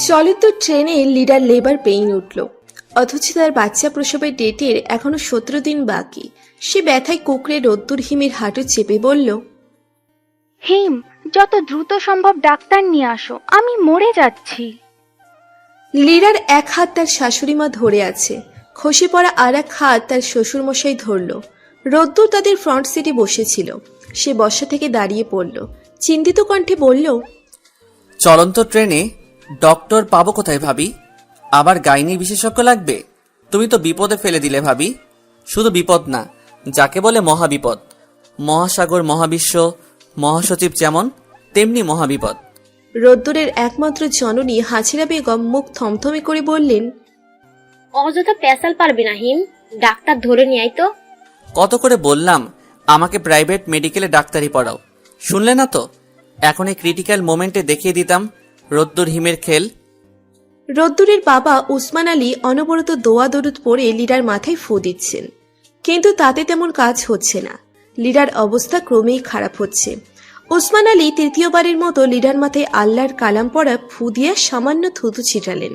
চলিত ট্রেনে leader labour pain উঠল, অথচ তার বাচ্চা প্রসবের ডেটের এখনো 17 দিন বাকি। সে ব্যথায় কুকড়ে রোদ্দুর হিমের হাঁটু চেপে বলল, হিম, যত দ্রুত সম্ভব ডাক্তার নিয়ে আসো, আমি মরে যাচ্ছি। লিডার এক হাত তার শাশুড়ি মা ধরে আছে, খসে পড়া আর এক হাত তার শ্বশুরমশাই ধরল। রোদ্দুর তাদের ফ্রন্ট সিটে বসেছিল। সে বসা থেকে দাঁড়িয়ে পড়ল, চিন্তিত কণ্ঠে বলল, চলন্ত ট্রেনে ডক্টর পাবো কোথায় ভাবি? আবার গাইনি বিশেষজ্ঞ লাগবে? তুমি তো বিপদে ফেলে দিলে ভাবি। শুধু বিপদ না, যাকে বলে মহাবিপদ। মহাসাগর, মহাবিশ্ব, মহাসচিব যেমন, তেমনি মহাবিপদ। রোদ্দুরের একমাত্র জননী হাসিরা বেগম মুখ থমথমে করে বললেন, অযথা পেশাল পারবি না হিম, ডাক্তার ধরে নিয়ে আয় তো। কত করে বললাম আমাকে প্রাইভেট মেডিকেলে ডাক্তারি পড়াও, শুনলে না তো? এখন এই ক্রিটিক্যাল মোমেন্টে দেখিয়ে দিতাম রোদ্দুর হিমের খেল। রোদ্দুরের বাবা উসমান আলী অনবরত দোয়া দরুদ পড়ে লিডার মাথায় ফু দিচ্ছেন, কিন্তু তাতে তেমন কাজ হচ্ছে না। লিডার অবস্থা ক্রমেই খারাপ হচ্ছে। উসমান আলী তৃতীয়বারের মতো লিডার মাথায় আল্লাহর কালাম পড়া ফু দিয়ে সামান্য থুতু ছিটালেন।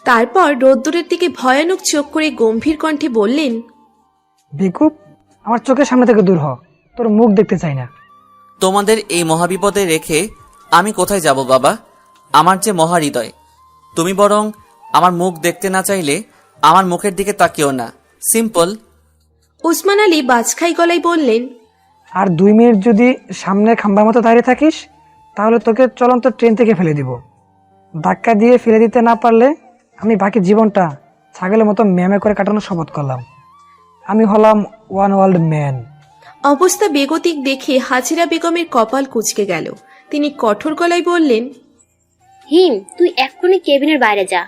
তারপর রোদ্দুরের দিকে ভয়ানক চোখ করে গম্ভীর কণ্ঠে বললেন, বেকুব, আমার চোখের সামনে থেকে দূর হ, তোর মুখ দেখতে চাই না। তোমাদের এই মহাবিপদে রেখে আমি কোথায় যাব বাবা? আমার যে মহাহৃদয়, তুমি বরং আমার মুখ দেখতে না চাইলে আমার মুখের দিকে তাকিও না, সিম্পল। উসমান আলী বাজখাই গলায় বললেন, আর 2 মিনিট যদি সামনে খাম্বার মতো দাঁড়িয়ে থাকিস, তাহলে তোকে চলন্ত ট্রেন থেকে ফেলে দিব। ধাক্কা দিয়ে ফেলে দিতে না পারলে আমি বাকি জীবনটা ছাগলের মতো ম্যামে করে কাটানোর শপথ করলাম। আমি হলাম ওয়ান ওয়ার্ল্ড ম্যান। অবস্থা বেগতিক দেখে হাজিরা বেগমের কপাল কুঁচকে গেল। তিনি কঠোর গলায় বললেন, হিম, তুই এক্ষুনি কেবিনের বাইরে যা,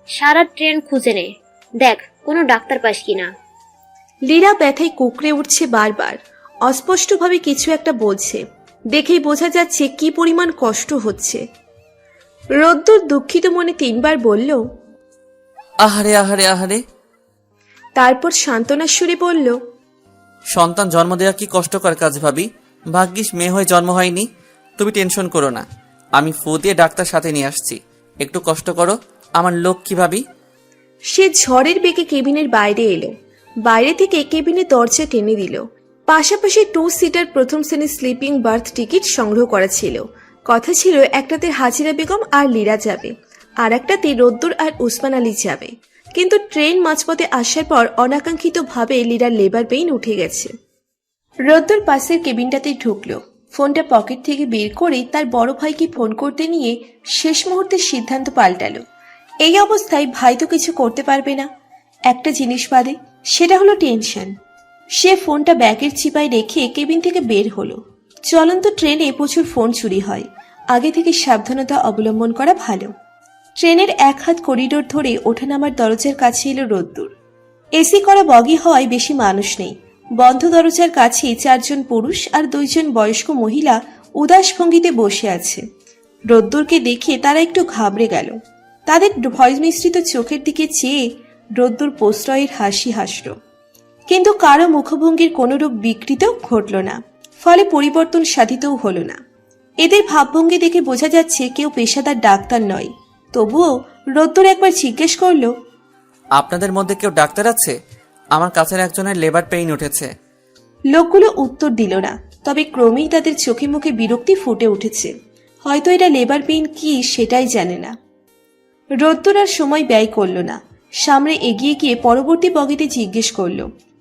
সারা ট্রেন খুঁজে নে, দেখ কোনো ডাক্তার পাস কিনা। লীরা ব্যথায় কুকড়ে উঠছে বারবার, অস্পষ্টভাবে কিছু একটা বলছে। দেখেই বোঝা যাচ্ছে কি পরিমাণ কষ্ট হচ্ছে। রোদ্দুর দুঃখিত মনে 3 বার বলল, আহারে আহারে আহারে। তারপর সান্ত্বনার সুরে বলল, সন্তান জন্ম দেওয়া কি কষ্টকর কাজ ভাবি? ভাগ্যিস মেয়ে হয়ে জন্ম হয়নি। তুমি টেনশন করো না, আমি ফু দিয়ে ডাক্তার সাথে নিয়ে আসছি। একটু কষ্ট করো আমার লক্ষ্মী ভাবি। সে ঝড়ের বেগে কেবিনের বাইরে এলো। বাইরে থেকে কেবিনের দরজা টেনে দিল। পাশাপাশি 2 সিটার প্রথম শ্রেণীর স্লিপিং বার্থ টিকিট সংগ্রহ করা ছিল। কথা ছিল একটাতে হাজিরা বেগম আর লীরা যাবে, আর একটাতে রোদ্দুর আর উসমান আলী যাবে। কিন্তু ট্রেন মাঝপথে আসার পর অনাকাঙ্ক্ষিতভাবে লীরার লেবার পেইন উঠে গেছে। রোদ্দুর পাশের কেবিনটাতে ঢুকলো। ফোনটা পকেট থেকে বের করে তার বড় ভাইকে ফোন করতে নিয়ে শেষ মুহূর্তে সিদ্ধান্ত পাল্টালো। এই অবস্থায় ভাই তো কিছু করতে পারবে না, একটা জিনিস বাদে, সেটা হলো টেনশন। সে ফোনটা ব্যাগের চিপায় রেখে কেবিন থেকে বের হলো। চলন্ত ট্রেনে প্রচুর ফোন চুরি হয়, আগে থেকে সাবধানতা অবলম্বন করা ভালো। ট্রেনের এক হাত করিডোর ধরে ওঠানামার দরজার কাছে এলো রোদ্দুর। এসি করা বগি হওয়ায় বেশি মানুষ নেই। বন্ধ দরজার কাছে 4 জন পুরুষ আর 2 জন বয়স্ক মহিলা উদাস ভঙ্গিতে বসে আছে। রোদ্দুরকে দেখে তারা একটু ঘাবড়ে গেল। তাদের ভয় মিশ্রিত চোখের দিকে চেয়ে রোদ্দুর প্রশ্রয়ের হাসি হাসল, কিন্তু কারো মুখভঙ্গির কোনরূপ বিকৃত ঘটল না, ফলে পরিবর্তন সাধিতও হল না। এদের ভাবভঙ্গি দেখে বোঝা যাচ্ছে কেউ পেশাদার ডাক্তার নয়। তবুও রোদ্দুর একবার জিজ্ঞেস করল, আপনাদের মধ্যে কেউ ডাক্তার আছে? আমার কাছের একজনের লেবার পেইন উঠেছে। লোকগুলো উত্তর দিল না, তবে ক্রমেই তাদের চোখে মুখে বিরক্তি ফুটে উঠেছে। হয়তো এটা লেবার পেইন কি সেটাই জানে না। রোদ্দুর আর সময় ব্যয় করল না, সামনে এগিয়ে গিয়ে পরবর্তী বগিতে জিজ্ঞেস করল,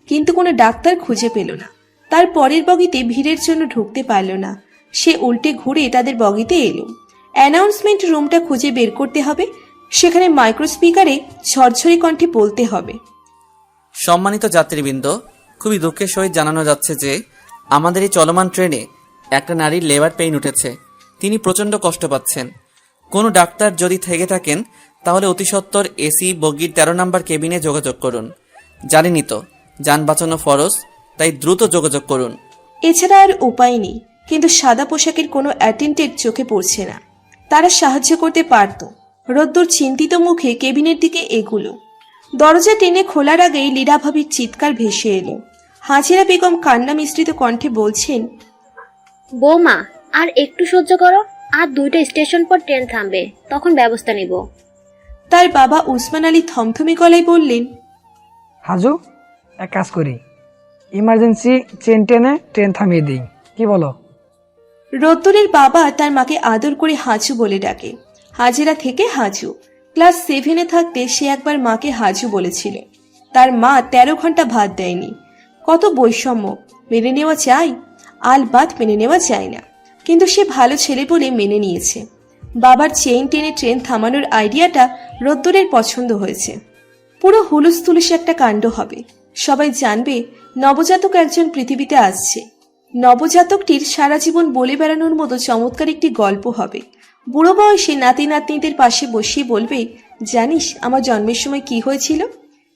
কিন্তু কোনো ডাক্তার খুঁজে পেল না। তার পরের বগিতে ভিড়ের জন্য ঢুকতে পারল না। সে উল্টে ঘুরে তাদের বগিতে এলো। অ্যানাউন্সমেন্ট রুমটা খুঁজে বের করতে হবে, সেখানে মাইক্রোস্পিকারে ঝরঝরে কণ্ঠে বলতে হবে, সম্মানিত যাত্রীবৃন্দ, খুবই দুঃখের সহিত জানানো যাচ্ছে যে আমাদের এই চলমান ট্রেনে একটা নারীর লেবার পেইন উঠেছে। তিনি প্রচণ্ড কষ্ট পাচ্ছেন। কোনো ডাক্তার যদি থেকে থাকেন তাহলে অতি সত্বর এসি বগির 13 নম্বর কেবিনে যোগাযোগ করুন। জানেনই তো যান বাঁচানো ফরজ, তাই দ্রুত যোগাযোগ করুন। এছাড়া আর উপায় নেই। কিন্তু সাদা পোশাকের কোনো অ্যাটেন্ডেন্ট চোখে পড়ছে না। তারা সাহায্য করতে পারত। রোদ্দুর চিন্তিত মুখে কেবিনের দিকে এগুলো। দরজা টেনে খোলার আগেই লীরা ভাবির চিৎকার ভেসে এলো। হাজিরা বেগম কান্না মিশ্রিত কণ্ঠে বলছেন, বৌমা, আর একটু সহ্য করো, আর 2টা স্টেশন পর ট্রেন থামবে, তখন ব্যবস্থা নিব। তার বাবা উসমান আলী থমথমে গলায় বললেন, হাজু, এক কাজ করি, ইমার্জেন্সি চেন টেনে ট্রেন থামিয়ে দিই, কি বলো? রোদ্দুরের বাবা তার মাকে আদর করে হাজু বলে ডাকে। হাজেরা থেকে হাজু। ক্লাস 7-এ থাকতে সে একবার মাকে হাজু বলেছিল। তার মা 13 ঘন্টা ভাত দেয়নি। কত বৈষম্য! মেনে নেওয়া চাই? আলবাত মেনে নেওয়া যায় না, কিন্তু সে ভালো ছেলে বলে মেনে নিয়েছে। বাবার চেইন টেনে ট্রেন থামানোর আইডিয়াটা রোদ্দুরের পছন্দ হয়েছে। পুরো হুলুস তুলুস একটা কাণ্ড হবে। সবাই জানবে নবজাতক একজন পৃথিবীতে আসছে। নবজাতকটির সারা জীবন বলে বেড়ানোর মতো চমৎকার একটি গল্প হবে। বুড়ো বয়সে নাতি নাতনিদের পাশে বসিয়ে বলবে, জানিস আমার জন্মের সময় কি হয়েছিল?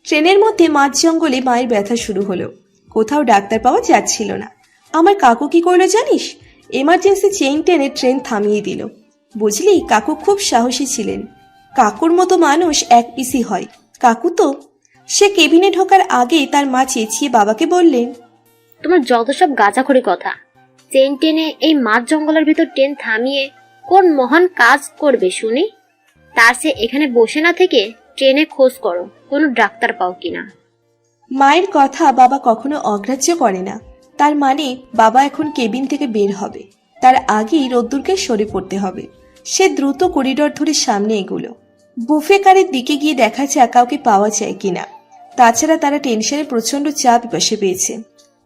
ট্রেনের মধ্যে মাঝ জঙ্গলে মায়ের ব্যথা শুরু হলো। কোথাও ডাক্তার পাওয়া যাচ্ছিল না। আমার কাকু কি করলো জানিস? এমার্জেন্সি চেইন টেনে ট্রেন থামিয়ে দিল। বুঝলি, কাকু খুব সাহসী ছিলেন। কাকুর মতো মানুষ এক পিসি হয়। কাকু তো সে কেবিনে ঢোকার আগেই তার মা চেঁচিয়ে বাবাকে বললেন, তোমার যত সব গাঁজাখড়ি কথা। চেন টেনে এই মাঝ জঙ্গলের ভিতর ট্রেন থামিয়ে কোন মহান কাজ করবে শুনি? তার সে এখানে বসে না থেকে ট্রেনে খোঁজ করো, কোনো ডাক্তার পাও কিনা। মায়ের কথা বাবা কখনো অগ্রাহ্য করে না। তার মানে বাবা এখন কেবিন থেকে বের হবে, তার আগেই রোদ্দুরকে সরে পড়তে হবে। সে দ্রুত করিডর ধরে সামনে এগুলো। বুফে কারের দিকে গিয়ে দেখা যাক কাউকে পাওয়া যায় কিনা। তাছাড়া তারা টেনশনে প্রচন্ড চা পিপাসে পেয়েছে।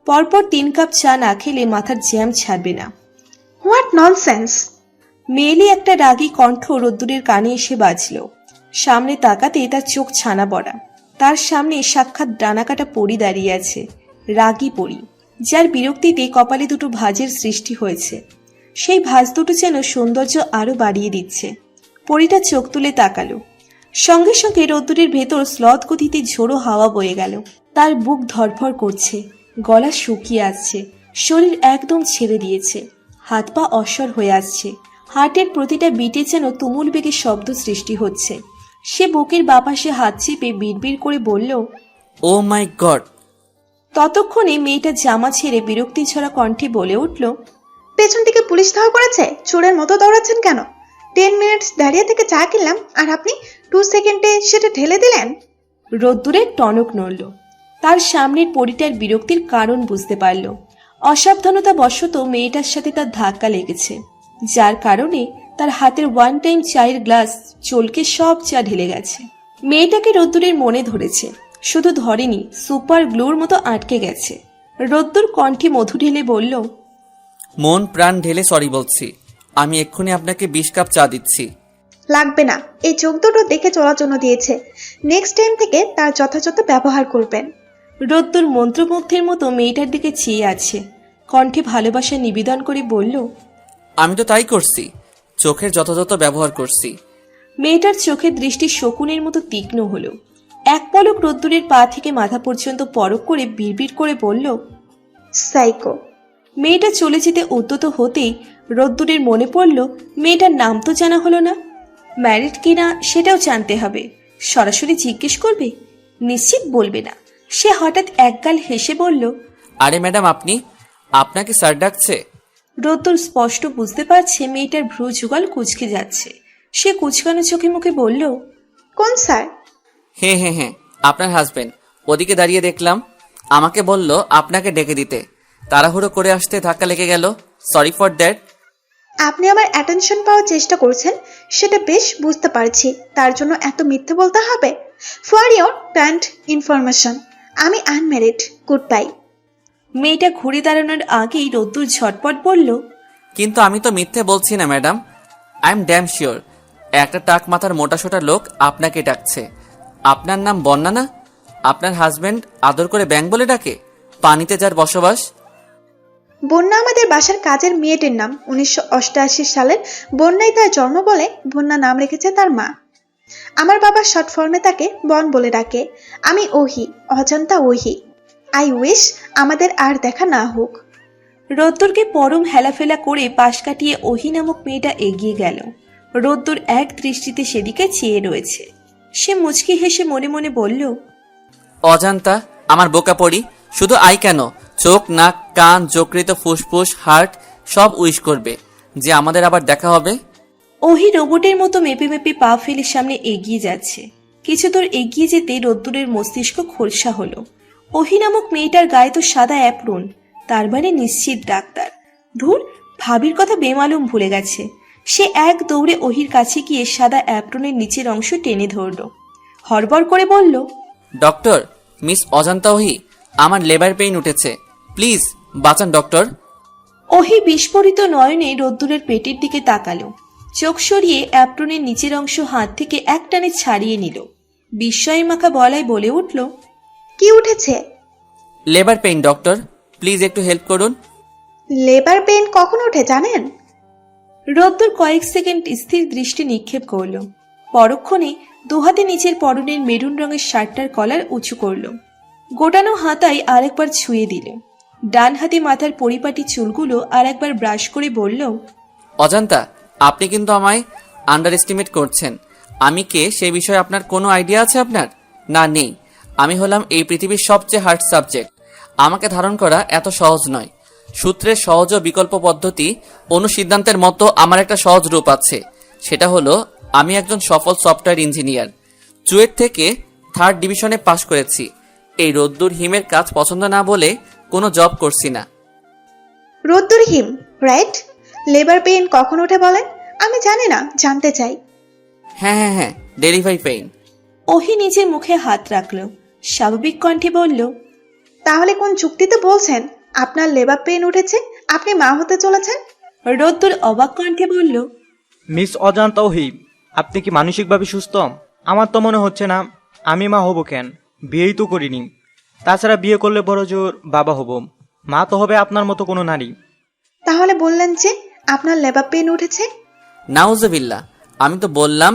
পরপর 3 কাপ চা না খেলে মাথার জ্যাম ছাড়বে না। What nonsense! মেয়েলি একটা রাগী কণ্ঠ রোদ্দুরের কানে এসে বাজল। সামনে তাকাতে তার চোখ ছানা পড়া। তার সামনে সাক্ষাৎ ডানাকাটা পরী দাঁড়িয়ে আছে, রাগী পরী, যার বিরক্তিতে কপালে দুটো ভাঁজের সৃষ্টি হয়েছে। সেই ভাঁজ দুটো যেন সৌন্দর্য আরো বাড়িয়ে দিচ্ছে। পরীটা চোখ তুলে তাকালো। সঙ্গে সঙ্গে রোদ্দুরের ভেতর স্লথ গতিতে ঝোড়ো হাওয়া বয়ে গেল। তার বুক ধরফর করছে, গলা শুকিয়ে আসছে, শরীর একদম ছেড়ে দিয়েছে, হাত পা অস্বর হয়ে আসছে। হার্টের প্রতিটা বিটে যেন তুমুল বেগে শব্দ সৃষ্টি হচ্ছে। সে বুকের বাপাশে হাত চেপে বিড়বিড় করে বলল, ও মাই গড! ততক্ষণে মেয়েটা জামা ছেড়ে বিরক্তি ছড়া কণ্ঠে বলে উঠল, পেছন থেকে পুলিশ ধাওয়া করেছে, চোরের মতো দৌড়াচ্ছেন কেন? 10 মিনিটস দাঁড়িয়ে থেকে চা কিনলাম আর আপনি 2 সেকেন্ডে সেটা ঢেলে দিলেন। রোদ্দুরের টনক নড়ল। তার সামনের পরীটার বিরক্তির কারণ বুঝতে পারল। অসাবধানতা বশত মেয়েটার সাথে তার ধাক্কা লেগেছে, যার কারণে তার হাতের 1 টাইম চায়ের গ্লাস চলকে সব চা ঢেলে গেছে। মেয়েটাকে রোদ্দুরের মনে ধরেছে, শুধু ধরেনি, সুপার গ্লুর মতো আটকে গেছে। রোদ্দুর কণ্ঠে মধু ঢেলে বলল, মন প্রাণ ঢেলে সরি বলছি। আমি এক্ষুনি আপনাকে 20 কাপ চা দিচ্ছি। লাগবে না, এই চোখ দুটো দেখে চলার জন্য দিয়েছে। নেক্সট টাইম থেকে তার যথাযথ ব্যবহার করবেন। রোদ্দুর মন্ত্রমুগ্ধের মতো মেয়েটার দিকে চেয়ে আছে, কণ্ঠে ভালোবাসা নিবেদন করে বলল, আমি তো তাই করছি, চোখের যথাযথ ব্যবহার করছি। মেয়েটার চোখের দৃষ্টি শকুনের মতো তীক্ষ্ণ হলো। এক পলক রোদ্দুরের পা থেকে মাথা পর্যন্ত পরক করে বিড়বিড় করে বলল, সাইকো। মেয়েটা চলে যেতে উদ্যত হতেই রোদ্দুরের মনে পড়ল মেয়েটার নাম তো জানা হলো না। ম্যারিড কিনা সেটাও জানতে হবে। সরাসরি জিজ্ঞেস করবে? নিশ্চিত বলবে না। সে হঠাৎ একগাল হেসে বলল, আরে ম্যাডাম, আপনাকে স্যার ডাকছে। রোদ্দুর স্পষ্ট বুঝতে পারছে মেয়েটার ভ্রু যুগল কুঁচকে যাচ্ছে। সে কুচকানো চোখে মুখে বলল, কোন স্যার? হ্যাঁ হ্যাঁ হ্যাঁ, আপনার হাজবেন্ড। ওদিকে দাঁড়িয়ে দেখলাম, আমাকে বলল আপনাকে ডেকে দিতে। তাড়াহুড়ো করে আসতে ধাক্কা লেগে গেল। Sorry for that. আপনি আমার অ্যাটেনশন পাওয়ার চেষ্টা করছেন, সেটা বেশ বুঝতে পারছি। তার জন্য এত মিথ্যে বলতে হবে? ফর ইওর কাইন্ড ইনফরমেশন, আমি আনম্যারিড। Good bye. মেয়েটা ঘুরে দাঁড়ানোর আগেই রোদ্দুর ঝটপট বলল, কিন্তু আমি তো মিথ্যে বলছি না madam. I am damn sure একটা টাক মাথার মোটাসোটা লোক আপনাকে ডাকছে। আপনার নাম বন্যা না? আপনার হাজবেন্ড আদর করে ব্যাং বলে ডাকে? পানিতে যার বসবাস। বন্যা আমাদের বাসার কাজের মেয়েটির নাম। 1988 সালের বন্যায় তার জন্ম বলে বন্যা নাম রেখেছে তার মা। আমার বাবা শর্ট ফর্মে তাকে বন বলে ডাকে। আমি ওহি, অজান্তা ওহি। আই উইশ আমাদের আর দেখা না হোক। রোদ্দুরকে পরম হেলাফেলা করে পাশ কাটিয়ে ওহি নামক মেয়েটা এগিয়ে গেল। রোদ্দুর এক দৃষ্টিতে সেদিকে চেয়ে রয়েছে। সে মুচকি হেসে মনে মনে বলল, অজান্তা আমার বোকা পড়ি। শুধু আই কেন, চোখ, নাক, কান, যকৃত, ফুসফুস, হার্ট সব উইশ করবে। যে আমাদের আবার দেখা হবে? ওহি রোবটের মতো মেপে মেপে পা ফেলে সামনে এগিয়ে যাচ্ছে। কিছু দূর এগিয়ে যেতে রোদ্দুরের মস্তিষ্ক খোলসা হলো। ওহি নামক মেয়েটার গায়ে তো সাদা অ্যাপ্রন, তার মানে নিশ্চিত ডাক্তার। ধুর, ভাবির কথা বেমালুম ভুলে গেছে। সে এক দৌড়ে ওহির কাছে গিয়ে সাদা অ্যাপ্রনের নিচের অংশ টেনে ধরল। হড়বড় করে বলল, ডক্টর, মিস অজান্তা ওহি, আমার লেবার পেইন উঠেছে, প্লিজ বাঁচান ডক্টর। ওহি বিস্ফোরিত নয়নে রোদ্দুরের পেটের দিকে তাকালো। চোখ সরিয়ে অ্যাপ্রনের নিচের অংশ হাত থেকে একটানে ছাড়িয়ে নিল। বিস্ময়ের মাখা গলায় বলে উঠল, কি উঠেছে? লেবার পেইন ডক্টর, প্লিজ একটু হেল্প করুন। লেবার পেন কখন ওঠে জানেন? রোদ্দুর কয়েক সেকেন্ড স্থির দৃষ্টি নিক্ষেপ করল। পরক্ষণে দুহাতে নিচের পরনের মেরুন রঙের শার্টটার কলার উঁচু করল। গোটানো হাতায় আরেকবার ছুঁয়ে দিল। ডান হাতে মাথার পরিপাটি চুলগুলো আর একবার ব্রাশ করে বলল, অজান্তা, আপনি কিন্তু আমায় আন্ডার এস্টিমেট করছেন। আমি কে সে বিষয়ে আপনার কোনো আইডিয়া আছে আপনার? না, নেই। আমি হলাম এই পৃথিবীর সবচেয়ে হার্ড সাবজেক্ট। আমাকে ধারণ করা এত সহজ নয়। সূত্রের সহজ ও বিকল্প পদ্ধতি অনুসিদ্ধান্তের মতো আমার একটা সহজ রূপ আছে। সেটা হলো আমি একজন সফল সফটওয়্যার ইঞ্জিনিয়ার। চুয়েট থেকে 3rd ডিভিশনে পাশ করেছি। এই রোদ্দুর হিমের কাজ পছন্দ না বলে কোনো জব করছি না। রোদ্দুর হিম, রাইট? লেবার পেন কখন ওঠে বলেন? আমি জানি না, জানতে চাই। হ্যাঁ, ডেলিভারি পেইন। ওহি নিজের মুখে হাত রাখল। স্বাভাবিক কণ্ঠে বলল, তাহলে কোন চুক্তিতে বলছেন আপনার লেবার পেন উঠেছে? আপনি মা হতে চলেছেন? রোদ্দুর অবাক কণ্ঠে বলল, মিস অজান্তা ওহি, আপনি কি মানসিকভাবে সুস্থ? আমার তো মনে হচ্ছে না। আমি মা হব কেন? বিয়েই তো করিনি। তাছাড়া বিয়ে করলে বড় জোর বাবা হব। মা তো হবে আপনার মতো কোনো নারী। তাহলে বললেন যে আপনার লেবার পেন উঠেছে? নাউজুবিল্লাহ, আমি তো বললাম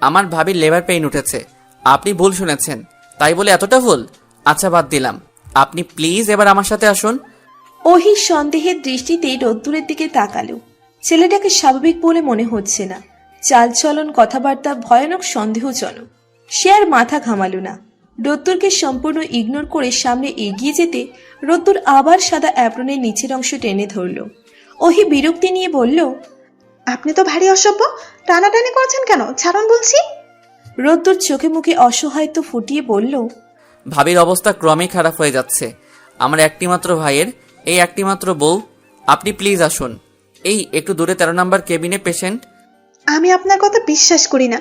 আমার ভাবির লেবার পেইন উঠেছে। আপনি ভুল শুনেছেন। তাই বলে এতটা ভুল? আচ্ছা, বাদ দিলাম। আপনি প্লিজ এবার আমার সাথে আসুন। ওহি সন্দেহের দৃষ্টিতে রোদ্দুরের দিকে তাকালো। ছেলেটাকে স্বাভাবিক বলে মনে হচ্ছে না। চালচলন, কথাবার্তা ভয়ানক সন্দেহজনক। সে আর মাথা ঘামালো না। রোদ্দুরকে সম্পূর্ণ ইগনোর করে সামনে এগিয়ে যেতে রোদ্দুর আবার সাদা অ্যাপ্রনের নিচের অংশ টেনে ধরল। ওহি বিরক্তি নিয়ে বলল, আপনি তো ভারী অসভ্য, টানাটানি করছেন কেন? ছাড়ুন বলছি। রোদ্দুর চোখে মুখে অসহায়ত্ব ফুটিয়ে বলল, ভাবির অবস্থা ক্রমেই খারাপ হয়ে যাচ্ছে। আমার একটিমাত্র ভাইয়ের এই একটিমাত্র বউ। আপনি প্লিজ আসুন। এই একটু দূরে 13 নম্বর কেবিনে পেশেন্ট। আমি আপনার কথা বিশ্বাস করি না।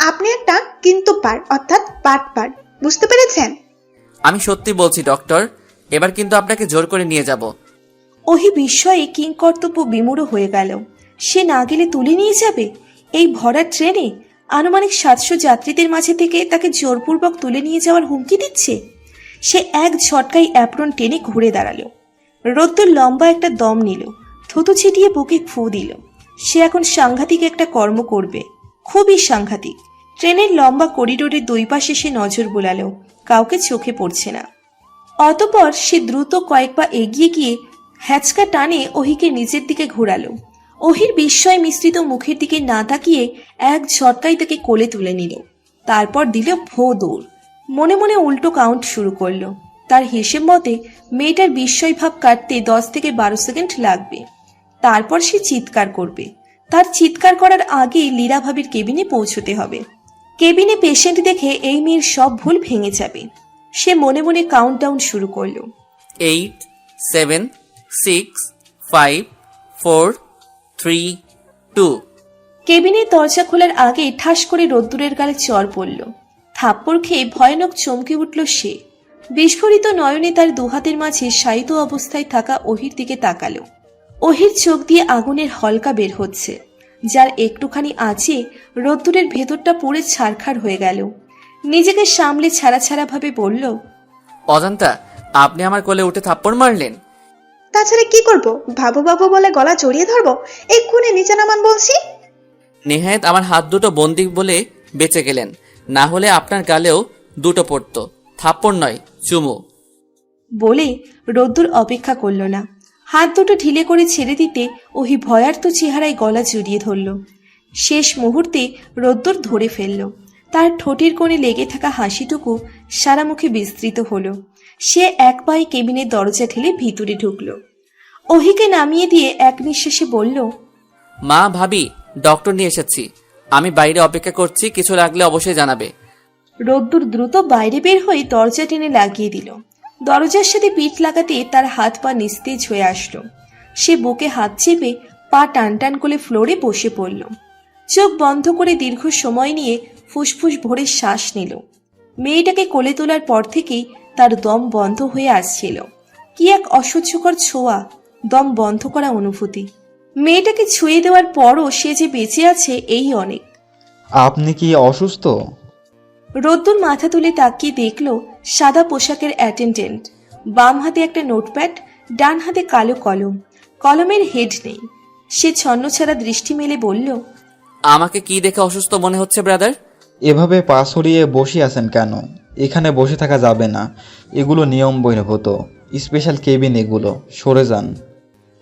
আপনি একটা কিন্তু পার, অর্থাৎ পাট। বুঝতে পেরেছেন? আমি সত্যি বলছি ডক্টর, এবার কিন্তু আপনাকে জোর করে নিয়ে যাব। ওহি বিস্ময়ে কিংকর্তব্য বিমূঢ় হয়ে গেল। সে না গেলে তুলে নিয়ে যাবে? এই ভরা ট্রেনে আনুমানিক 700 যাত্রীদের মাঝে থেকে তাকে জোরপূর্বক তুলে নিয়ে যাওয়ার হুমকি দিচ্ছে। সে এক ঝটকায় অ্যাপ্রন টেনে ঘুরে দাঁড়ালো। রোদ্দুর লম্বা একটা দম নিল, থুতু ছিটিয়ে বুকে ফু দিল। সে এখন সাংঘাতিক একটা কর্ম করবে, খুবই সাংঘাতিক। ট্রেনের লম্বা করিডোরের দুই পাশে সে নজর বোলালো, কাউকে চোখে পড়ছে না। অতঃপর সে দ্রুত কয়েক পা এগিয়ে গিয়ে হ্যাচকা টানে ওহিকে নিজের দিকে ঘোরালো। ওহির বিস্ময় মিশ্রিত মুখের দিকে না তাকিয়ে এক ঝটকায় তাকে কোলে তুলে নিল। তারপর দিল ভো দৌড়। মনে মনে উল্টো কাউন্ট শুরু করলো। তার হিসেব মতে মেয়েটার বিস্ময় ভাব কাটতে 10 থেকে 12 সেকেন্ড লাগবে। তারপর সে চিৎকার করবে। তার চিৎকার করার আগে লীরা ভাবির কেবিনে পৌঁছতে হবে। কেবিনে পেশেন্ট দেখে এই মেয়ের সব ভুল ভেঙে যাবে। সে মনে মনে কাউন্টডাউন শুরু করলো। 8, 7, 6, 5, 4, 3, 2। কেবিনের দরজা খোলার আগে ঠাস করে রোদ্দুরের গালে চড় পড়ল। থাপ্পড় খেয়ে ভয়ানক চমকে উঠল সে। বিস্ফোরিত নয়নে তার দুহাতের মাঝে শায়িত অবস্থায় থাকা ওহির দিকে তাকালো। ওহির চোখ দিয়ে আগুনের হলকা বের হচ্ছে, যার একটুখানি আছে রোদ্দুরের ভেতরটা পুড়ে ছারখার হয়ে গেল। নিজেকে সামলে ছাড়া ছাড়া ভাবে বলল, অজান্তা, আপনি আমার কোলে উঠে থাপ্পড় মারলেন? তাছাড়া কি করব? বাবু বলে গলা জড়িয়ে ধরবো? এক্ষুনি নিচে নামান বলছি। নেহায়েত আমার হাত দুটো বন্দি বলে বেঁচে গেলেন, না হলে আপনার গালেও দুটো পড়তো। থাপ্পড় নয়, চুমু। বলে রোদ্দুর অপেক্ষা করল না। হাত দুটো ঢিলে করে ছেড়ে দিতে ওহি ভয়ার্ত চেহারায় গলা জড়িয়ে ধরল। শেষ মুহূর্তে রোদ্দুর ধরে ফেলল। তার ঠোঁটের কোণে লেগে থাকা হাসিটুকু সারা মুখে বিস্তৃত হলো। সে এক পায়ে কেবিনের দরজা ঠেলে ভিতরে ঢুকল। ওহিকে নামিয়ে দিয়ে এক নিঃশ্বাসে বলল, মা, ভাবি, ডক্টর নিয়ে এসেছি। আমি বাইরে অপেক্ষা করছি, কিছু লাগলে অবশ্যই জানাবে। রোদ্দুর দ্রুত বাইরে বের হয়ে দরজা টেনে লাগিয়ে দিল। দরজার সাথে পিঠ লাগাতে তার হাত পা নিস্তেজ হয়ে আসলো। সে বুকে হাত চেপে পা টান টান করে ফ্লোরে বসে পড়ল। চোখ বন্ধ করে দীর্ঘ সময় নিয়ে ফুসফুস ভরে শ্বাস নিল। মেয়েটাকে কোলে তোলার পর থেকেই তার দম বন্ধ হয়ে আসছিল। কি এক অসহ্যকর ছোঁয়া, দম বন্ধ করা অনুভূতি। মেয়েটাকে ছুঁয়ে দেওয়ার পরও সে যে বেঁচে আছে এই অনেক। আপনি কি অসুস্থ? রোদ্দুর মাথা তুলে তাকিয়ে দেখল সাদা পোশাকের অ্যাটেন্ডেন্ট। বাম হাতে একটা নোটপ্যাড, ডান হাতে কালো কলম। কলমের হেড নেই। সে ছন্নছাড়া দৃষ্টি মেলে বলল, আমাকে কি দেখে অসুস্থ মনে হচ্ছে ব্রাদার? এভাবে পা সরিয়ে বসে আছেন কেন? এখানে বসে থাকা যাবে না, এগুলো নিয়ম বহির্ভূত, স্পেশাল কেবিন এগুলো, সরে যান।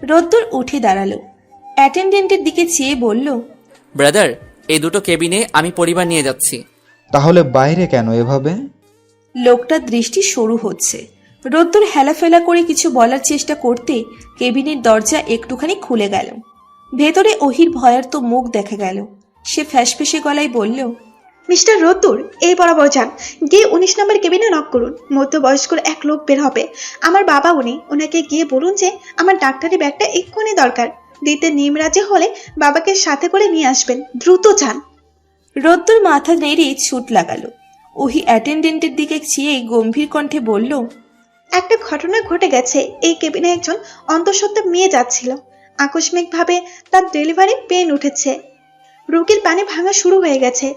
রোদ্দুর উঠে দাঁড়ালো। অ্যাটেন্ডেন্টের দিকে চেয়ে বলল, ব্রাদার, এই দুটো কেবিনে আমি পরিবার নিয়ে যাচ্ছি। তাহলে বাইরে কেন এভাবে? লোকটার দৃষ্টি সরু হচ্ছে। রোদ্দুর হেলাফেলা করে কিছু বলার চেষ্টা করতে কেবিনের দরজা একটুখানি খুলে গেল। ভেতরে ওহির ভয়ার্ত মুখ দেখা গেল। সে ফ্যাসফেসে গলায় বলল, মিস্টার রোদ্দুর, এই বরাবর যান, গিয়ে 19 নম্বর কেবিনে নক করুন। মধ্যবয়স্ক এক লোক বের হবে, আমার বাবা উনি। ওনাকে গিয়ে বলুন যে আমার ডাক্তারি ব্যাগটা এক্ষুনি দরকার। দিতে নিমরাজি হলে বাবাকে সাথে করে নিয়ে আসবেন, দ্রুত যান। রোদ্দুর মাথা নেড়ে ছুট লাগালো। ওহি অ্যাটেন্ডেন্টের দিকে চেয়ে গম্ভীর কণ্ঠে বলল, একটা ঘটনা ঘটে গেছে। এই কেবিনে একজন অন্তঃসত্ত্বা মেয়ে যাচ্ছিল। আকস্মিকভাবে তার ডেলিভারি পেন উঠেছে। রোগীর পানি ভাঙা শুরু হয়ে গেছে।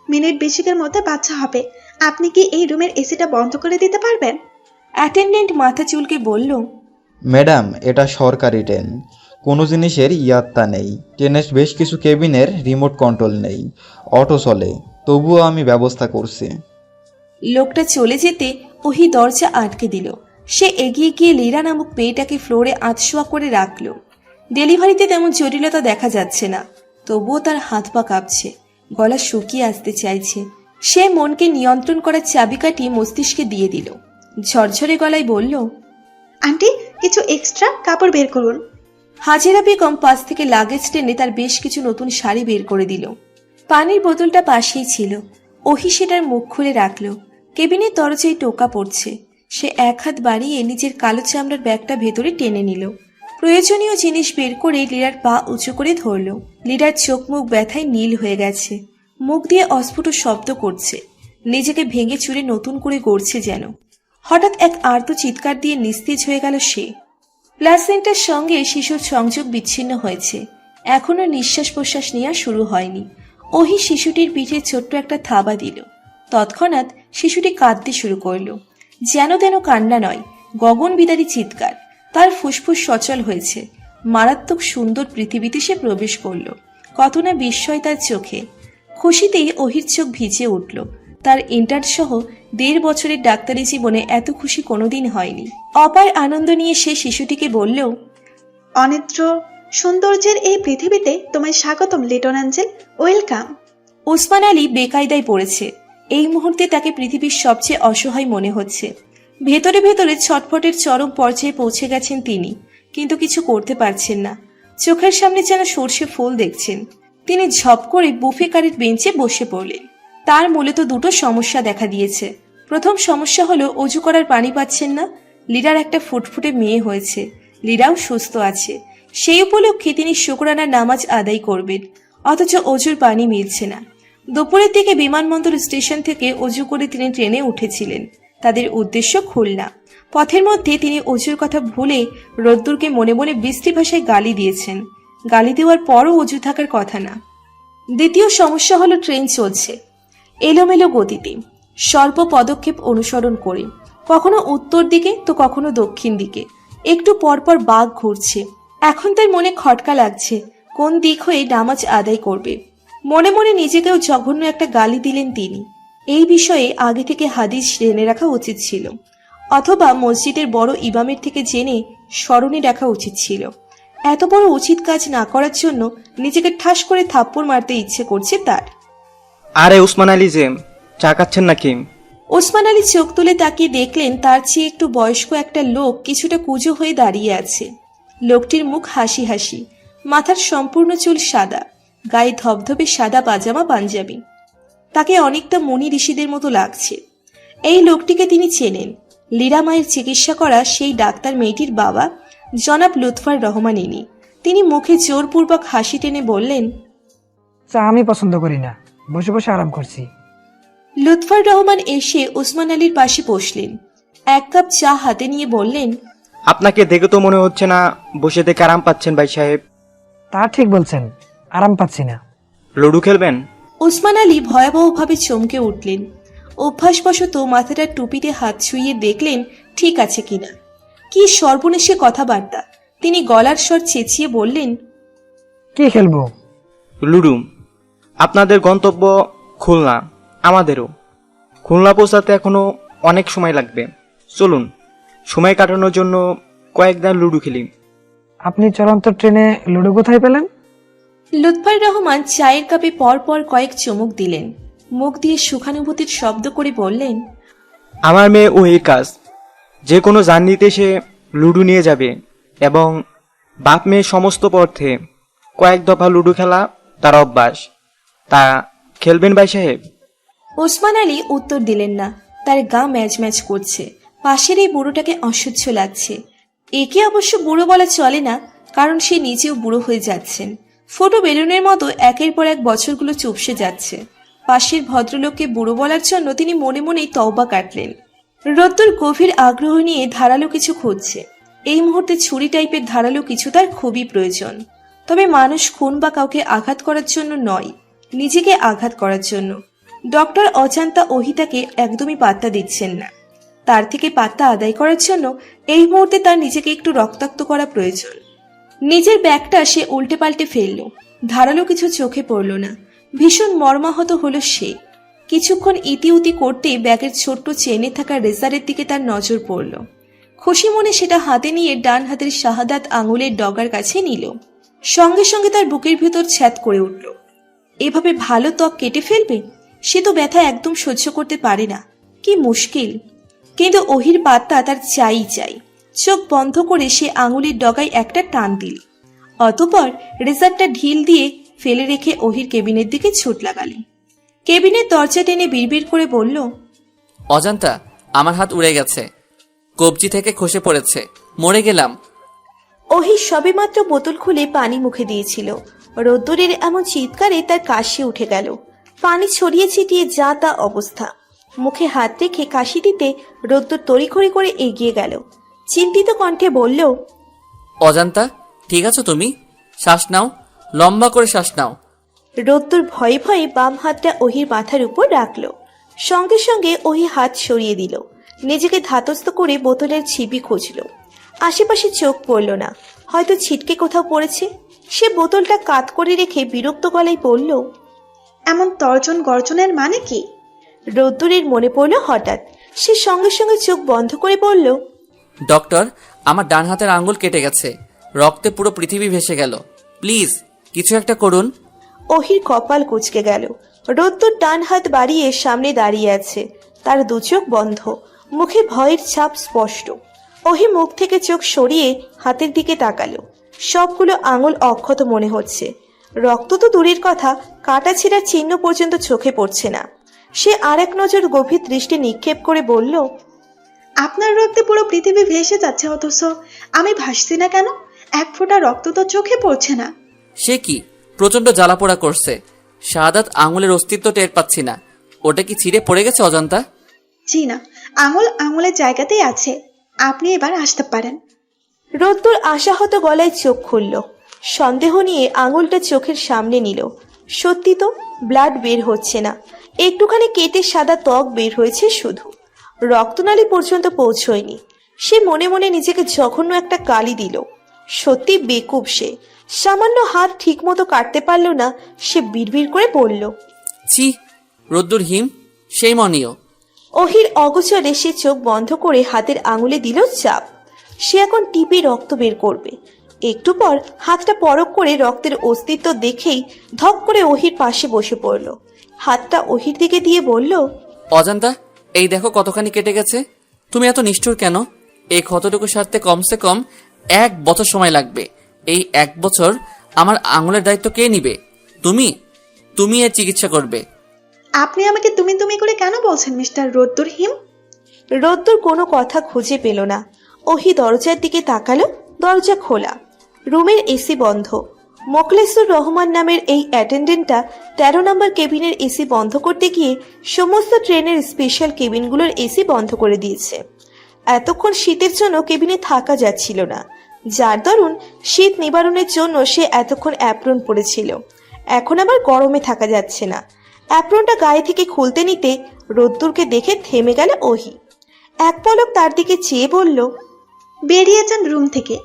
মিনিট 20 মধ্যে বাচ্চা হবে। আপনি কি এই রুমের এসিটা বন্ধ করে দিতে পারবেন? অ্যাটেন্ডেন্ট মাথা চুলকে বলল, ম্যাডাম, এটা সরকারি ট্রেন, কোনো জিনিসের ইয়াত্তা নেই। ট্রেনের বেশ কিছু কেবিনের রিমোট কন্ট্রোল নেই, অটো চলে, তবুও আমি ব্যবস্থা করছি। লোকটা চলে যেতে ওহি দরজা আটকে দিল। সে এগিয়ে গিয়ে লীরা নামক মেয়েটাকে ফ্লোরে আধশোয়া করে রাখল। ডেলিভারিতে তেমন জটিলতা দেখা যাচ্ছে না, তবুও তার হাত পা কাঁপছে, গলা শুকিয়ে আসতে চাইছে। সে মনকে নিয়ন্ত্রণ করার চাবিকাঠি মস্তিষ্কে দিয়ে দিল। ঝরঝরে গলায় বলল, আন্টি, কিছু এক্সট্রা কাপড় বের করুন। হাজেরা বেগম পাশ থেকে লাগেজ টেনে তার বেশ কিছু নতুন শাড়ি বের করে দিল। পানির বোতলটা পাশেই ছিল। ওহি সেটার মুখ খুলে রাখল। কেবিনের দরজায় টোকা পড়ছে। সে এক হাত বাড়িয়ে নিজের কালো চামড়ার ব্যাগটা ভেতরে টেনে নিল। প্রয়োজনীয় জিনিস বের করে লীরার পা উঁচু করে ধরল। লীরার চোখ মুখ ব্যথায় নীল হয়ে গেছে। মুখ দিয়ে অস্ফুট শব্দ করছে, নিজেকে ভেঙে চুরে নতুন করে গড়ছে যেন। হঠাৎ এক আর্ত চিৎকার দিয়ে নিস্তেজ হয়ে গেল সে। প্লাসেন্টার সঙ্গে শিশুর সংযোগ বিচ্ছিন্ন হয়েছে। এখনো নিঃশ্বাস প্রশ্বাস নেওয়া শুরু হয়নি। ওহি শিশুটির পিঠে ছোট্ট একটা থাবা দিল। তৎক্ষণাৎ শিশুটি কাঁদতে শুরু করল। যেন তেন কান্না নয়, গগন বিদারী চিৎকার। তার ফুসফুস সচল হয়েছে। মারাত্মক সুন্দর পৃথিবীতে সে প্রবেশ করল। কত না বিস্ময় তার চোখে। খুশিতেই ওহির চোখ ভিজে উঠল। তার ইন্টার্ন সহ 1.5 বছরের ডাক্তারি জীবনে এত খুশি কোনোদিন হয়নি। অপার আনন্দ নিয়ে সে শিশুটিকে বলল, অনেত্র সৌন্দর্যের এই পৃথিবীতে তোমায় স্বাগতম লিটন অ্যাঞ্জেল, ওয়েলকাম। ওসমান আলী বেকায়দায় পড়েছে। এই মুহূর্তে তাকে পৃথিবীর সবচেয়ে অসহায় মনে হচ্ছে। ভেতরে ভেতরে ছটফটের চরম পর্যায়ে পৌঁছে গেছেন তিনি, কিন্তু কিছু করতে পারছেন না। চোখের সামনে যেন সর্ষে ফুল দেখছেন। তিনি ঝপ করে বুফে কারের বেঞ্চে বসে পড়লেন। তার মূলত দুটো সমস্যা দেখা দিয়েছে। প্রথম সমস্যা হলো অজু করার পানি পাচ্ছেন না। লীরার একটা ফুটফুটে মেয়ে হয়েছে, লীরাও সুস্থ আছে। সেই উপলক্ষে তিনি শুকরানার নামাজ আদায় করবেন, অথচ অজুর পানি মিলছে না। দুপুরের দিকে বিমানবন্দর স্টেশন থেকে অজু করে তিনি ট্রেনে উঠেছিলেন। তাদের উদ্দেশ্য খুলনা। পথের মধ্যে তিনি অজুর কথা ভুলে রোদ্দুরকে মনে মনে বিশ্রী ভাষায় গালি দিয়েছেন। গালি দেওয়ার পরও অজু থাকার কথা না। দ্বিতীয় সমস্যা হলো ট্রেন চলছে এলোমেলো গতিতে, স্বল্প পদক্ষেপ অনুসরণ করে, কখনো উত্তর দিকে তো কখনো দক্ষিণ দিকে। একটু পরপর বাঘ ঘুরছে। এখন তার মনে খটকা লাগছে কোন দিক হয়ে নামাজ আদায় করবে। মনে মনে নিজেকেও জঘন্য একটা গালি দিলেন তিনি। এই বিষয়ে আগে থেকে হাদিস জেনে রাখা উচিত ছিল, অথবা মসজিদের বড় ইমামের থেকে জেনে স্মরণে রাখা উচিত ছিল। এত বড় উচিত কাজ না করার জন্য নিজেকে ঠাস করে থাপ্পড় মারতে ইচ্ছে করছে তার। আরে উসমান আলী যে, চা খাচ্ছেন নাকি? ওসমান আলী চোখ তুলে তাকিয়ে দেখলেন তার চেয়ে একটু বয়স্ক একটা লোক কিছুটা কুঁজো হয়ে দাঁড়িয়ে আছে। লোকটির মুখ হাসি হাসি, মাথার সম্পূর্ণ চুল সাদা, গায়ে ধবধবে সাদা পাজামা পাঞ্জাবি। তাকে অনেকটা মুনি ঋষিদের মতো লাগছে। এই লোকটিকে তিনি চেনেন, লীরা মায়ের চিকিৎসা করা সেই ডাক্তার মেয়েটির বাবা জনাব লুৎফর রহমান ইনি। তিনি মুখে জোরপূর্বক হাসি টেনে বললেন, চা আমি পছন্দ করি না, বসে বসে আরাম করছি। লুৎফর রহমান এসে ওসমান আলীর পাশে বসলেন। এক কাপ চা হাতে নিয়ে বললেন, আপনাকে দেখে তো মনে হচ্ছে না বসে থেকে আরাম পাচ্ছেন ভাই সাহেব। তা ঠিক বলছেন, আরাম পাচ্ছি না। লুডো খেলবেন? ওসমান আলী ভয়াবহভাবে চমকে উঠলেন। অভ্যাসবশত মাথাটা টুপিতে হাত ছুঁয়ে দেখলেন ঠিক আছে কিনা। কি সর্বনেশে কথাবার্তা! তিনি গলার স্বর চেঁচিয়ে বললেন, কি খেলবো? লুডো। আপনাদের গন্তব্য খুলনা, আমাদেরও। খুলনা পৌঁছাতে এখনো অনেক সময় লাগবে। চলুন, সময় কাটানোর জন্য কয়েকদিন লুডো খেলি। আপনি চলন্ত ট্রেনে লুডো কোথায় পেলেন? লুৎফর রহমান চায়ের কাপে পর পর কয়েক চুমুক দিলেন। মুখ দিয়ে সুখানুভূতির শব্দ করে বললেন, আমার মেয়ে ওই কাজ, যে কোনো জার্নিতে সে লুডো নিয়ে যাবে এবং বাপ মেয়ে সমস্ত পথে কয়েক দফা লুডো খেলা তার অভ্যাস। তা খেলবেন ভাই সাহেব? ওসমান আলী উত্তর দিলেন না। তার গা ম্যাচ ম্যাচ করছে। পাশের এই বুড়োটাকে অসহ্য লাগছে। একে অবশ্য বুড়ো বলা চলে না, কারণ সে নিজেও বুড়ো হয়ে যাচ্ছেন। ফোটো বেলুনের মতো একের পর এক বছরগুলো চুপসে যাচ্ছে। পাশের ভদ্রলোককে বুড়ো বলার জন্য তিনি মনে মনেই তওবা কাটলেন। রোদ্দুর গভীর আগ্রহ নিয়ে ধারালো কিছু খুঁজছে। এই মুহূর্তে ছুরি টাইপের ধারালো কিছু তার খুবই প্রয়োজন। তবে মানুষ খুন বা কাউকে আঘাত করার জন্য নয়, নিজেকে আঘাত করার জন্য। ডক্টর অজান্তা ওহিতাকে একদমই পাত্তা দিচ্ছেন না। তার থেকে পাত্তা আদায় করার জন্য এই মুহূর্তে তার নিজেকে একটু রক্তাক্ত করা প্রয়োজন। নিজের ব্যাগটা সে উল্টে পাল্টে ফেলল। ধারালো কিছু চোখে পড়ল না। ভীষণ মর্মাহত হলো সে। কিছুক্ষণ ইতিউতি করতে ব্যাগের ছোট্ট চেনে থাকা রেজারের দিকে তার নজর পড়ল। খুশি মনে সেটা হাতে নিয়ে ডান হাতের শাহাদাত আঙুলের ডগার কাছে নিল। সঙ্গে সঙ্গে তার বুকের ভেতর ছ্যাদ করে উঠল। এভাবে ভালো ত্বক কেটে ফেলবে? সে তো ব্যথা একদম সহ্য করতে পারে না। কি মুশকিল! কিন্তু ওহির পাত্তা তার চাই চাই। চোখ বন্ধ করে সে আঙুলের ডগায় একটা টান দিল। অতঃপর রেজারটা ঢিল দিয়ে ফেলে রেখে ওহির কেবিনের দিকে ছুট লাগালেন। কেবিনের দরজা টেনে বিড়বিড় করে বলল, অজান্তা আমার হাত উড়ে গেছে, কবজি থেকে খসে পড়েছে, মরে গেলাম। ওহি সবেমাত্র বোতল খুলে পানি মুখে দিয়েছিল। রোদ্দুরের এমন চিৎকারে তার কাশি উঠে গেল। পানি ছড়িয়ে ছিটিয়ে যা তা অবস্থা। মুখে হাত রেখে কাশি দিতে রোদ্দুর তড়িঘড়ি করে এগিয়ে গেল। চিন্তিত কণ্ঠে বলল, অজান্তা ঠিক আছো তুমি? শ্বাস নাও, লম্বা করে শ্বাস নাও। রোদ্দুর ভয়ে ভয়ে বাম হাতটা ওহির মাথার উপর রাখল। সঙ্গে সঙ্গে ওহি হাত সরিয়ে দিল। নিজেকে ধাতস্থ করে বোতলের ছিপি খুঁজল। আশেপাশে চোখ পড়ল না, হয়তো ছিটকে কোথাও পড়েছে। সে বোতলটা কাত করে রেখে বিরক্ত গলায় বলল, এমন তর্জন গর্জনের মানে কি? রোদ্দুরের মনে পড়ল হঠাৎ। সে সঙ্গে সঙ্গে চোখ বন্ধ করে বলল, ডক্টর, আমার ডান হাতের আঙ্গুল কেটে গেছে, রক্তে পুরো পৃথিবী ভেসে গেল, প্লিজ কিছু একটা করুন। ওহির কপাল কুঁচকে গেল। রোদ্দুর ডান হাত বাড়িয়ে সামনে দাঁড়িয়ে আছে। তার দু চোখ বন্ধ, মুখে ভয়ের ছাপ স্পষ্ট। ওহি মুখ থেকে চোখ সরিয়ে হাতের দিকে তাকালো। সবগুলো আঙুল অক্ষত মনে হচ্ছে। রক্ত তো দূরের কথা, কাটা ছেঁড়ার চিহ্ন পর্যন্ত চোখে পড়ছে না। সে আর এক নজর গভীর দৃষ্টি নিক্ষেপ করে বলল, আপনার রক্তে পুরো পৃথিবী ভেসে যাচ্ছে, অথচ আমি ভাসছি না কেন? এক ফোঁটা রক্ত তো চোখে পড়ছে না। সে কি, প্রচন্ড জ্বালাপোড়া করছে, শাহাদাত আঙুলের অস্তিত্ব টের পাচ্ছি না। ওটা কি ছিঁড়ে পড়ে গেছে অজান্তা? জি না, আঙুল আঙুলের জায়গাতেই আছে। আপনি এবার আসতে পারেন। রোদ্দুর আশাহত গলায় চোখ খুলল। সন্দেহ নিয়ে আঙুলটা চোখের সামনে নিল। সত্যি তো, ব্লাড বের হচ্ছে না, একটুখানি কেটে সাদা ত্বক বের হয়েছে শুধু। রক্তনালী পর্যন্ত পৌঁছয়নি। সে মনে মনে নিজেকে জঘন্য একটা গালি দিল। সত্যি বেকুব সে। সামান্য হাত ঠিক মতো কাটতে পারল না। সে বিড়বিড় করে বলল, ছি, রোদ্দুর হিম, সেই মনীয়। ওহির অগোচরে সে চোখ বন্ধ করে হাতের আঙুলে দিল চাপ। সে এখন টিপে রক্ত বের করবে। একটু পর হাতটা পরক করে রক্তের অস্তিত্ব দেখেই ধপ করে ওহির পাশে বসে পড়ল। হাতটা ওহির দিকে দিয়ে বলল, অজান্তা, এই দেখো কতখানি কেটে গেছে। তুমি এত নিষ্ঠুর কেন? এই ক্ষতটুকু সারতে কমসে কম 1 বছর সময় লাগবে। এই 1 বছর আমার আঙুলের দায়িত্ব কে নিবে? তুমি তুমি এর চিকিৎসা করবে। আপনি আমাকে তুমি তুমি করে কেন বলছেন মিস্টার রোদ্দুর হিম? রোদ্দুর কোনো কথা খুঁজে পেল না। ওহি দরজার দিকে তাকালো, দরজা খোলা, রুমের এসি বন্ধ। মোখলেসুর রহমান নামের এই অ্যাটেন্ডেন্টটা 13 নম্বর কেবিনের এসি বন্ধ করতে গিয়ে সমস্ত ট্রেনের স্পেশাল কেবিনগুলোর এসি বন্ধ করে দিয়েছে। এতক্ষণ শীতের জন্য কেবিনে থাকা যাচ্ছিল না, যার দরুন শীত নিবারণের জন্য সে এতক্ষণ অ্যাপ্রন পরেছিল। এখন আবার গরমে থাকা যাচ্ছে না। অ্যাপ্রনটা গায়ে থেকে খুলতে নিতে রোদ্দুরকে দেখে থেমে গেল ওহি। এক পলক তার দিকে চেয়ে বলল, বেরিয়ে যান রুম থেকে।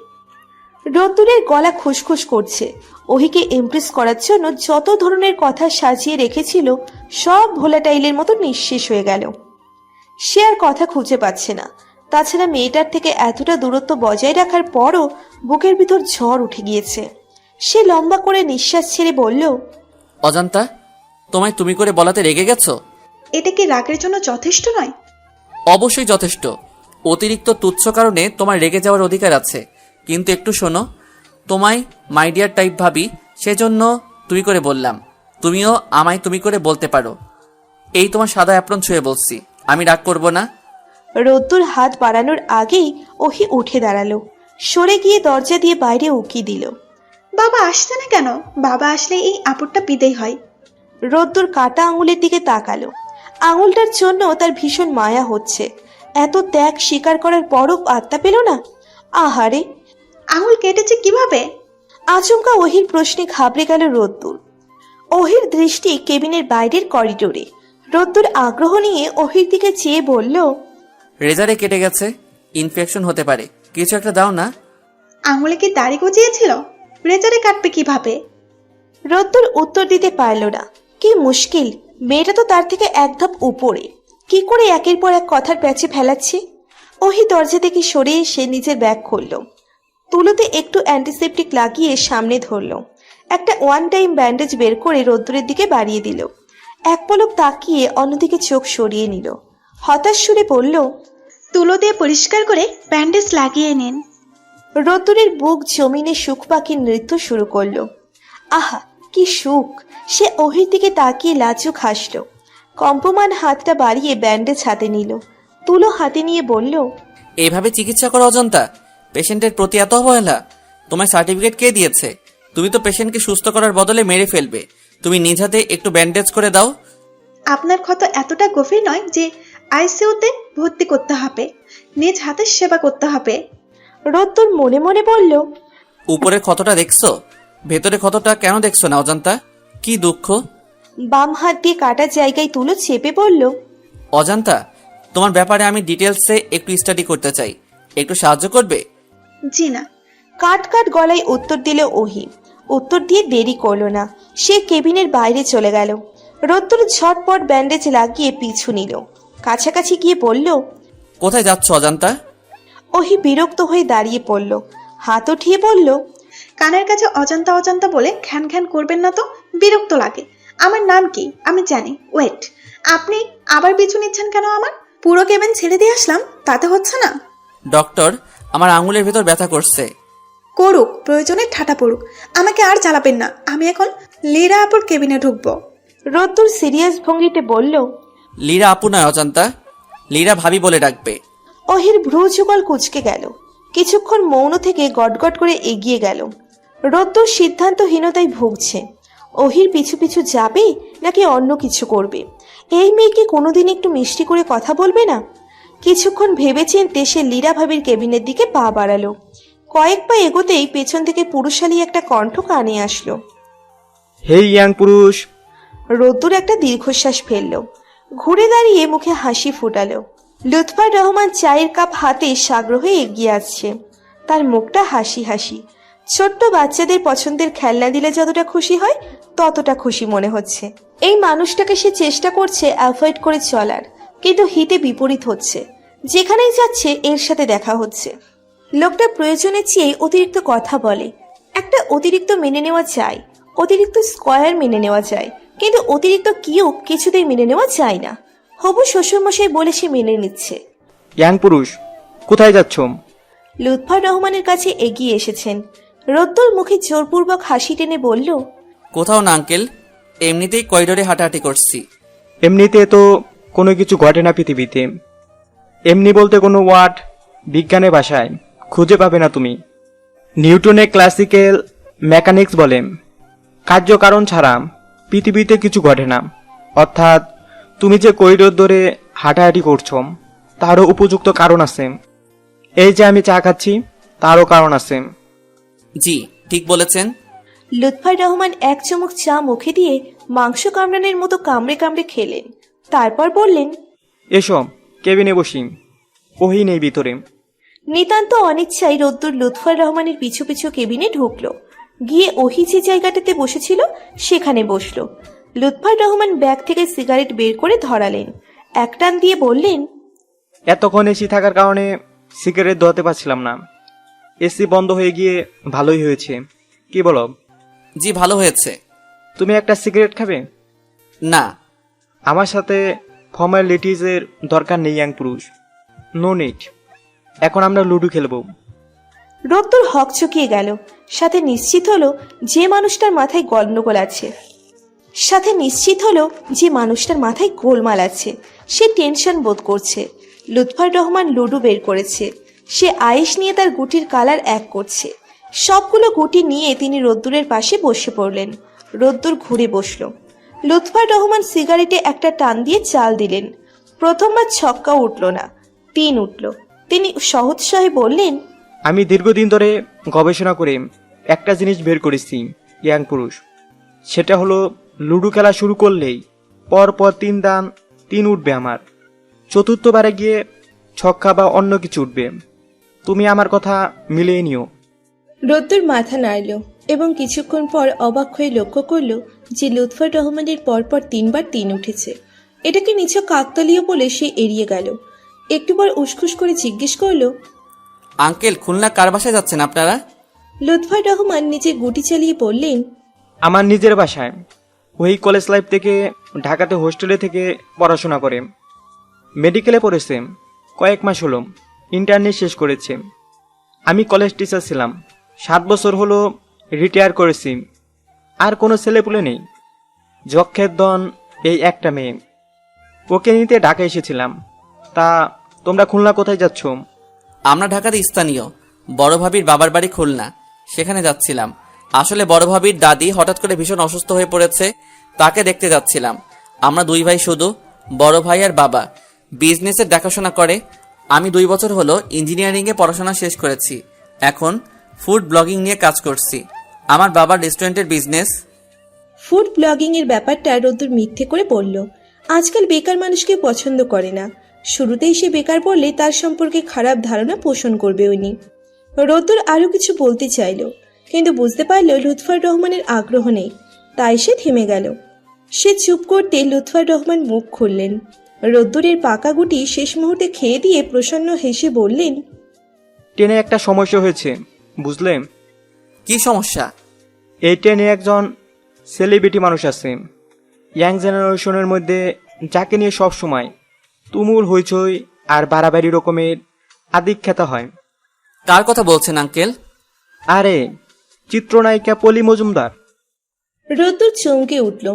রোদ্দুরের গলা খুসখুস করছে। ওহিকে ইমপ্রেস করার জন্য যত ধরনের কথা সাজিয়ে রেখেছিল সব ভোলাটাইলের মতো নিঃশেষ হয়ে গেল। সে আর কথা খুঁজে পাচ্ছে না। তাছাড়া মেয়েটার থেকে এতটা দূরত্ব বজায় রাখার পরও বুকের ভিতর ঝড় উঠে গিয়েছে। সে লম্বা করে নিঃশ্বাস ছেড়ে বলল, অজান্তা, তোমায় তুমি করে বলাতে রেগে গেছো? এটা কি রাগের জন্য যথেষ্ট নয়? অবশ্যই যথেষ্ট। অতিরিক্ত তুচ্ছ কারণে তোমার রেগে যাওয়ার অধিকার আছে, কিন্তু একটু শোনো, তোমায় মাই ডিয়ার টাইপ ভাবি, সেজন্য তুমি করে বললাম। তুমিও আমায় তুমি করে বলতে পারো। এই তোমার সাদা অ্যাপ্রন ছুঁয়ে বলছি, আমি রাগ করব না। রোদ্দুর হাত বাড়ানোর আগেই ওহি উঠে দাঁড়ালো, সরে গিয়ে দরজা দিয়ে বাইরে উকি দিল। বাবা আসছে না কেন? বাবা আসলে এই আপদটা বিদেয় হয়। রোদ্দুর কাটা আঙুলের দিকে তাকালো। আঙুলটার জন্য তার ভীষণ মায়া হচ্ছে। এত ত্যাগ স্বীকার করার পরও আত্মা পেল না। আহারে, আঙুল কেটেছে কিভাবে? আচমকা ওহির প্রশ্নে ঘাবড়ে গেল রোদ্দুর। ওহির দৃষ্টি কেবিনের বাইরের করিডোরে। রোদ্দুর আগ্রহ নিয়ে ওহির দিকে চেয়ে বলল, রেজারে কেটে গেছে, ইনফেকশন হতে পারে, কিছু একটা দাও না। আঙুলে কি দাড়ি গজিয়েছিল? রেজারে কাটবে কিভাবে? রোদ্দুর উত্তর দিতে পারল না। কি মুশকিল, মেয়েটা তো তার থেকে এক ধাপ উপরে। কি করে একের পর এক কথার প্যাচে ফেলাচ্ছে। ওহি দরজা থেকে সরে এসে নিজের ব্যাগ খুলল। তুলোতে একটু অ্যান্টিসেপটিক লাগিয়ে সামনে ধরল। একটা ওয়ান টাইম ব্যান্ডেজ বের করে রোদ্দুরের দিকে বাড়িয়ে দিল। এক পলক তাকিয়ে অন্যদিকে চোখ সরিয়ে নিল। হতাশ সুরে বলল, তুলো দিয়ে পরিষ্কার করে ব্যান্ডেজ লাগিয়ে নিন। রোদ্দুরের বুক জমিনে সুখ পাখির নৃত্য শুরু করলো। আহা, কি সুখ! সে ওহির দিকে তাকিয়ে লাজুক হাসল। কম্পমান হাতটা বাড়িয়ে ব্যান্ডেজ হাতে নিল। তুলো হাতে নিয়ে বলল, এইভাবে চিকিৎসা করো অজন্তা? পেশেন্টের প্রতি এত অবহেলা? তোমার সার্টিফিকেট কে দিয়েছে? তুমি তো পেশেন্টকে সুস্থ করার বদলে মেরে ফেলবে। তুমি নিজ হাতে একটু ব্যান্ডেজ করে দাও। আপনার ক্ষত এতটা গভীর নয় যে আইসিইউতে ভর্তি করতে হবে। নিজ হাতে সেবা করতে হবে। রোদ্দুর মনে মনে বলল, উপরের ক্ষতটা দেখছো, ভেতরে ক্ষতটা কেন দেখছো না অজন্তা? কি দুঃখ। বাম হাত দিয়ে কাটা জায়গায় তুলো চেপে বলল, অজান্তা, তোমার ব্যাপারে আমি ডিটেলসে একটু স্টাডি করতে চাই, একটু সাহায্য করবে? জি না। কাট কাট গলায় উত্তর দিল ওহি। উত্তর দিয়ে দেরি করলো না, সে কেবিনের বাইরে চলে গেল। রোদ্দুর ঝটপট ব্যান্ডেজ লাগিয়ে পিছু নিল। কাছাকাছি গিয়ে বলল, কোথায় যাচ্ছ অজান্তা? ওহি বিরক্ত হয়ে দাঁড়িয়ে পড়ল। হাত উঠিয়ে বলল, কানের কাছে অজান্তা অজান্তা বলে খ্যান খ্যান করবেন না তো, বিরক্ত লাগে। আমার নাম কি আমি জানি। ওয়েট, আপনি আবার পিছু নিচ্ছেন কেন? আমার পুরো কেবিন ছেড়ে দিয়ে আসলাম, তাতে হচ্ছে না? ডক্টর, আমার আঙুলের ভেতর ব্যথা করছে। করুক, প্রয়োজনে ঠাটা পড়ুক, আমাকে আর জ্বালাবেন না। আমি এখন লীরা আপুর কেবিনে ঢুকবো। রোদ্দুর সিরিয়াস ভঙ্গিতে বলল, লীরা আপু নয় অজান্তা, লীরা ভাবি বলে ডাকবে। ওহির ভ্রু যুগল কুচকে গেল। কিছুক্ষণ মৌন থেকে গটগট করে এগিয়ে গেল। রোদ্দুর সিদ্ধান্তহীনতায় ভুগছে। ওহির পিছু পিছু যাবে নাকি অন্য কিছু করবে? এই মেয়ে কি কোনোদিন একটু মিষ্টি করে কথা বলবে না? কিছুক্ষণ ভেবেচিন্তে সে লীরা ভাবির কেবিনের দিকে পা বাড়ালো। কয়েক পা এগোতেই পেছন থেকে পুরুষালী একটা কণ্ঠ কানে আসলো। হেই ইয়াং পুরুষ। রোদ্দুর একটা দীর্ঘশ্বাস ফেলল। ঘুরে দাঁড়িয়ে মুখে হাসি ফুটালো। লুৎফর রহমান চায়ের কাপ হাতে সাগ্রহে এগিয়ে আসছে। তার মুখটা হাসি হাসি। ছোট্ট বাচ্চাদের পছন্দের খেলনা দিলে যতটা খুশি হয় ততটা খুশি মনে হচ্ছে। এই মানুষটাকে সে চেষ্টা করছে অ্যাভয়েড করে চলার, কিন্তু হিতে বিপরীত হচ্ছে। যেখানেই যাচ্ছে এর সাথে দেখা হচ্ছে। লোকটা প্রয়োজনের চেয়ে অতিরিক্ত কথা বলে। একটা অতিরিক্ত মেনে নেওয়া যায়, অতিরিক্ত স্কয়ার মেনে নেওয়া যায়, কিন্তু অতিরিক্ত কিউব কিছুতেই মেনে নেওয়া যায় না। হবু শ্বশুরমশাই বলে সে মেনে নিচ্ছে। ইয়াং পুরুষ, কোথায় যাচ্ছ? লুৎফর রহমানের কাছে এগিয়ে এসেছেন। রোদ্দুর মুখে জোরপূর্বক হাসি টেনে বলল, কোথাও না আঙ্কেল, এমনিতেই করিডোরে হাঁটাহাঁটি করছি। এমনিতে তো কোনো কিছু ঘটে না পৃথিবীতে। এমনি বলতে কোনো ওয়ার্ড বিজ্ঞানের ভাষায় খুঁজে পাবে না তুমি। নিউটনের ক্লাসিক্যাল মেকানিক্স বলে কার্যকারণ ছাড়া পৃথিবীতে কিছু ঘটে না। অর্থাৎ তুমি যে করিডোর ধরে হাঁটাহাঁটি করছো তারও উপযুক্ত কারণ আছে। এই যে আমি চা খাচ্ছি তারও কারণ আছে। জি, ঠিক বলেছেন। লুৎফর রহমান এক চুমুক চা মুখে দিয়ে মাংস কামড়ানোর মতো কামড়ে কামড়ে খেলেন। তারপর বললেন, এসো কেবিনে বসি, ওহি নেই ভিতরে। নিতান্ত অনিচ্ছায় রোদ্দুর লুৎফর রহমানের পিছু পিছু কেবিনে ঢুকলো। গিয়ে ওহি যে জায়গাটাতে বসেছিল সেখানে বসলো। লুৎফর রহমান ব্যাগ থেকে সিগারেট বের করে ধরালেন। এক টান দিয়ে বললেন, এতক্ষণ এসি থাকার কারণে সিগারেট ধরাতে পারছিলাম না। এসি বন্ধ হয়ে গিয়ে ভালোই হয়েছে, কি বলো? জি, ভালো হয়েছে। তুমি একটা সিগারেট খাবে? না। আমার সাথে ফর্মালিটিজের দরকার নেই ইয়াং পুরুষ, নো নিড। এখন আমরা লুডো খেলবো। রোদ্দুর হকচকিয়ে গেল। সাথে নিশ্চিত হলো যে মানুষটার মাথায় গোলমাল আছে। সে টেনশন বোধ করছে। লুৎফর রহমান লুডো বের করেছে। সে আয়েশ নিয়ে তার গুটির কালার এক করছে। সবগুলো গুটি নিয়ে তিনি রোদ্দুরের পাশে বসে পড়লেন। রোদ্দুর ঘুরে বসল। লুৎফর রহমান সিগারেটে একটা টান দিয়ে চাল দিলেন। প্রথমবার ছক্কা উঠল না, 3 উঠল। তিনি সহজসহে বললেন, আমি দীর্ঘদিন ধরে গবেষণা করে একটা জিনিস বের করেছি ইয়াং পুরুষ, সেটা হলো লুডো খেলা শুরু করলেই পরপর 3 দান 3 উঠবে আমার। চতুর্থবারে গিয়ে ছক্কা বা অন্য কিছু উঠবে। তুমি আমার কথা মিলিয়ে নিও। রোদ্দুর মাথা নাড়ল এবং কিছুক্ষণ পর অবাক হয়ে লক্ষ্য করল যে লুৎফর রহমানের পরপর 3 বার 3 উঠেছে। এটাকে নিছক কাকতালীয় বলে সে এড়িয়ে গেল। একটু পর উসখুস করে জিজ্ঞেস করল, আঙ্কেল, খুলনা কার বাসায় যাচ্ছেন আপনারা? লুৎফর রহমান নিজে গুটি চালিয়ে বললেন, আমার নিজের বাসায়। ওই কলেজ লাইফ থেকে ঢাকাতে হোস্টেলে থেকে পড়াশোনা করে, মেডিকেলে পড়েছে, কয়েক মাস হলো ইন্টার্নি শেষ করেছে। আমি কলেজ টিচার ছিলাম, 7 বছর হলো রিটায়ার করেছি। আর কোনো ছেলেপুলে নেই, যক্ষের দন এই একটা মেয়ে, ওকে নিতে ঢাকা এসেছিলাম। তা তোমরা খুলনা কোথায় যাচ্ছ? আমরা ঢাকাতে স্থানীয়, বড় ভাবির বাবার বাড়ি খুলনা, সেখানে যাচ্ছিলাম। আসলে বড় ভাবির দাদি হঠাৎ করে ভীষণ অসুস্থ হয়ে পড়েছে, তাকে দেখতে যাচ্ছিলাম। আমরা 2 ভাই শুধু, বড় ভাই আর বাবা বিজনেসের দেখাশোনা করে। আমি 2 বছর হলো ইঞ্জিনিয়ারিংয়ে পড়াশোনা শেষ করেছি, এখন ফুড ব্লগিং নিয়ে কাজ করছি। আমার বাবার রেস্টুরেন্টের বিজনেস। ফুড ব্লগিং এর ব্যাপারটা রোদ্দুর মিথ্যে করে বলল। আজকাল বেকার মানুষকে পছন্দ করে না। শুরুতেই সে বেকার বললে তার সম্পর্কে খারাপ ধারণা পোষণ করবে উনি। রোদ্দুর আরো কিছু বলতে চাইল, কিন্তু বুঝতে পারল লুৎফর রহমানের আগ্রহ নেই, তাই সে থেমে গেল। সে চুপ করতে লুৎফর রহমান মুখ খুললেন। রোদ্দুরের পাকা গুটি শেষ মুহূর্তে খেয়ে দিয়ে প্রসন্ন হেসে বললেন, ট্রেনে একটা সমস্যা হয়েছে, বুঝলে? কি সমস্যা? এই ট্রেনে একজন সেলিব্রিটি মানুষ আছে। ইয়াং জেনারেশনের মধ্যে যাকে নিয়ে সব সময় তুমুল হইচই আর বাড়াবাড়ি রকমের আদিক্ষেতা হয়। কার কথা বলছেন আঙ্কেল? আরে, চিত্রনায়িকা পলি মজুমদার। রোদ্দুর চমকে উঠল।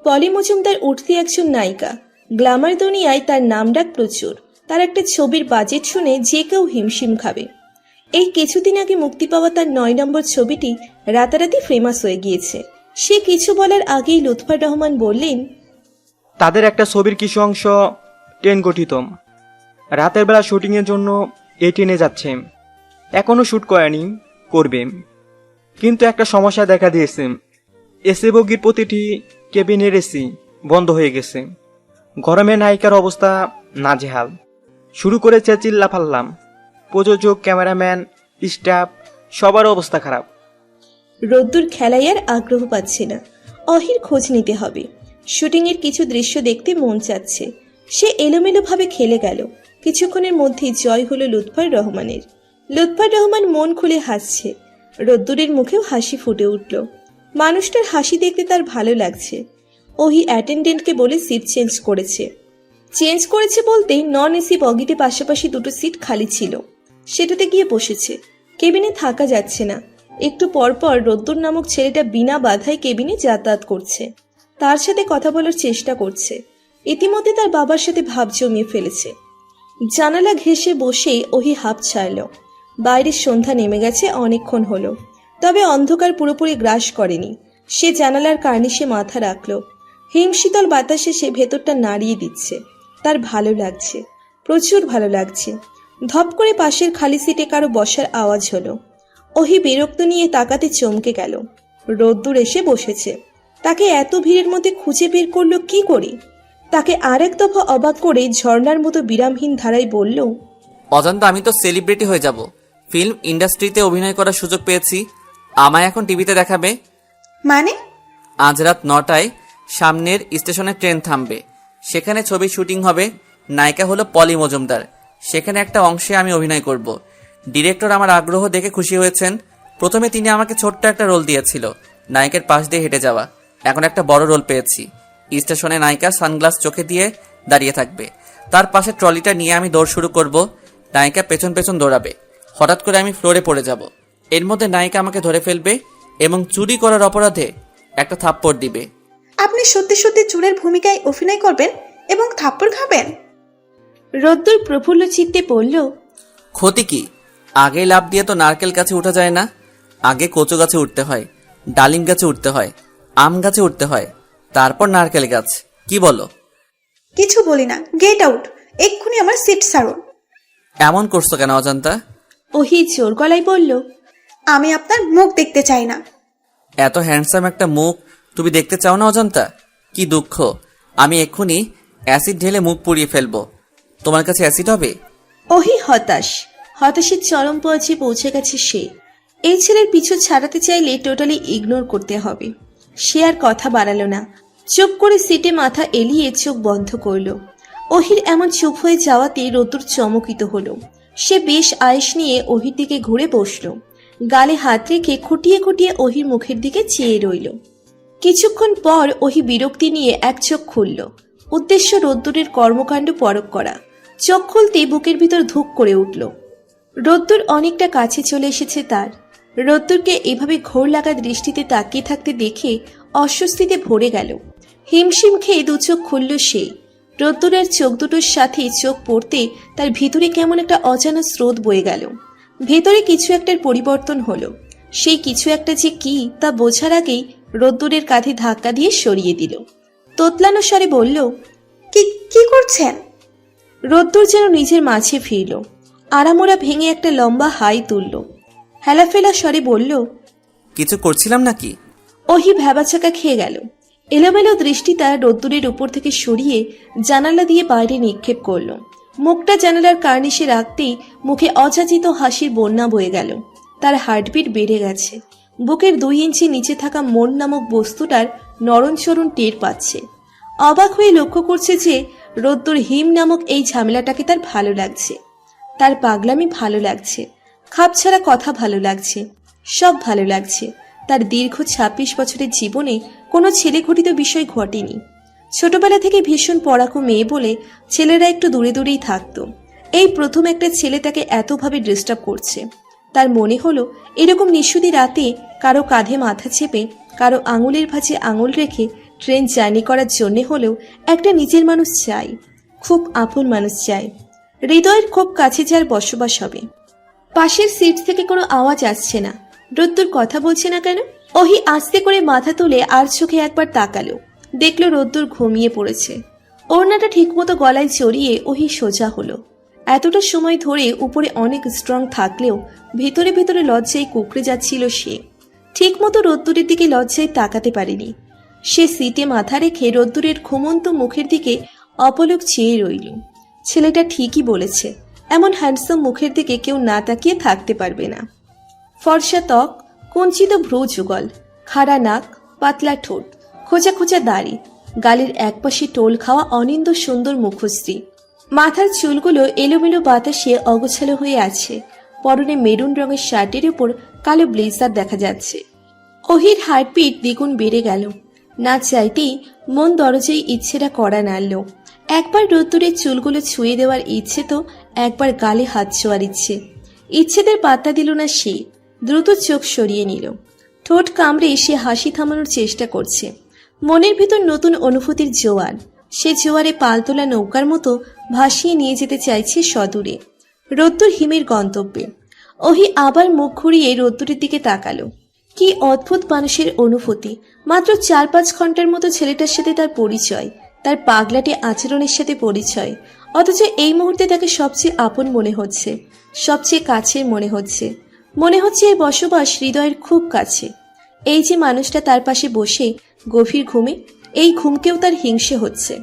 পলি মজুমদার উঠতি একজন নায়িকা। গ্ল্যামার দুনিয়ায় তার নামডাক প্রচুর। তার একটা ছবির বাজেট শুনে যে কেউ হিমশিম খাবে। এই কিছুদিন আগে মুক্তি পাওয়া তার 9 নম্বর ছবিটি রাতারাতি ফেমাস হয়ে গিয়েছে। সে কিছু বলার আগেই লুৎফর রহমান বললেন, তাদের একটা ছবির কিছু অংশ ট্রেন গঠিত। রাতের বেলা শুটিংয়ের জন্য এই ট্রেনে যাচ্ছে। এখনো শ্যুট করেনি, করবে। কিন্তু একটা সমস্যা দেখা দিয়েছে, এসি বগির প্রতিটি কেবিনের এসি বন্ধ হয়ে গেছে। গরমে নায়িকার অবস্থা নাজেহাল। শুরু করেছে চিল্লাফাল্লাম। প্রযোজক, ক্যামেরাম্যান, স্টাফ সবার অবস্থা খারাপ। রোদ্দুর খেলায় আর আগ্রহ পাচ্ছে না। অহির খোঁজ নিতে হবে। শুটিংয়ের কিছু দৃশ্য দেখতে মন চাচ্ছে। সে এলোমেলোভাবে খেলে গেল। কিছুক্ষণের মধ্যেই জয় হলো লুৎফর রহমানের। লুৎফর রহমান মন খুলে হাসছে। রোদ্দুরের মুখেও হাসি ফুটে উঠল। মানুষটার হাসি দেখতে তার ভালো লাগছে। ওহি অ্যাটেন্ডেন্টকে বলে সিট চেঞ্জ করেছে বলতে নন এসি বগিতে পাশাপাশি 2টো সিট খালি ছিল, সেটাতে গিয়ে বসেছে। কেবিনে থাকা যাচ্ছে না, একটু পরপর রোদ্দুর নামক ছেলেটা বিনা বাধায় কেবিনে যাতায়াত করছে, তার সাথে কথা বলার চেষ্টা করছে। ইতিমধ্যে তার বাবার সাথে ভাব জমিয়ে ফেলেছে। জানালা ঘেঁষে বসেই ওহি হাঁপ ছাড়ল। বাইরের সন্ধ্যা নেমে গেছে অনেকক্ষণ হলো, তবে অন্ধকার পুরোপুরি গ্রাস করেনি। সে জানালার কার্নিশে মাথা রাখল। হিমশীতল বাতাসে সে ভেতরটা নাড়িয়ে দিচ্ছে। তার ভালো লাগছে, প্রচুর ভালো লাগছে। ধপ করে পাশের খালি সিটে কারো বসার আওয়াজ হলো। ওহি বিরক্ত নিয়ে তাকাতে চমকে গেল। রোদ্দুর এসে বসেছে। তাকে এত ভিড়ের মধ্যে খুঁজে বের করলো কি করে? তাকে আরেক দফা অবাক করে ঝর্ণার মতো বিরামহীন ধারায় বলল, অজান্তা আমি তো সেলিব্রিটি হয়ে যাব। ফিল্ম ইন্ডাস্ট্রিতে অভিনয় করার সুযোগ পেয়েছি, আমায় এখন টিভিতে দেখাবে। মানে? আজ রাত 9টায় সামনের স্টেশনে ট্রেন থামবে, সেখানে ছবি শুটিং হবে। নায়িকা হলো পলি মজুমদার, সেখানে একটা অংশে আমি অভিনয় করব। ডিরেক্টর আমার আগ্রহ দেখে খুশি হয়েছেন। প্রথমে তিনি আমাকে ছোট্ট একটা রোল দিয়েছিল, নায়কের পাশ দিয়ে হেঁটে যাওয়া। এখন একটা বড় রোল পেয়েছি। স্টেশনে নায়িকা সানগ্লাস চোখে দিয়ে দাঁড়িয়ে থাকবে, তার পাশে ট্রলিটা নিয়ে আমি দৌড় শুরু করব। নায়িকা পেছন পেছন দৌড়াবে, হঠাৎ করে আমি ফ্লোরে পড়ে যাব। এর মধ্যে নায়িকা আমাকে ধরে ফেলবে এবং চুরি করার অপরাধে একটা থাপ্পড় দিবে। আপনি সত্যি সত্যি চোরের ভূমিকায় অভিনয় করবেন এবং থাপ্পড় খাবেন? রোদ্দুর প্রফুল্ল চিত্তে পড়ল, ক্ষতি কি? আগে লাফ দিয়ে তো নারকেল গাছে উঠা যায় না। আগে কচু গাছে উঠতে হয়, ডালিম গাছে উঠতে হয়, আম গাছে উঠতে হয়, তারপর নারকেল গাছ। কি বলো? কিছু বলি না, গেট আউট। এক্ষুনি আমার সিট ছাড়ুন। এমন করছো কেন অজান্তা? ওহি জোর গলায় বলল, আমি আপনার মুখ দেখতে চাই না। এত হ্যান্ডসাম একটা মুখ তুমি দেখতে চাও না অজান্তা? কি দুঃখ, আমি এক্ষুনি অ্যাসিড ঢেলে মুখ পুড়িয়ে ফেলবো। তোমার কাছে অ্যাসিড হবে? ওহি হতাশের চরম পর্যায়ে পৌঁছে গেছে সে। এই ছেলের পিছু ছাড়াতে চাইলে টোটালি ইগনোর করতে হবে। সে আর কথা বাড়ালো না, চুপ করে সিটে মাথা এলিয়ে চোখ বন্ধ করল। ওহির এমন চুপ হয়ে যাওয়াতে রোদ্দুর চমকিত হলো। সে বেশ আয়েশ নিয়ে ওহির দিকে ঘুরে বসল। গালে হাত রেখে খুঁটিয়ে খুঁটিয়ে ওহির মুখের দিকে চেয়ে রইল। কিছুক্ষণ পর ওহি বিরক্তি নিয়ে এক চোখ খুলল। উদ্দেশ্য রোদ্দুরের কর্মকাণ্ড পরখ করা। চোখ খুলতেই বুকের ভিতর ধুক করে উঠল। রোদ্দুর অনেকটা কাছে চলে এসেছে তার। রোদ্দুরকে এভাবে ঘোর লাগা দৃষ্টিতে তাকিয়ে থাকতে দেখে অস্বস্তিতে ভরে গেল। হিমশিম খেয়ে দু চোখ খুলল সে। রোদ্দুরের চোখ দুটোর সাথে চোখ পড়তে তার ভিতরে কেমন একটা অজানা স্রোত বয়ে গেল। ভেতরে কিছু একটার পরিবর্তন হলো। সেই কিছু একটা যে কি তা বোঝার আগেই রোদ্দুরের কাঁধে ধাক্কা দিয়ে সরিয়ে দিল। তোতলানো স্বরে বলল, কি করছেন? রোদ্দুর যেন নিজের মাঝে ফিরল। আড়ামোড়া ভেঙে একটা লম্বা হাই তুলল। হেলাফেলা স্বরে বলল, কিছু করছিলাম নাকি? ওহি ভ্যাবাচাকা খেয়ে গেল। এলোমেলো দৃষ্টি তার রোদ্দুরের উপর থেকে সরিয়ে জানালা দিয়ে বাইরে নিক্ষেপ করল। মুখটা জানালার কার্নিশে রাখতেই মুখে অযাচিত হাসির বন্যা বয়ে গেল। তার হার্টবিট বেড়ে গেছে। বুকের 2 ইঞ্চি নিচে থাকা মন নামক বস্তুটার নরণচরণ টের পাচ্ছে। অবাক হয়ে লক্ষ্য করছে যে রোদ্দুর হিম নামক এই ঝামেলাটাকে তার ভালো লাগছে। তার পাগলামি ভালো লাগছে, খাপছাড়া কথা ভালো লাগছে, সব ভালো লাগছে। তার দীর্ঘ 26 বছরের জীবনে কোনো ছেলে ঘটিত বিষয় ঘটেনি। ছোটবেলা থেকে ভীষণ পড়াকু মেয়ে বলে ছেলেরা একটু দূরে দূরেই থাকতো। এই প্রথম একটা ছেলে তাকে এতভাবে ডিস্টার্ব করছে। তার মনে হলো এরকম নিশুতি রাতে কারো কাঁধে মাথা চেপে কারো আঙুলের ভাঁজে আঙুল রেখে ট্রেন জার্নি করার জন্যে হলেও একটা নিজের মানুষ চাই, খুব আপন মানুষ চাই, হৃদয়ের খুব কাছে যার বসবাস হবে। পাশের সিট থেকে কোনো আওয়াজ আসছে না। রোদ্দুর কথা বলছে না কেন? ওহি আস্তে করে মাথা তুলে আর চোখে একবার তাকালো। দেখলো রোদ্দুর ঘুমিয়ে পড়েছে। ওড়নাটা ঠিকমতো গলায় জড়িয়ে ওহি সোজা হলো। এতটা সময় ধরে উপরে অনেক স্ট্রং থাকলেও ভেতরে ভেতরে লজ্জায় কুকড়ে যাচ্ছিল সে। ঠিকমতো রোদ্দুরের দিকে লজ্জায় তাকাতে পারেনি। সে সিটে মাথা রেখে রোদ্দুরের ঘুমন্ত মুখের দিকে অপলক চেয়ে রইল। ছেলেটা ঠিকই বলেছে, এমন হ্যান্ডসাম মুখের দিকে কেউ না তাকিয়ে থাকতে পারবে না। ফর্সা ত্বক, কুঞ্চিত ভ্রু যুগল, খাড়া নাক, পাতলা ঠোঁট, খোঁচা খোঁচা দাড়ি, গালের একপাশে টোল খাওয়া অনিন্দ সুন্দর মুখশ্রী। মাথার চুলগুলো এলোমেলো বাতাসে অগোছালো হয়ে আছে। পরনে মেরুন রঙের শার্টের উপর কালো ব্লেজার দেখা যাচ্ছে। ওহির হার্টবিট দ্বিগুণ বেড়ে গেল। না চাইতেই মন দরজায় ইচ্ছেটা করা নাড়ল। একবার রোদ্দুরের চুলগুলো ছুঁয়ে দেওয়ার ইচ্ছে তো একবার গালে হাত ছোঁয়ার ইচ্ছে। ইচ্ছেদের পাত্তা দিল না সে। দ্রুত চোখ সরিয়ে নিল। ঠোঁট কামড়ে সে হাসি থামানোর চেষ্টা করছে। মনের ভিতর নতুন অনুভূতির জোয়ার। সে জোয়ারে পালতোলা নৌকার মতো ভাসিয়ে নিয়ে যেতে চাইছে সদূরে, রোদ্দুর হিমের গন্তব্যে। ওহি আবার মুখ ঘুরিয়ে রোদ্দুরের দিকে তাকালো। কি অদ্ভুত মানুষের অনুভূতি! মাত্র 4-5 ঘন্টার মতো ছেলেটার সাথে তার পরিচয়, তার পাগলাটে আচরণের সাথে পরিচয়, অথচ এই মুহূর্তে তাকে সবচেয়ে আপন মনে হচ্ছে, সবচেয়ে কাছের মনে হচ্ছে। মনে হচ্ছে এই বসবাস হৃদয়ের খুব কাছে। এই যে মানুষটা তার পাশে বসে গভীর ঘুমে, এই ঘুমকেও তার হিংসে হচ্ছে।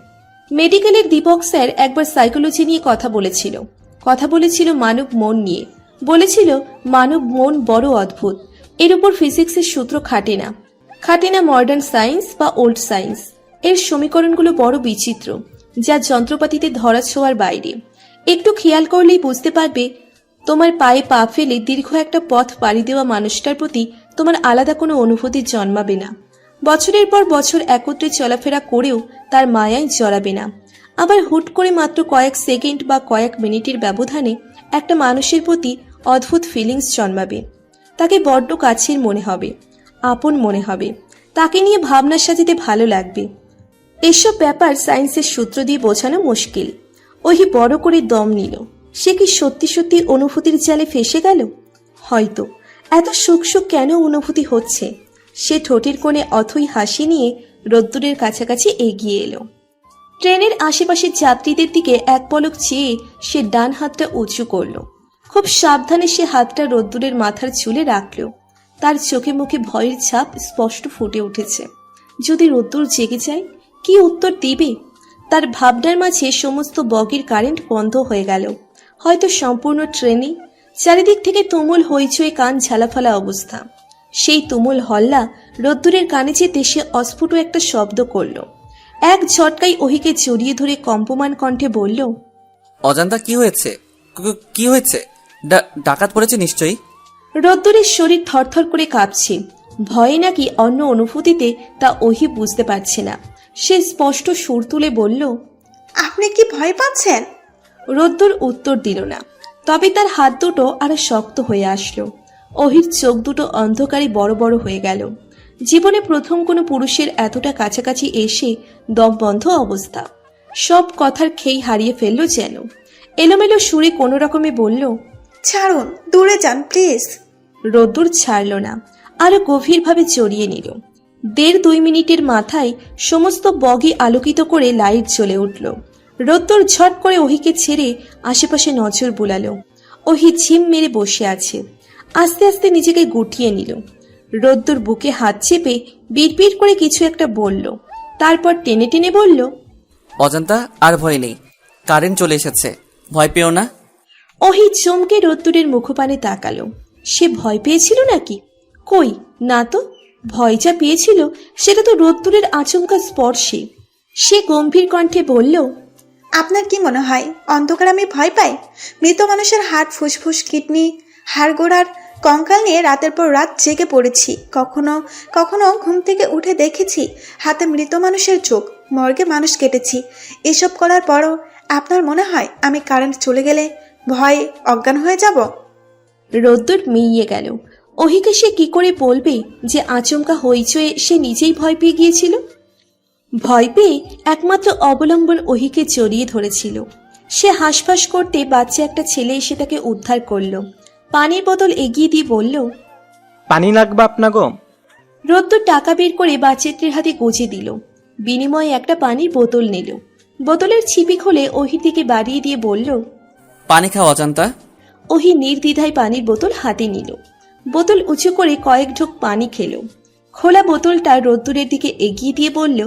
মেডিকেলের দীপক স্যার একবার সাইকোলজি নিয়ে কথা বলেছিল মানব মন নিয়ে। বলেছিল মানব মন বড় অদ্ভুত, এর উপর ফিজিক্সের সূত্র খাটে না মডার্ন সায়েন্স বা ওল্ড সায়েন্স। এর সমীকরণগুলো বড় বিচিত্র, যা যন্ত্রপাতিতে ধরা ছোঁয়ার বাইরে। একটু খেয়াল করলেই বুঝতে পারবে, তোমার পায়ে পা ফেলে দীর্ঘ একটা পথ পাড়ি দেওয়া মানুষটার প্রতি তোমার আলাদা কোনো অনুভূতি জন্মাবে না। বছরের পর বছর একত্রে চলাফেরা করেও তার মায়ায় জড়াবে না। আবার হুট করে মাত্র কয়েক সেকেন্ড বা কয়েক মিনিটের ব্যবধানে একটা মানুষের প্রতি অদ্ভুত ফিলিংস জন্মাবে। তাকে বড্ড কাছের মনে হবে, আপন মনে হবে, তাকে নিয়ে ভাবনা সাজাতে ভালো লাগবে। এসব ব্যাপার সায়েন্সের সূত্র দিয়ে বোঝানো মুশকিল। ওহি বড় করে দম নিল। সে কি সত্যি সত্যি অনুভূতির জালে ফেসে গেল? হয়তো। এত সুখ সুখ কেন অনুভূতি হচ্ছে? সে ঠোঁটের কোণে অথই হাসি নিয়ে রোদ্দুরের কাছাকাছি এগিয়ে এলো। ট্রেনের আশেপাশের যাত্রীদের দিকে এক পলক চেয়ে সে ডান হাতটা উঁচু করল। খুব সাবধানে সে হাতটা রোদ্দুরের মাথার চুলে রাখল। তার চোখে মুখে ভয়ের ছাপ স্পষ্ট ফুটে উঠেছে। যদি রোদ্দুর জেগে যায়, কি উত্তর দিবে? তার ভাবনার মাঝে সমস্ত বগির কারেন্ট বন্ধ হয়ে গেল, হয়তো সম্পূর্ণ ট্রেনে। চারিদিক থেকে তুমুল হইচই, কান ঝালাফালা অবস্থা। সেই তুমুল হল্লা রোদ্দুরের কানে যেতে সে অস্ফুট একটা শব্দ করল। এক ঝটকায় ওহিকে জড়িয়ে ধরে কম্পমান কণ্ঠে বলল, অজান্তা কি হয়েছে? ডাকাত পড়েছে নিশ্চয়ই। রোদ্দুরের শরীর থরথর করে কাঁপছে। ভয়ে নাকি অন্য অনুভূতিতে তা ওহি বুঝতে পারছে না। সে স্পষ্ট সুর তুলে বলল, আপনি কি ভয় পাচ্ছেন? রোদ্দুর উত্তর দিল না, তবে তার হাত দুটো আরো শক্ত হয়ে আসলো। ওহির চোখ দুটো অন্ধকারে বড় বড় হয়ে গেল। জীবনে প্রথম কোনো পুরুষের এতটা কাছাকাছি এসে দম বন্ধ অবস্থা। সব কথার খেই হারিয়ে ফেলল যেন। এলোমেলো সুরে কোনো রকমে বলল, ছাড়ুন, দূরে যান প্লিজ। রোদ্দুর ছাড়ল না, আরো গভীরভাবে জড়িয়ে নিল। 1.5-2 মিনিটের মাথায় সমস্ত বগি আলোকিত করে লাইট জ্বলে উঠল। রোদ্দুর ঝট করে ওহিকে ছেড়ে আশেপাশে নজর বুলালো। ওহি ঝিম মেরে বসে আছে। আস্তে আস্তে নিজেকে গুটিয়ে নিল। রোদ্দুর বুকে হাত চেপে বিড়বিড় করে কিছু একটা বলল, তারপর টেনে টেনে বলল, অজান্তা আর ভয় নেই, কারেন্ট চলে এসেছে, ভয় পেও না। ওহি চমকে রোদ্দুরের মুখপানে তাকালো। সে ভয় পেয়েছিল নাকি? কই না তো। ভয় যা পেয়েছিল সেটা তো রোদ্দুরের আচমকা স্পর্শে। সে গম্ভীর কণ্ঠে বলল, আপনার কি মনে হয় অন্ধকার আমি ভয় পাই? মৃত মানুষের হাড়, ফুসফুস, কিডনি, হাড়গোড়ার কঙ্কাল নিয়ে রাতের পর রাত জেগে পড়েছি। কখনো কখনো ঘুম থেকে উঠে দেখেছি হাতে মৃত মানুষের চোখ, মর্গে মানুষ কেটেছি। এসব করার পরও আপনার মনে হয় আমি কারেন্ট চলে গেলে ভয়ে অজ্ঞান হয়ে যাব? রোদ্দুর মিইয়ে গেল। ওহিকে সে কি করে বলবে যে আচমকা হইচয়ে সে নিজেই ভয় পেয়ে গিয়েছিল? ভয় পেয়ে একমাত্র অবলম্বন ওহিকে জড়িয়ে ধরেছিল। সে হাঁসফাঁস করতে বাচ্চা একটা ছেলে এসে তাকে উদ্ধার করল। পানির বোতল এগিয়ে দিয়ে বলল, পানি লাগবে আপনাগো? রোদ্দুর টাকা বের করে বাচ্চাটির হাতে গুঁজে দিল। বিনিময়ে একটা পানির বোতল নিল। বোতলের ছিপি খুলে ওহির দিকে বাড়িয়ে দিয়ে বলল, পানি খাও অজান্তা। ওহি নির্দ্বিধায় পানির বোতল হাতে নিল। বোতল উঁচু করে কয়েক ঢোক পানি খেল। খোলা বোতলটা রোদ্দুরের দিকে এগিয়ে দিয়ে বলল,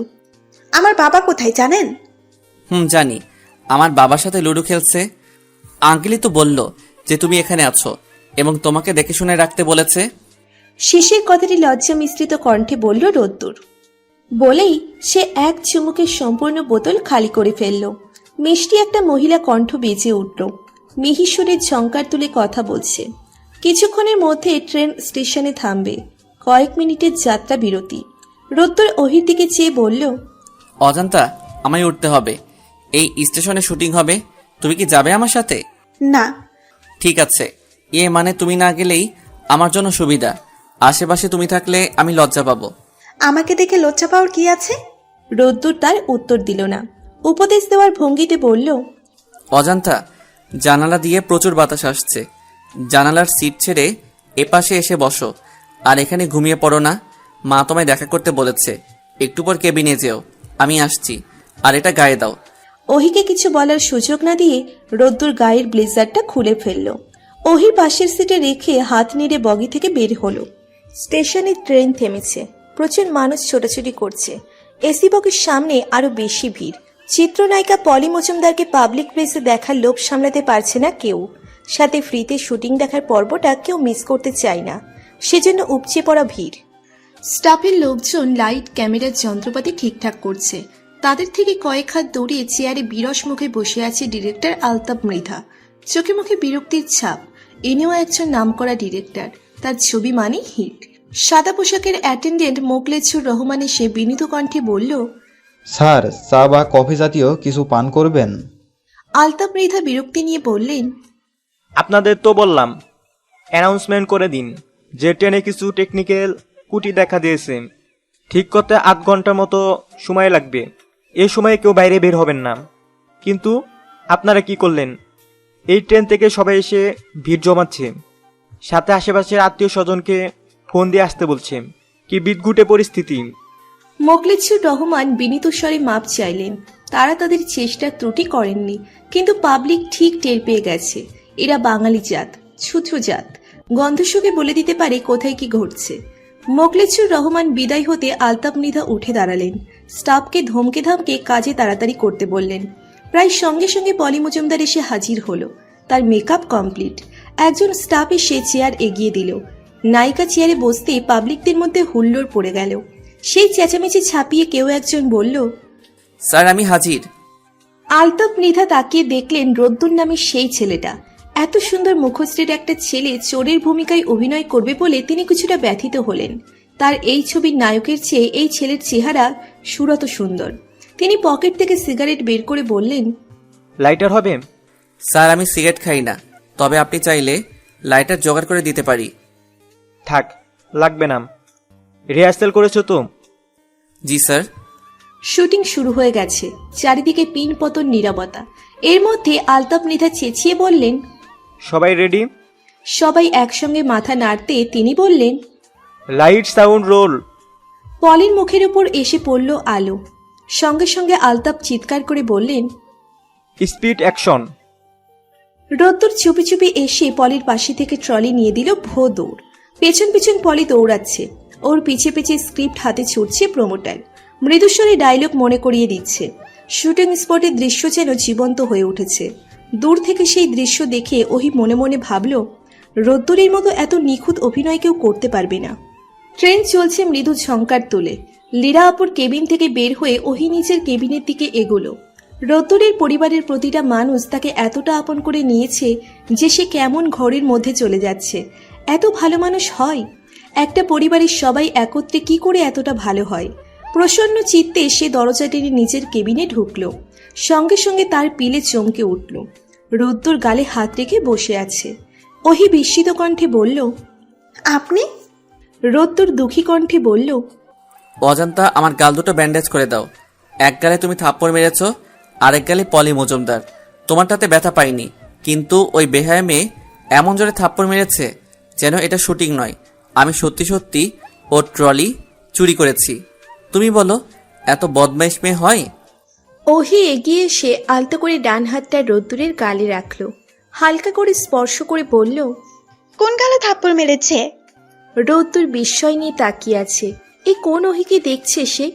আমার বাবা কোথায় জানেন? জানি, আমার বাবার সাথে লুডো খেলছে। আঙ্কেলই তো বলল যে তুমি এখানে আছো এবং তোমাকে দেখে শুনে রাখতে বলেছে। শেষের কথাটি লজ্জা মিশ্রিত কণ্ঠে বলল রোদ্দুর। বলেই সে এক চুমুকে সম্পূর্ণ বোতল খালি করে ফেলল। মিষ্টি একটা মহিলা কণ্ঠ বেজে উঠল। মিহিসুরের ঝংকার তুলে কথা বলছে। কিছুক্ষণের মধ্যে ট্রেন স্টেশনে থামবে। কয়েক মিনিটের যাত্রা বিরতি। রোদ্দুর ওহির দিকে চেয়ে বলল, অজান্তা, আমায় উঠতে হবে, এই স্টেশনে শুটিং হবে। তুমি কি যাবে আমার সাথে? না। ঠিক আছে, মানে তুমি না গেলেই আমার জন্য সুবিধা। আশেপাশে তুমি থাকলে আমি লজ্জা পাবো। আমাকে দেখে লজ্জা পাওয়ার কি আছে? রোদ্দুর তার উত্তর দিল না। উপদেশ দেওয়ার ভঙ্গিতে বলল, অজান্তা, জানালা দিয়ে প্রচুর বাতাস আসছে। জানালার সিট ছেড়ে এপাশে এসে বসো, আর এখানে ঘুমিয়ে পড়ো না। মা তোমায় দেখা করতে বলেছে। একটু পর কেবিনে যেও, আমি আসছি। আর এটা গায়ে দাও। ওহিকে কিছু বলার সুযোগ না দিয়ে রোদ্দুর গায়ের ব্লেজারটা খুলে ফেলল। ওহির পাশের সিটে রেখে হাত নেড়ে বগি থেকে বের হলো। স্টেশনে ট্রেন থেমেছে। প্রচুর মানুষ ছোটাছুটি করছে। এসি বগির সামনে আরো বেশি ভিড়। চিত্রনায়িকা পলি মজুমদারকে পাবলিক প্লেসে দেখার লোভ সামলাতে পারছে না কেউ। সাথে ফ্রিতে শুটিং দেখার পর্বটা কেউ মিস করতে চায় না, সেজন্য উপচে পড়া ভিড়। স্টাফের লোকজন লাইট ক্যামেরার যন্ত্রপাতি ঠিকঠাক করছে। তাদের থেকে কয়েক হাত দৌড়িয়ে চেয়ারে বিরস মুখে বসে আছে ডিরেক্টর আলতাফ মৃধা। চোখে মুখে বিরক্তির ছাপ। এনেও একজন নামকরা ডিরেক্টর, তার ছবি মানে হিট। সাদা পোশাকের অ্যাটেন্ডেন্ট মোকলেছুর রহমান এসে বিনীত কণ্ঠে বলল, স্যার, চা বা কফি জাতীয় কিছু পান করবেন? আলতাফ মৃধা বিরক্তি নিয়ে বললেন, আপনাদের তো বললাম অ্যানাউন্সমেন্ট করে দিন যে ট্রেনে কিছু টেকনিক্যাল ত্রুটি দেখা দিয়েছে। ঠিক করতে 8 ঘন্টার মতো সময় লাগবে। এই সময়ে কেউ বাইরে বের হবেন না। কিন্তু আপনারা কি করলেন? এই ট্রেন থেকে সবাই এসে ভিড় জমাচ্ছে, সাথে আশেপাশের আত্মীয় স্বজনকে ফোন দিয়ে আসতে বলছে। কি বিদঘুটে পরিস্থিতি। মোকলেছুর রহমান বিনীত স্বরে মাপ চাইলেন। তারা তাদের চেষ্টা ত্রুটি করেননি, কিন্তু পাবলিক ঠিক টের পেয়ে গেছে এরা বাঙালি জাত, ছুঁচো জাত। গন্ধশুকে বলে দিতে পারে কোথায় কি ঘটছে। মোকলেছুর রহমান বিদায় হতে আলতাফ মৃধা উঠে দাঁড়ালেন। স্টাফকে ধমকে ধামকে কাজে তাড়াতাড়ি করতে বললেন। প্রায় সঙ্গে সঙ্গে পলি মজুমদার এসে হাজির হলো। তার মেকআপ কমপ্লিট। একজন স্টাফ এসে চেয়ার এগিয়ে দিল। নায়িকা চেয়ারে বসতে পাবলিকদের মধ্যে হুল্লোড় পড়ে গেল। সেই চেঁচামেচি ছাপিয়ে কেউ একজন বলল, স্যার, আমি হাজির। আলতাফ মৃধা তাকিয়ে দেখলেন রোদ্দুর নামে সেই ছেলেটা। এত সুন্দর মুখশ্রীর একটা ছেলে চোরের ভূমিকায় অভিনয় করবে বলে তিনি কিছুটা ব্যথিত হলেন। তার এই ছবির নায়কের চেয়ে এই ছেলের চেহারা সুরত সুন্দর। তিনি পকেট থেকে সিগারেট বের করে বললেন, লাইটার হবে? স্যার, আমি সিগারেট খাই না, তবে আপনি চাইলে লাইটার জোগাড় করে দিতে পারি। থাক, লাগবে না। রিহার্সাল করেছো তো? জি স্যার। শুটিং শুরু হয়ে গেছে। চারিদিকে পিন পতন নীরবতা। এর মধ্যে আলতাফ মৃধা চেঁচিয়ে বললেন, সবাই রেডি? সবাই একসঙ্গে মাথা নাড়তে তিনি বললেন, লাইট, সাউন্ড, রোল। পলির মুখের উপর এসে পড়ল আলো। সঙ্গে সঙ্গে আলতাফ চিৎকার করে বললেন, স্পিড, অ্যাকশন। রোদ্দুর চুপি চুপি এসে পলির পাশে থেকে ট্রলি নিয়ে দিল ভো দৌড়। পেছন পেছন পলি দৌড়াচ্ছে। ওর পিছে পিছে স্ক্রিপ্ট হাতে ছুটছে প্রমোটার। মৃদুস্বরে ডায়লগ মনে করিয়ে দিচ্ছে। শুটিং স্পটের দৃশ্য যেন জীবন্ত হয়ে উঠেছে। দূর থেকে সেই দৃশ্য দেখে ওহি মনে মনে ভাবল, রোদ্দুরের মতো এত নিখুঁত অভিনয় কেউ করতে পারবে না। ট্রেন চলছে মৃদু ঝংকার তুলে। লীরা আপুর কেবিন থেকে বের হয়ে ওহি নিজের কেবিনের দিকে এগোলো। রোদ্দুরের পরিবারের প্রতিটা মানুষ তাকে এতটা আপন করে নিয়েছে যে সে কেমন ঘরের মধ্যে চলে যাচ্ছে। এত ভালো মানুষ হয়? একটা পরিবারের সবাই একত্রে কি করে এতটা ভালো হয়? প্রসন্ন চিত্তে সে দরজা টেনে নিজের কেবিনে ঢুকলো। সঙ্গে সঙ্গে তার পিলে চমকে উঠল। রোদ্দুর গালে হাত রেখে বসে আছে। ওহি বিস্মিত কণ্ঠে বলল, আপনি? রোদ্দুর দুঃখী কণ্ঠে বলল, অজান্তা, আমার গাল দুটো ব্যান্ডেজ করে দাও। এক গালে তুমি থাপ্পড় মেরেছ, আরেক গালে পলি মজুমদার। তোমারটাতে ব্যথা পাইনি, কিন্তু ওই বেহায়া মেয়ে এমন জোরে থাপ্পড় মেরেছে যেন এটা শুটিং নয়। আমি সত্যি সত্যি ওর ট্রলি চুরি করেছি। তুমি বলো, এত বদমাইশ মেয়ে হয়? ওহি এগিয়ে এসে আলতো করে ডান হাতটা রোদ্দুরের গালে রাখলো। হালকা করে স্পর্শ করে বলল, কোন গালে থাপ্পড় মেরেছে? রোদ্দুর বিস্ময় নিয়ে তাকিয়ে আছে। এই কোন ওহিকে দেখছে সে?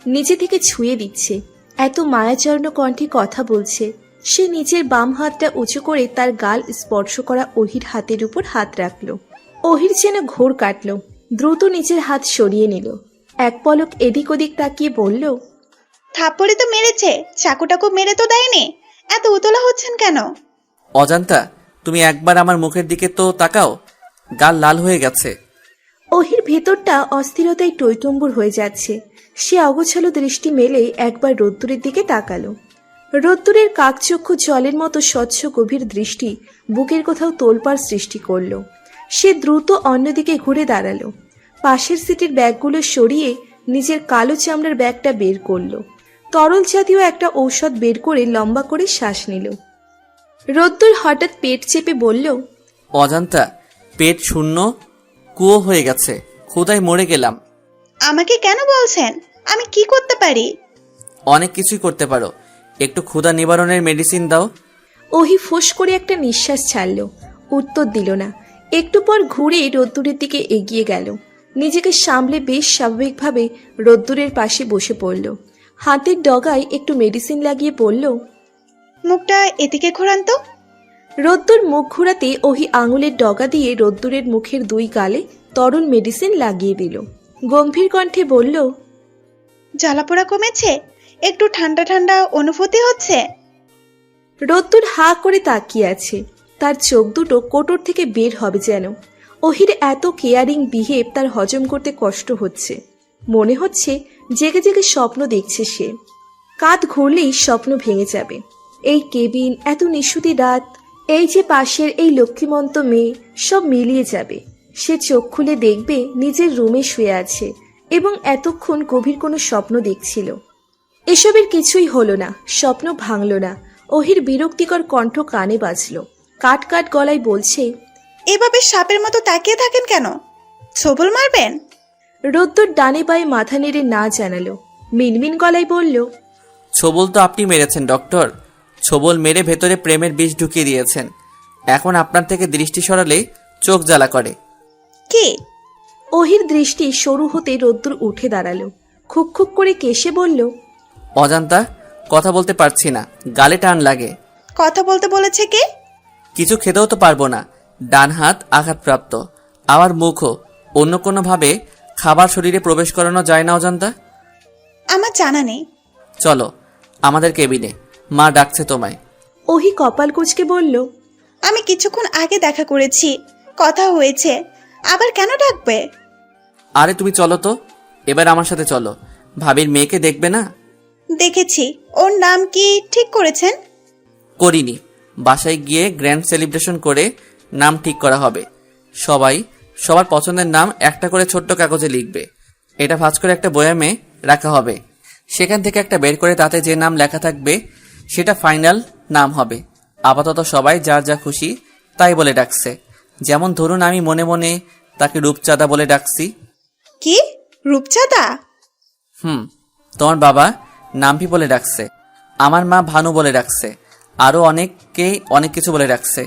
নিজে থেকে ছুঁয়ে দিচ্ছে। এত মায়াচরণ কণ্ঠে কথা বলছে। সে নিজের বাম হাতটা উঁচু করে তার গাল স্পর্শ করা ওহির হাতের উপর হাত রাখল। ওহির যেন ঘোর কাটল। দ্রুত নিজের হাত সরিয়ে নিল। এক পলক এদিক ওদিক তাকিয়ে বলল, থাপ্পড়ই তো মেরেছে, চাকুটাকু মেরে তো দেয়নি। এত উতলা হচ্ছেন কেন? অজান্তা, তুমি একবার আমার মুখের দিকে তো তাকাও, গাল লাল হয়ে গেছে। ওহির ভেতরটা অস্থিরতায় টইটম্বুর হয়ে যাচ্ছে। সে অগোছালো দৃষ্টি মেলে একবার রোদ্দুরের দিকে তাকালো। রোদ্দুরের কাকচক্ষু জলের মতো স্বচ্ছ গভীর দৃষ্টি বুকের কোথাও তোলপাড় সৃষ্টি করল। সে দ্রুত অন্যদিকে ঘুরে দাঁড়ালো। পাশের সিটের ব্যাগগুলো সরিয়ে নিজের কালো চামড়ার ব্যাগটা বের করলো। তরল জাতীয় একটা ঔষধ বের করে লম্বা করে শ্বাস নিল। রোদ্দুর হঠাৎ পেট চেপে বলল, অজান্তা পেট শূন্য কুয়ো হয়ে গেছে, ক্ষুধায় মরে গেলাম। আমাকে কেন বলছেন? আমি কি করতে পারি? অনেক কিছুই করতে পারো, একটু ক্ষুধা নিবারণের মেডিসিন দাও। ওহি ফোঁস করে একটা নিঃশ্বাস ছাড়ল। উত্তর দিল না। একটু পর ঘুরে রোদ্দুরের দিকে এগিয়ে গেল। নিজেকে সামলে বেশ স্বাভাবিকভাবে রোদ্দুরের পাশে বসে পড়ল। হাতের ডগায় একটু মেডিসিন লাগিয়ে বলল, মুখটা এদিকে ঘোরান তো। রোদ্দুর মুখ ঘোরাতে ওহি আঙুলের ডগা দিয়ে রোদ্দুরের মুখের দুই গালে তরল মেডিসিন লাগিয়ে দিল। গম্ভীর কণ্ঠে বলল, জ্বালাপোড়া কমেছে? একটু ঠান্ডা ঠান্ডা অনুভূতি হচ্ছে? রোদ্দুর হা করে তাকিয়ে আছে। তার চোখ দুটো কোটর থেকে বের হবে যেন। ওহির এত কেয়ারিং বিহেভ তার হজম করতে কষ্ট হচ্ছে। মনে হচ্ছে জেগে জেগে স্বপ্ন দেখছে সে। কাঁধ ঘুরলেই স্বপ্ন ভেঙে যাবে। এই কেবিন, এত নিশুতি রাত, এই যে পাশের এই লক্ষ্মীমন্ত মেয়ে, সব মিলিয়ে যাবে। সে চোখ খুলে দেখবে নিজের রুমে শুয়ে আছে এবং এতক্ষণ গভীর কোনো স্বপ্ন দেখছিল। এসবের কিছুই হলো না, স্বপ্ন ভাঙল না। ওহির বিরক্তিকর কণ্ঠ কানে বাজল। কাট কাট গলায় বলছে, এভাবে সাপের মতো তাকিয়ে থাকেন কেন? ছবল মারবেন? রোদ্দুর ডানে বায়ে মাথা নেড়ে না জানালো। মিনমিন গলায় বলল, ছোবল তো আপনি মেরেছেন ডক্টর, ছোবল মেরে ভেতরে প্রেমের বিষ ঢুকিয়ে দিয়েছেন। এখন আপনার থেকে দৃষ্টি সরালে চোখ জ্বালা করে। কি? ওহির দৃষ্টি সরু হতে রোদ্দুর উঠে দাঁড়ালো। খুক খুক করে কেশে বলল, অজান্তা কথা বলতে পারছি না, গালে টান লাগে। কথা বলতে বলেছে কে? কিছু খেতেও তো পারবো না, ডান হাত আঘাতপ্রাপ্ত, আবার মুখও। অন্য কোনোভাবে খাবার শরীরে প্রবেশ করানো যায় না অজান্তা? আমার জানা নেই। চলো আমাদের কেবিনে, মা ডাকছে তোমায়। ওহি কপাল কুঁচকে বলল, আমি কিছুক্ষণ আগে দেখা করেছি, কথা হয়েছে, আবার কেন ডাকবে? আরে তুমি চলো তো, এবার আমার সাথে চলো। ভাবির মেয়েকে দেখবে না? দেখেছি। ওর নাম কি ঠিক করেছেন? করিনি, বাসায় গিয়ে গ্র্যান্ড সেলিব্রেশন করে নাম ঠিক করা হবে। সবাই সবার পছন্দের নাম একটা করে ছোট্ট কাগজে লিখবে। এটা ভাঁজ করে একটা বয়ামে রাখা হবে। সেখান থেকে একটা বের করে তাতে যে নাম লেখা থাকবে সেটা ফাইনাল নাম হবে। আপাতত সবাই যার যা খুশি তাই বলে ডাকছে। যেমন ধরুন আমি মনে মনে তাকে রূপচাঁদা বলে ডাকছি। কি? রূপচাঁদা? তোমার বাবা নামভি বলে ডাকছে, আমার মা ভানু বলে ডাকছে, আরো অনেককেই অনেক কিছু বলে ডাকছে।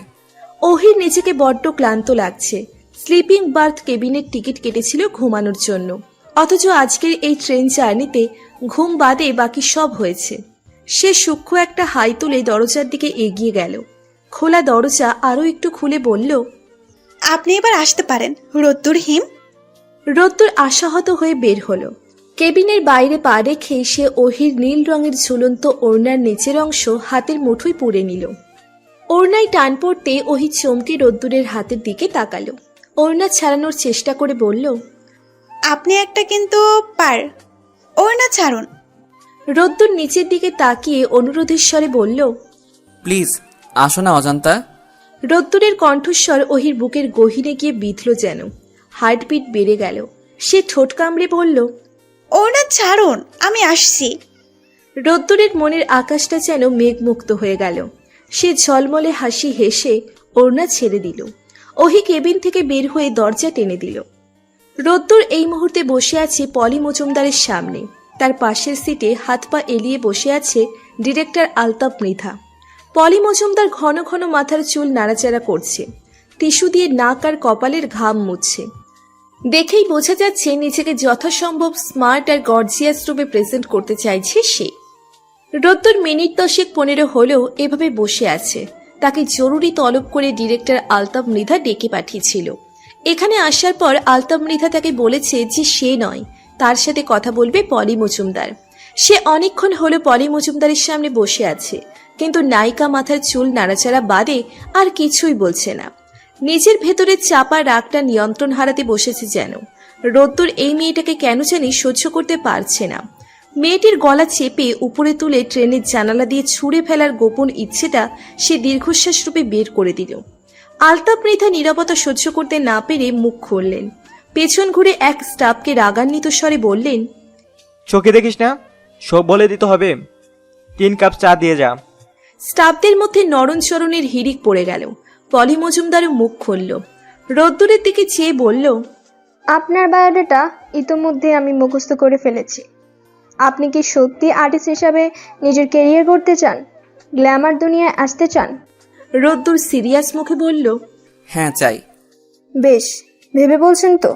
ওহির নিজেকে বড্ড ক্লান্ত লাগছে। স্লিপিং বার্থ কেবিনের টিকিট কেটেছিল ঘুমানোর জন্য, অথচ আজকের এই ট্রেন জার্নিতে ঘুম বাদে বাকি সব হয়েছে। সে সূক্ষ্ম একটা হাই তুলে দরজার দিকে এগিয়ে গেল। খোলা দরজা আরো একটু খুলে বলল, আপনি এবার আসতে পারেন রোদ্দুর হিম। রোদ্দুর আশাহত হয়ে বের হলো। কেবিনের বাইরে পা রেখে সে ওহির নীল রঙের ঝুলন্ত ওড়নার নিচের অংশ হাতের মুঠোয় পুড়ে নিল। ওড়নায় টান পড়তে ওহি চমকে রোদ্দুরের হাতের দিকে তাকালো। ওড়না ছাড়ানোর চেষ্টা করে বলল, আপনি একটা কিন্তু পার। ওড়না ছাড়ুন। রোদ্দুর নিচের দিকে তাকিয়ে অনুরোধের স্বরে বলল, প্লিজ আসো না অজান্তা। রোদ্দুরের কণ্ঠস্বর ওহির বুকের গহীরে গিয়ে বিঁধল যেন। হার্টবিট বেড়ে গেল। সে ঠোঁট কামড়ে বলল, ওড়না ছাড়ুন, আমি আসছি। রোদ্দুরের মনের আকাশটা যেন মেঘমুক্ত হয়ে গেল। সে ঝলমলে হাসি হেসে ওড়না ছেড়ে দিল। ওহি কেবিন থেকে বের হয়ে দরজা টেনে দিল। রোদ্দুর এই মুহূর্তে বসে আছে পলি মজুমদারের সামনে। তার পাশের সিটে হাত পা এলিয়ে বসে আছে ডিরেক্টর আলতাফ মৃধা। পলি মজুমদার ঘন ঘন মাথার চুল নাড়াচাড়া করছে। টিস্যু দিয়ে নাক আর কপালের ঘাম মুছছে। দেখেই বোঝা যাচ্ছে নিজেকে যথাসম্ভব স্মার্ট আর গর্জিয়াস রূপে প্রেজেন্ট করতে চাইছে সে। রোদ্দুর মিনিট 10-15 হলেও এভাবে বসে আছে। তাকে জরুরি তলব করে ডিরেক্টর আলতাফ মৃধা ডেকে পাঠিয়েছিল। এখানে আসার পর আলতাফ মৃধা তাকে বলেছে যে সে নয়, তার সাথে কথা বলবে পলি মজুমদার। সে অনেকক্ষণ হলো পলি মজুমদারের সামনে বসে আছে, কিন্তু নায়িকা মাথার চুল নাড়াচাড়া বাদে আর কিছুই বলছে না। নিজের ভেতরে চাপা রাগটা নিয়ন্ত্রণ হারাতে বসেছে যেন। রোদ্দুর এই মেয়েটাকে কেন জানি সহ্য করতে পারছে না। মেয়েটির গলা চেপে উপরে তুলে ট্রেনের জানালা দিয়ে ছুঁড়ে ফেলার গোপন ইচ্ছেটা সে দীর্ঘশ্বাস রূপে বের করে দিল। আলতাপ মৃধা নীরবতা সহ্য করতে না পেরে মুখ খুললেন। পেছন ঘুরে এক স্টাফকে রাগান্বিত স্বরে বললেন, চোখে দেখিস না, সব বলে দিতে হবে। 3 কাপ চা দিয়ে যা। স্টাফদের মধ্যে নরণচরণের হিড়িক পড়ে গেল। পলি মজুমদারও মুখ খুলল, রোদ্দুরের দিকে চেয়ে বলল, আপনার বায়োডাটা ইতোমধ্যে আমি মুখস্থ করে ফেলেছি। আপনি কি সত্যি আর্টিস্ট হিসাবে নিজের ক্যারিয়ার করতে চান, গ্ল্যামার দুনিয়ায় আসতে চান? রোদ্দুর সিরিয়াস মুখে বলল, হ্যাঁ চাই। বেশ, ভেবে বলছেন তো?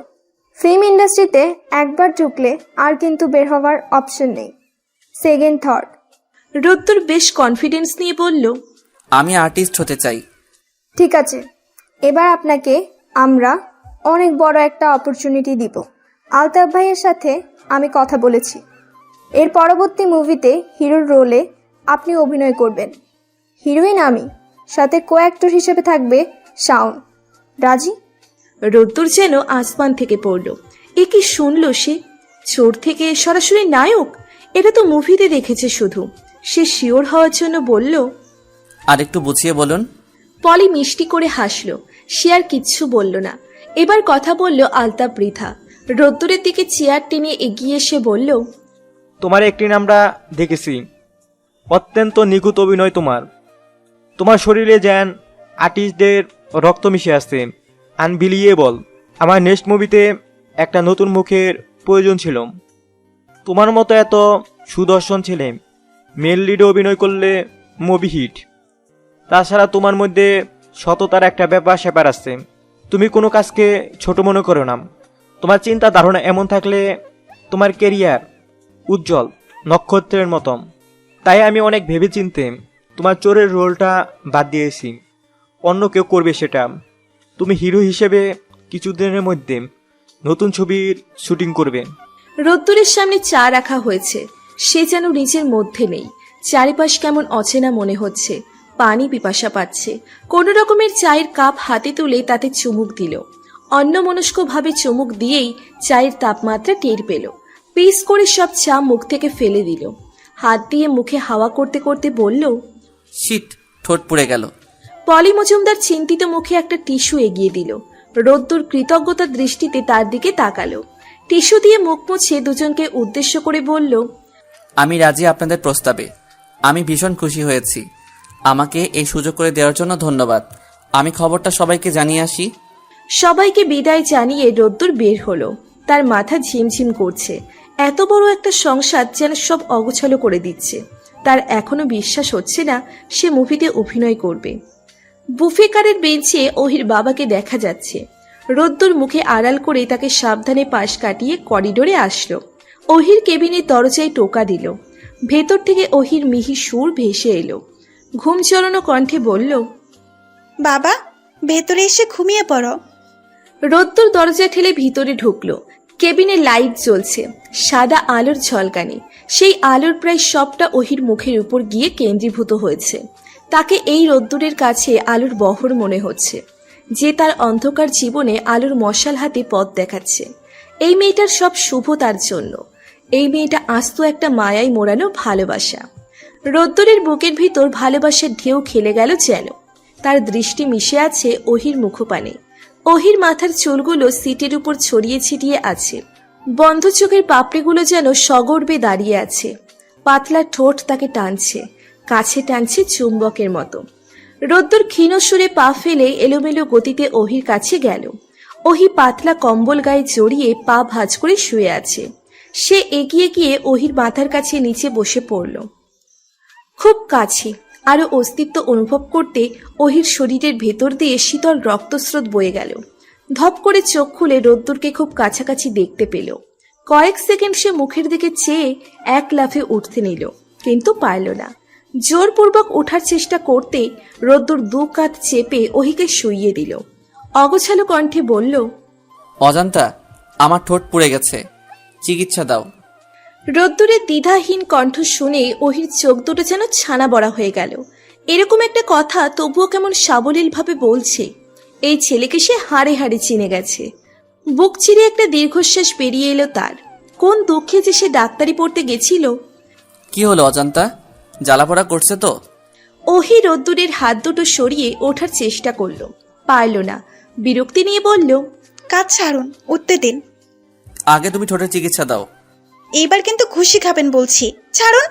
ফিল্ম ইন্ডাস্ট্রিতে একবার ঢুকলে আর কিন্তু বের হওয়ার অপশন নেই। Second thought. রোদ্দুর বেশ কনফিডেন্স নিয়ে বলল, আমি আর্টিস্ট হতে চাই। ঠিক আছে, এবার আপনাকে আমরা অনেক বড় একটা অপরচুনিটি দিব। আলতাফ ভাইয়ের সাথে আমি কথা বলেছি। এর পরবর্তী মুভিতে হিরোর রোলে আপনি অভিনয় করবেন। হিরোইন আমি, সাথে কো অ্যাক্টর হিসেবে থাকবে শাওন। রাজি? রোদ্দুর যেন আসমান থেকে পড়ল। এ কি শুনল সে? চোর থেকে সরাসরি নায়ক? এটা তো মুভিতে দেখেছে শুধু। সে শিওর হওয়ার জন্য বলল, আর একটু বুঝিয়ে বলুন। পলি মিষ্টি করে হাসল। সে আর কিচ্ছু বলল না। এবার কথা বলল আলতাপ মৃধা। রোদ্দুরের দিকে চেয়ার টেনে এগিয়ে এসে বলল, তোমার অ্যাক্টিং আমরা দেখেছি, অত্যন্ত নিখুঁত অভিনয় তোমার। তোমার শরীরে যেন আর্টিস্টদের রক্ত মিশে আসছে, আনবিলিয়েবল। আমার নেক্সট মুভিতে একটা নতুন মুখের প্রয়োজন ছিল। তোমার মতো এত সুদর্শন ছেলে মেল লিডে অভিনয় করলে মুভি হিট। তাছাড়া তোমার মধ্যে সততার একটা ব্যাপার স্যাপার আছে। তুমি কোনো কাজকে ছোট মনে করো না। তোমার চিন্তা ধারণা এমন থাকলে তোমার কেরিয়ার উজ্জ্বল নক্ষত্রের মতো। তাই আমি অনেক ভেবে চিনতে তোমার চোরের রোলটা বাদ দিয়েছি। অন্য কেউ করবে সেটা। তুমি হিরো হিসেবে কিছুদিনের মধ্যে নতুন ছবির শুটিং করবে। রোদ্দুরের সামনে চা রাখা হয়েছে। সে যেন নিজের মধ্যে নেই। চারিপাশ কেমন অচেনা মনে হচ্ছে। পানি পিপাসা পাচ্ছে। কোনো রকমের চায়ের কাপ হাতে তুলে তাতে চুমুক দিল। অন্যমনস্কভাবে চুমুক দিয়েই চায়ের তাপমাত্রা টের পেল। পিস করে সব চা মুখ থেকে ফেলে দিল। হাত দিয়ে মুখে হাওয়া করতে করতে বলল, শিট, ঠোঁট পুড়ে গেল। পলি মজুমদার চিন্তিত মুখে একটা টিস্যু এগিয়ে দিল। রোদ্দুর কৃতজ্ঞতার দৃষ্টিতে তার দিকে তাকালো। টিস্যু দিয়ে মুখ মুছে দুজনকে উদ্দেশ্য করে বলল, আমি রাজি আপনাদের প্রস্তাবে। আমি ভীষণ খুশি হয়েছি। আমাকে এই সুযোগ করে দেওয়ার জন্য ধন্যবাদ। আমি খবরটা সবাইকে জানিয়ে আসি। সবাইকে বিদায় জানিয়ে রোদ্দুর বের হলো। তার মাথা ঝিমঝিম করছে। এত বড় একটা সংসার যেন সব অগোছালো করে দিচ্ছে। তার এখনো বিশ্বাস হচ্ছে না সে মুভিতে অভিনয় করবে। বুফে কারের বেঞ্চে ওহির বাবাকে দেখা যাচ্ছে। রোদ্দুর মুখে আড়াল করে তাকে সাবধানে পাশ কাটিয়ে করিডোরে আসলো। ওহির কেবিনের দরজায় টোকা দিল। ভেতর থেকে ওহির মিহি সুর ভেসে এলো। ঘুম চড়ানো কণ্ঠে বলল, বাবা, ভেতরে এসে ঘুমিয়ে পড়ো। রোদ্দুর দরজা ঠেলে ভিতরে ঢুকলো। কেবিনে লাইট জ্বলছে, সাদা আলোর ঝলকানি। সেই আলোর প্রায় সবটা ওহির মুখের উপর গিয়ে কেন্দ্রীভূত হয়েছে। তাকে এই রোদ্দুরের কাছে আলোর বহর মনে হচ্ছে, যে তার অন্ধকার জীবনে আলোর মশাল হাতে পথ দেখাচ্ছে। এই মেয়েটার সব শুভ তার জন্য। এই মেয়েটা আস্ত একটা মায়ায় মোড়ানো ভালোবাসা। রোদ্দুরের বুকের ভিতর ভালোবাসার ঢেউ খেলে গেল যেন। তার দৃষ্টি মিশে আছে ওহির মুখপানে। ওহির মাথার চুলগুলো সিটের উপর ছড়িয়ে ছিটিয়ে আছে। বন্ধ চোখের পাপড়িগুলো যেন সগর্বে দাঁড়িয়ে আছে। পাতলা ঠোঁট তাকে টানছে, কাছে টানছে চুম্বকের মতো। রোদ্দুর ক্ষীণ সুরে পা ফেলে এলোমেলো গতিতে ওহির কাছে গেল। ওহি পাতলা কম্বল গায়ে জড়িয়ে পা ভাঁজ করে শুয়ে আছে। সে এগিয়ে গিয়ে ওহির মাথার কাছে নিচে বসে পড়ল। খুব কাছে, আরো অস্তিত্ব অনুভব করতে ওহির শরীরের ভেতর দিয়ে শীতল রক্তস্রোত বয়ে গেল। ধপ করে চোখ খুলে রোদ্দুরকে খুব কাছাকাছি দেখতে পেল। কয়েক সেকেন্ড সে মুখের দিকে চেয়ে এক লাফে উঠতে নিল, কিন্তু পারল না। জোরপূর্বক ওঠার চেষ্টা করতে রোদ্দুর দু কাঁধ চেপে ওহিকে শুইয়ে দিল। অগোছালো কণ্ঠে বলল, অজান্তা আমার ঠোঁট পুড়ে গেছে, চিকিৎসা দাও। রোদ্দুরের দ্বিধাহীন কণ্ঠ শুনে ওহির চোখ দুটো যেন ছানা বড়া হয়ে গেল। এরকম একটা কথা তবুও কেমন সাবলীলভাবে বলছে। এই ছেলেকে সে হাড়ে হাড়ে চিনে গেছে। বুক চিরে একটা দীর্ঘশ্বাস বেরিয়ে এলো তার। কোন দুঃখে যে সে ডাক্তারি পড়তে গেছিল। কি হলো অজান্তা, জ্বালাপোড়া করছে তো? ওহি রোদ্দুরের হাত দুটো সরিয়ে ওঠার চেষ্টা করলো, পারল না, বিরক্তি নিয়ে বলল, কাজ ছাড়ুন, উঠতে দিন। আগে তুমি ঠোঁটের চিকিৎসা দাও। এইবার কিন্তু খুশি খাবেন বলছি, ছাড়ুন।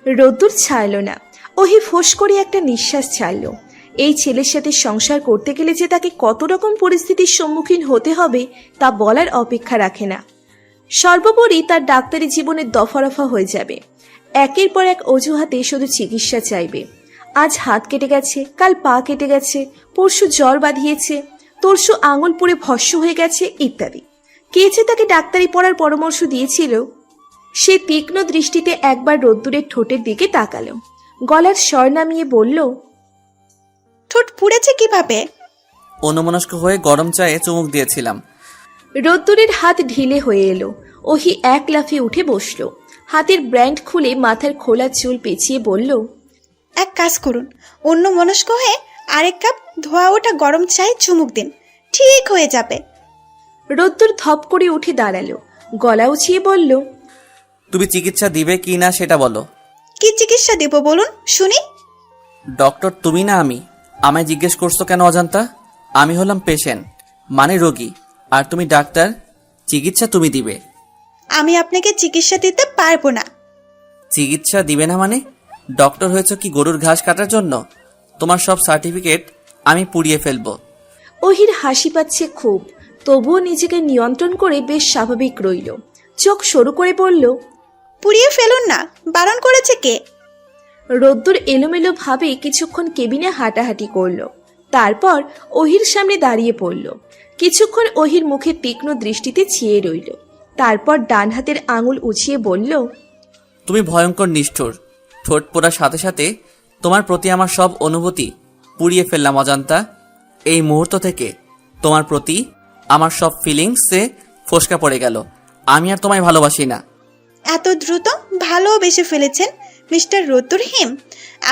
রোদ্দুর ছাড়ল না। ওহি ফোঁস করে একটা নিঃশ্বাস ছাড়ল। এই ছেলের সাথে সংসার করতে গেলে যে তাকে কত রকম পরিস্থিতির সম্মুখীন হতে হবে তা বলার অপেক্ষা রাখে না। সর্বোপরি তার ডাক্তারি জীবনের দফারফা হয়ে যাবে। একের পর এক অজুহাতে শুধু চিকিৎসা চাইবে। আজ হাত কেটে গেছে, কাল পা কেটে গেছে, পরশু জ্বর বাঁধিয়েছে, তরশু আঙুল পুড়ে ভস্ম হয়ে গেছে ইত্যাদি। কে যে তাকে ডাক্তারি পড়ার পরামর্শ দিয়েছিল? সে তীক্ষ্ণ দৃষ্টিতে একবার রোদ্দুরের ঠোঁটের দিকে তাকালো, গলার স্বর নামিয়ে বলল, ঠোঁট পুড়েছে কিভাবে? অন্যমনস্ক হয়ে গরম চায়ে চুমুক দিয়েছিলাম। রোদ্দুরের হাত ঢিলে হয়ে এলো। ওহি এক লাফে উঠে বসলো। হাতের ব্র্যান্ড খুলে মাথার খোলা চুল পেঁচিয়ে বলল, এক কাজ করুন, অন্য মনস্ক হয়ে আরেক কাপ ধোয়া ওঠা গরম চায়ে চুমুক দিন, ঠিক হয়ে যাবে। রোদ্দুর ধপ করে উঠে দাঁড়ালো, গলা উঁচিয়ে বলল, তুমি চিকিৎসা দিবে কি না সেটা বলো। কি চিকিৎসা দেব বলুন শুনি। ডক্টর তুমি না আমি? আমায় জিজ্ঞেস করছো কেন অজান্তা? আমি হলাম পেশেন্ট, মানে রোগী, আর তুমি ডাক্তার। চিকিৎসা তুমি দিবে। আমি আপনাকে চিকিৎসা দিতে পারবো না। চিকিৎসা দিবে না মানে? ডক্টর হয়েছে কি গরুর ঘাস কাটার জন্য? তোমার সব সার্টিফিকেট আমি পুড়িয়ে ফেলবো। ওহির হাসি পাচ্ছে খুব, তবুও নিজেকে নিয়ন্ত্রণ করে বেশ স্বাভাবিক রইল। চোখ সরু করে বলল, পুড়িয়ে ফেলুন না, বারণ করেছে কে? রোদ্দুর এলোমেলো ভাবে কিছুক্ষণ কেবিনে হাঁটাহাঁটি করলো, তারপর ওহির সামনে দাঁড়িয়ে পড়ল। কিছুক্ষণ ওহির মুখে তীক্ষ্ণ দৃষ্টিতে চেয়ে রইল, তারপর ডান হাতের আঙুল উঁচিয়ে বলল, তুমি ভয়ঙ্কর নিষ্ঠুর। ঠোঁট পোড়ার সাথে সাথে তোমার প্রতি আমার সব অনুভূতি পুড়িয়ে ফেললাম অজান্তা। এই মুহূর্ত থেকে তোমার প্রতি আমার সব ফিলিংসে ফোসকা পড়ে গেল। আমি আর তোমায় ভালোবাসি না। এত দ্রুত ভালোবেসে ফেলেছেন মিস্টার রোদ্দুর হিম।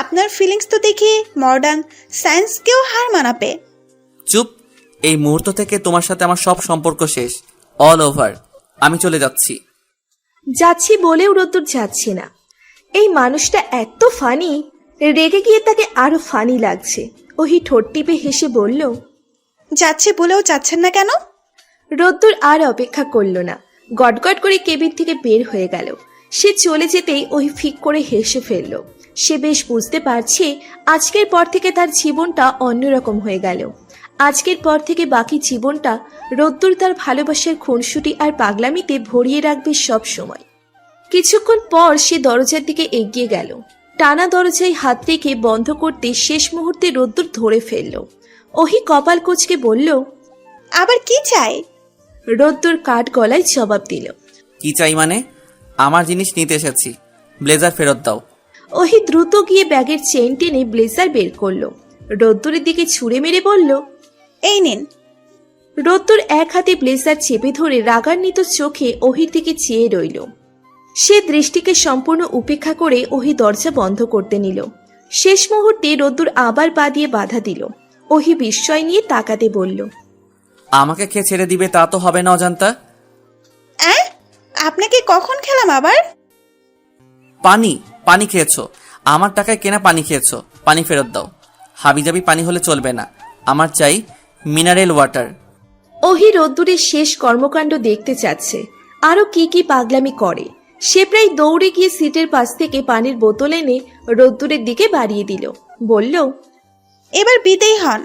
আপনার ফিলিংস তো দেখি মডার্ন সায়েন্সকেও হার মানাবে। চুপ। এই মুহূর্ত থেকে তোমার সাথে আমার সব সম্পর্ক শেষ, অল ওভার। আমি চলে যাচ্ছি। যাচ্ছি বলেও রোদ্দুর যাচ্ছে না। এই মানুষটা এত ফানি, রেগে গিয়ে তাকে আরো ফানি লাগছে। ওহি ঠোঁট টিপে হেসে বলল, যাচ্ছে বলেও যাচ্ছেন না কেন? রোদ্দুর আর অপেক্ষা করল না, গটগট করে কেবিন থেকে বের হয়ে গেল। সে চলে যেতেই ওই ফিক করে হেসে ফেলল। সে বেশ বুঝতে পারছে আজকের পর থেকে তার জীবনটা অন্যরকম হয়ে গেল। আজকের পর থেকে বাকি জীবনটা রোদ্দুর তার ভালোবাসার খুনসুটি আর পাগলামিতে ভরিয়ে রাখবে সব সময়। কিছুক্ষণ পর সে দরজার দিকে এগিয়ে গেল। টানা দরজায় হাত রেখে বন্ধ করতে শেষ মুহূর্তে রোদ্দুর ধরে ফেলল। ওহি কপাল কুঁচকে বলল, আবার কি চাই? রোদ্দুর কাঠ গলায় জবাব দিল, কি চাই মানে? আমার জিনিস নিতে এসেছি, ব্লেজার ফেরত দাও। ওহি দ্রুত গিয়ে ব্যাগের চেন টেনে ব্লেজার বের করলো। রোদ্দুরের দিকে ছুঁড়ে মেরে বলল, এই নিন। রোদ্দুর এক হাতে ব্লেজার চেপে ধরে রাগান্বিত চোখে ওহির দিকে চেয়ে রইল। সে দৃষ্টিকে সম্পূর্ণ উপেক্ষা করে ওহি দরজা বন্ধ করতে নিল। শেষ মুহূর্তে রোদ্দুর আবার পা দিয়ে বাধা দিল। ওহি বিস্ময় নিয়ে তাকাতে বলল, আমাকে খেয়ে ছেড়ে দিবে তা তো হবে না অজান্তা। আপনাকে কখন খেলাম আবার? পানি খেয়েছো, আমার টাকায় কেনা পানি খেয়েছো, পানি ফেরত দাও। হাবিজাবি পানি হলে চলবে না, আমার চাই মিনারেল ওয়াটার। ওহি রোদ্দুরের শেষ কর্মকাণ্ড দেখতে চাচ্ছে, আরো কি কি পাগলামি করে। সে প্রায় দৌড়ে গিয়ে সিটের পাশ থেকে পানির বোতল এনে রোদ্দুরের দিকে বাড়িয়ে দিল, বলল, এবার বিদেয় হন।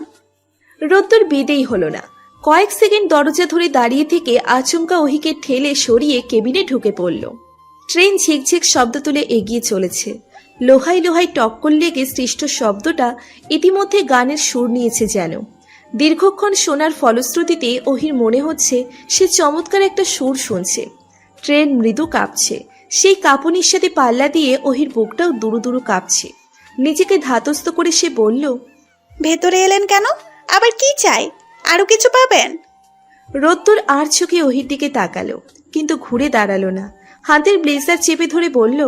রোদ্দুর বিদেই হলো না। কয়েক সেকেন্ড দরজা ধরে দাঁড়িয়ে থেকে আচমকা ওহিকে ঠেলে সরিয়ে কেবিনে ঢুকে পড়ল। ট্রেন ঝিকঝিক শব্দ তুলে এগিয়ে চলেছে। লোহাই লোহাই টক্কর লেগে সৃষ্ট শব্দটা ইতিমধ্যে গানের সুর নিয়েছে যেন। দীর্ঘক্ষণ শোনার ফলশ্রুতিতে ওহির মনে হচ্ছে সে চমৎকার একটা সুর শুনছে। ট্রেন মৃদু কাঁপছে। সেই কাঁপুনির সাথে পাল্লা দিয়ে ওহির বুকটাও দুরু দুরু কাঁপছে। নিজেকে ধাতস্থ করে সে বলল, ভেতরে এলেন কেন? আবার কি চাই? আরো কিছু পাবেন? রোদ্দুর আর চোখে ওহির দিকে তাকালো, কিন্তু ঘুরে দাঁড়ালো না। হাতের ব্লেজার চেপে ধরে বলল,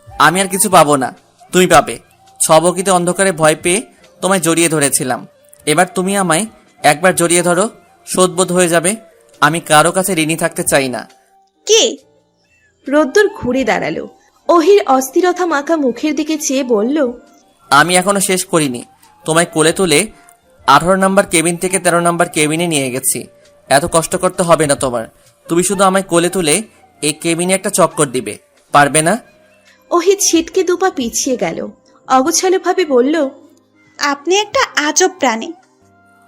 আমি আর কিছু পাবো না, তুমি পাবে। ছবকিতে অন্ধকারে ভয় পেয়ে তোমায় জড়িয়ে ধরেছিলাম, এবার তুমি আমায় একবার জড়িয়ে ধরো, শোধবোধ হয়ে যাবে। আমি কারো কাছে ঋণী থাকতে চাই না। কি? রোদ্দুর ঘুরে দাঁড়ালো। ওহির অস্থিরতা মাখা মুখের দিকে চেয়ে বলল, আমি এখনো শেষ করিনি। তোমায় কোলে তুলে 18 নম্বর কেবিন থেকে 13 নম্বর কেবিনে নিয়ে গেছি। এত কষ্ট করতে হবে না তোমার। তুমি শুধু আমায় কোলে তুলে এই কেবিনে একটা চক্কর দিবে, পারবে না? ওহি ছিটকে দুপা পিছিয়ে গেল। অগোছালোভাবে বলল, আপনি একটা আজব প্রাণী।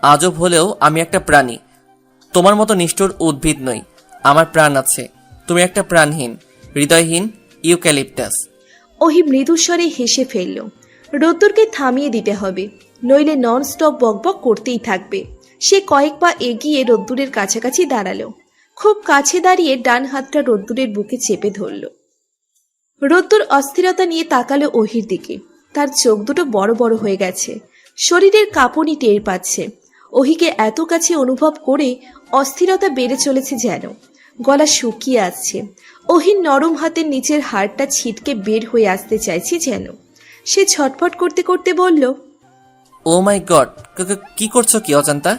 আজব হলেও আমি একটা প্রাণী। তোমার মতো নিষ্ঠুর উদ্ভিদ নই। আমার প্রাণ আছে। তুমি একটা প্রাণহীন, হৃদয়হীন ইউক্যালিপটাস। ওহি মৃদুস্বরে হেসে ফেলল। রোদ্দুরকে থামিয়ে দিতে হবে, নইলে নন স্টপ বকবক করতেই থাকবে। সে কয়েক পা এগিয়ে রোদ্দুরের কাছাকাছি দাঁড়ালো। খুব কাছে দাঁড়িয়ে ডান হাতটা রোদ্দুরের বুকে চেপে ধরল। রোদ্দুর অস্থিরতা নিয়ে তাকালো ওহির দিকে। তার চোখ দুটো বড় বড় হয়ে গেছে, শরীরের কাঁপুনি টের পাচ্ছে। ওহিকে এত কাছে অনুভব করে অস্থিরতা বেড়ে চলেছে যেন। গলা শুকিয়ে আসছে। ওহির নরম হাতের নিচের হাড়টা ছিটকে বের হয়ে আসতে চাইছে যেন। সে ছটফট করতে করতে বলল, ও মাই গড, কি করছো কি অজান্তা?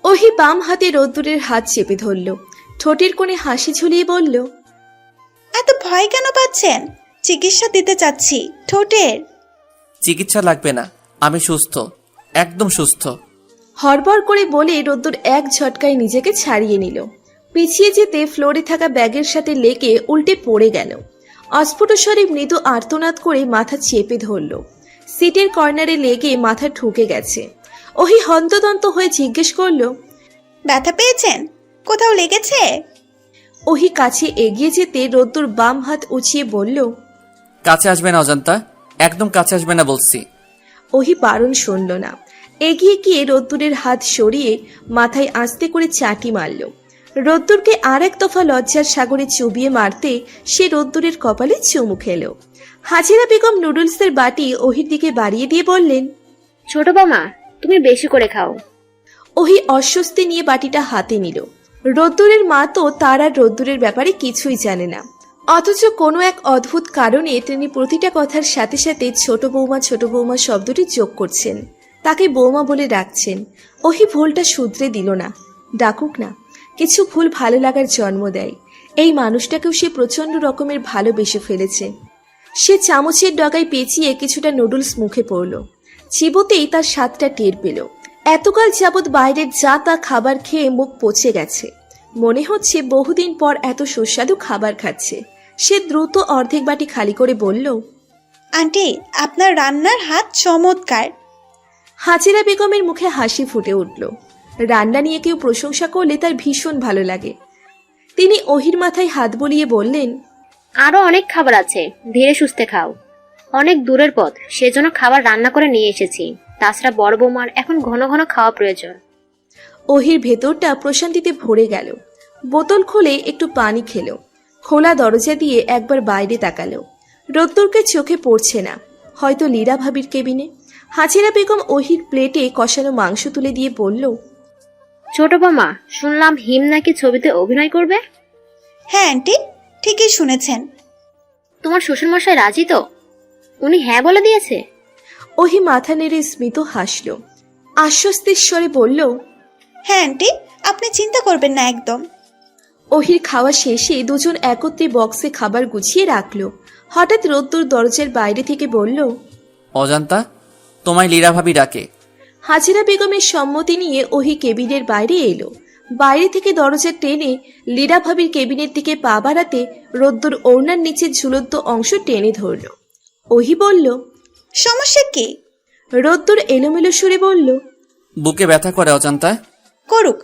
ওহি বাম হাতে রোদ্দুরের হাত চেপে ধরল। ঠোঁটের কোণে হাসি ঝুলিয়ে বলল, এত ভয় কেন পাচ্ছেন? চিকিৎসা দিতে চাচ্ছি ঠোঁটের। চিকিৎসা লাগবে না, আমি সুস্থ, একদম সুস্থ। হড়বড় করে বলে রোদ্দুর এক ঝটকায় নিজেকে ছাড়িয়ে নিল। পিছিয়ে যেতে ফ্লোরে থাকা ব্যাগের সাথে লেগে উল্টে পড়ে গেল। অস্ফুট স্বরে মৃদু আর্তনাদ করে মাথা চেপে ধরল। সিটের কর্নারে লেগে মাথা ঠুকে গেছে। ওহি হন্তদন্ত হয়ে জিজ্ঞেস করল, ব্যথা পেয়েছেন? কোথাও লেগেছে? ওহি কাছে এগিয়ে যেতে রোদ্দুর বাম হাত উঁচিয়ে বলল, কাছে আসবে না অজান্তা, একদম কাছে আসবে না বলছি। ওহি বারণ শুনল না। এগিয়ে গিয়ে রোদ্দুরের হাত সরিয়ে মাথায় আস্তে করে চাটি মারল। রোদ্দুরকে আর এক দফা লজ্জার সাগরে চুবিয়ে মারতে সে রোদ্দুরের কপালে চুমু খেল। হাজিরা বেগম নুডলসের বাটি ওহির দিকে বাড়িয়ে দিয়ে বললেন, ছোট বৌমা, তুমি বেশি করে খাও। ওহি অস্বস্তি নিয়ে বাটিটা হাতে নিল। রোদ্দুরের মা তো তার আর রোদ্দুরের ব্যাপারে কিছুই জানে না, অথচ কোনো এক অদ্ভুত কারণে তিনি প্রতিটা কথার সাথে সাথে ছোট বৌমা শব্দটি যোগ করছেন, তাকে বৌমা বলে ডাকছেন। ওহি ভুলটা শুধরে দিল না। ডাকুক না, কিছু ভুল ভালো লাগার জন্ম দেয়। এই মানুষটাকেও সে প্রচন্ড রকমের ভালোবেসে ফেলেছে। সে চামচের ডগায় পেঁচিয়ে কিছুটা নুডলস মুখে পড়ল। চিবোতেই তার স্বাদটা টের পেল। এতকাল যাবৎ বাইরের যা তা খাবার খেয়ে মুখ পচে গেছে। মনে হচ্ছে বহুদিন পর এত সুস্বাদু খাবার খাচ্ছে। সে দ্রুত অর্ধেক বাটি খালি করে বলল, আন্টি, আপনার রান্নার হাত চমৎকার। হাজিরা বেগমের মুখে হাসি ফুটে উঠল। রান্না নিয়ে কেউ প্রশংসা করলে তার ভীষণ ভালো লাগে। তিনি ওহির মাথায় হাত বলিয়ে বললেন, আরো অনেক খাবার আছে, ধীরে সুস্থে খাও। অনেক দূরের পথ, সেজন্য খাবার রান্না করে নিয়ে এসেছি। তাছাড়া বড় বৌমার এখন ঘন ঘন খাওয়া প্রয়োজন। ওহির ভেতরটা প্রশান্তিতে ভরে গেল। বোতল খুলে একটু পানি খেল। খোলা দরজা দিয়ে একবার বাইরে তাকালো। রোদ্দুরকে চোখে পড়ছে না, হয়তো লীরা ভাবির কেবিনে। হাজিরা বেগম ওহির প্লেটে কষানো মাংস তুলে দিয়ে বলল, ছোট বৌমা, শুনলাম হিম নাকি ছবিতে অভিনয় করবে। হ্যাঁ আন্টি, ঠিকই শুনেছেন। তোমার শ্বশুরমশাই রাজি তো? উনি হ্যাঁ বলে দিয়েছে? ওহি মাথা নেড়ে স্মিত হাসল। আশ্বস্তির স্বরে বলল, হ্যাঁ আন্টি, আপনি চিন্তা করবেন না একদম। ওহির খাওয়া শেষে দুজন একত্রে বক্সে খাবার গুছিয়ে রাখলো। হঠাৎ রোদ্দুর দরজার বাইরে থেকে বলল, অজান্তা, তোমায় লীরা ভাবি ডাকে। হাজিরা বেগমের সম্মতি নিয়ে ওহি কেবিনের বাইরে এলো। বাইরে থেকে দরজা টেনে লীরা ভাবির কেবিনের দিকে পা বাড়াতে রোদ্দুর ওড়নার নিচে ঝুলন্ত অংশ টেনে ধরল। ওহি বলল, সমস্যা কি? রোদ্দুর এলোমেলো সুরে বলল, বুকে ব্যথা করে অজান্তা। করুক।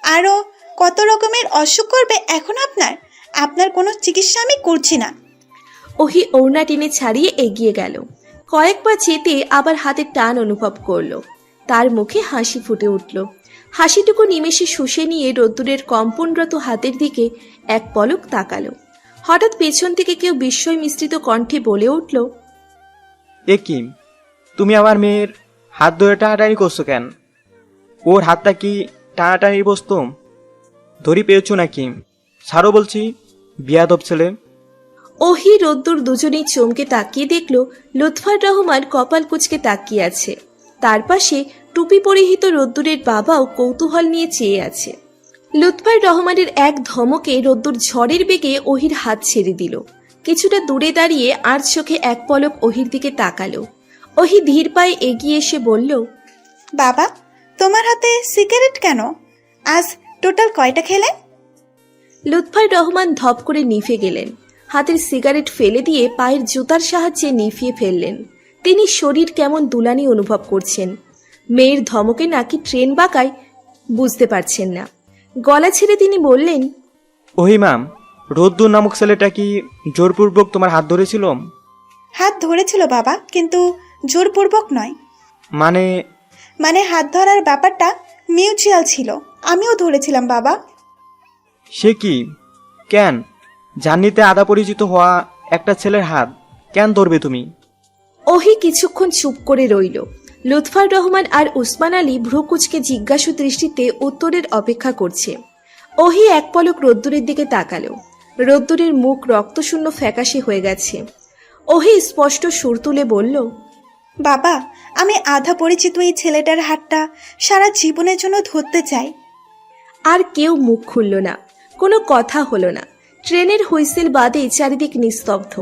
আরো কত রকমের অসুখ করবে এখন আপনার। আপনার কোনো চিকিৎসা আমি করছি না। ওহি ওড়না টেনে ছাড়িয়ে এগিয়ে গেল। কয়েকবার যেতে আবার হাতের টান অনুভব করলো। তার মুখে হাসি ফুটে উঠল। হাসিটুকু নিমেষে শুষে নিয়ে রোদ্দুরের কম্পনরত হাতের দিকে এক পলক তাকালো। হঠাৎ পেছন থেকে কেউ বিস্ময় মিশ্রিত কণ্ঠে বলে উঠল, এ কি, তুমি আমার মেয়ের হাত ধরে টানাটানি করছো কেন? ওর হাতটা কি টানাটানি বস্তু? ধরি পেয়েছো নাকি? ছাড়ো বলছি, বিয়াদব ছেলে। ওহি রোদ্দুর দুজনেই চমকে তাকিয়ে দেখল লুৎফার রহমান কপাল কুঁচকে তাকিয়ে আছে। তার পাশে টুপি পরিহিত রোদ্দুরের বাবাও কৌতূহল নিয়ে চেয়ে আছে। লুৎফার রহমানের এক ধমকে রোদ্দুর ঝড়ের বেগে ওহির হাত ছেড়ে দিল। কিছুটা দূরে দাঁড়িয়ে আর চোখে এক পলক ওহির দিকে তাকালো। ওহি ধীর পায়ে এগিয়ে এসে বলল, বাবা, তোমার হাতে সিগারেট কেন? আজ টোটাল কয়টা খেলে? লুৎফর রহমান ধপ করে নিভে গেলেন। হাতের সিগারেট ফেলে দিয়ে পায়ের জুতার সাহায্যে নিভিয়ে ফেললেন। তিনি শরীর কেমন দুলানি অনুভব করছেন। মেয়ের ধমকে নাকি ট্রেন বাঁকায় বুঝতে পারছেন না। গলা ছেড়ে তিনি বললেন, ওহিমাম, রোদ্দুর নামক ছেলেটা কি জোরপূর্বক তোমার হাত ধরেছিল? হাত ধরেছিল বাবা, কিন্তু জোরপূর্বক নয়। মানে হাত ধরার ব্যাপারটা মিউচুয়াল ছিল। আমিও ধরেছিলাম বাবা। সে কি? কেন? জার্নিতে আধা পরিচিত হওয়া একটা ছেলের হাত কেন ধরবে তুমি? ওহি কিছুক্ষণ চুপ করে রইল। লুৎফর রহমান আর উসমান আলী ভ্রুকুচকে জিজ্ঞাসু দৃষ্টিতে উত্তরের অপেক্ষা করছে। ওহি এক পলক রোদ্দুরের দিকে তাকালো। রোদ্দুরের মুখ রক্তশূন্য ফ্যাকাশে হয়ে গেছে। ওহি স্পষ্ট সুর তুলে বলল, বাবা, আমি আধা পরিচিত এই ছেলেটার হাতটা সারা জীবনের জন্য ধরতে চাই। আর কেউ মুখ খুলল না, কোনো কথা হলো না। ট্রেনের হুইসেল বাদে চারিদিক নিস্তব্ধ।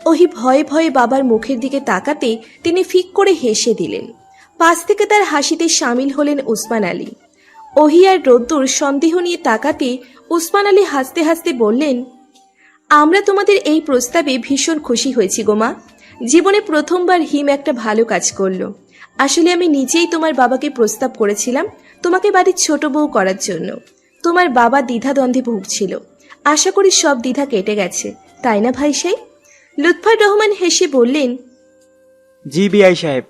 ওহি ভয়ে ভয়ে বাবার মুখের দিকে তাকাতে তিনি ফিক করে হেসে দিলেন। পাশ থেকে তার হাসিতে সামিল হলেন উসমান আলী। ওহি আর রোদ্দুর সন্দেহ নিয়ে তাকাতে উসমান আলী হাসতে হাসতে বললেন, আমরা তোমাদের এই প্রস্তাবে ভীষণ খুশি হয়েছি গো মা। জীবনে প্রথমবার হিম একটা ভালো কাজ করলো। আসলে আমি নিজেই তোমার বাবাকে প্রস্তাব করেছিলাম তোমাকে বাড়ির ছোট বউ করার জন্য। তোমার বাবা দ্বিধাদ্বন্দ্বে ভুগছিল। আশা করি সব দ্বিধা কেটে গেছে, তাই না ভাই সাহেব? লুৎফর রহমান হেসে বললেন, জি বিআই সাহেব।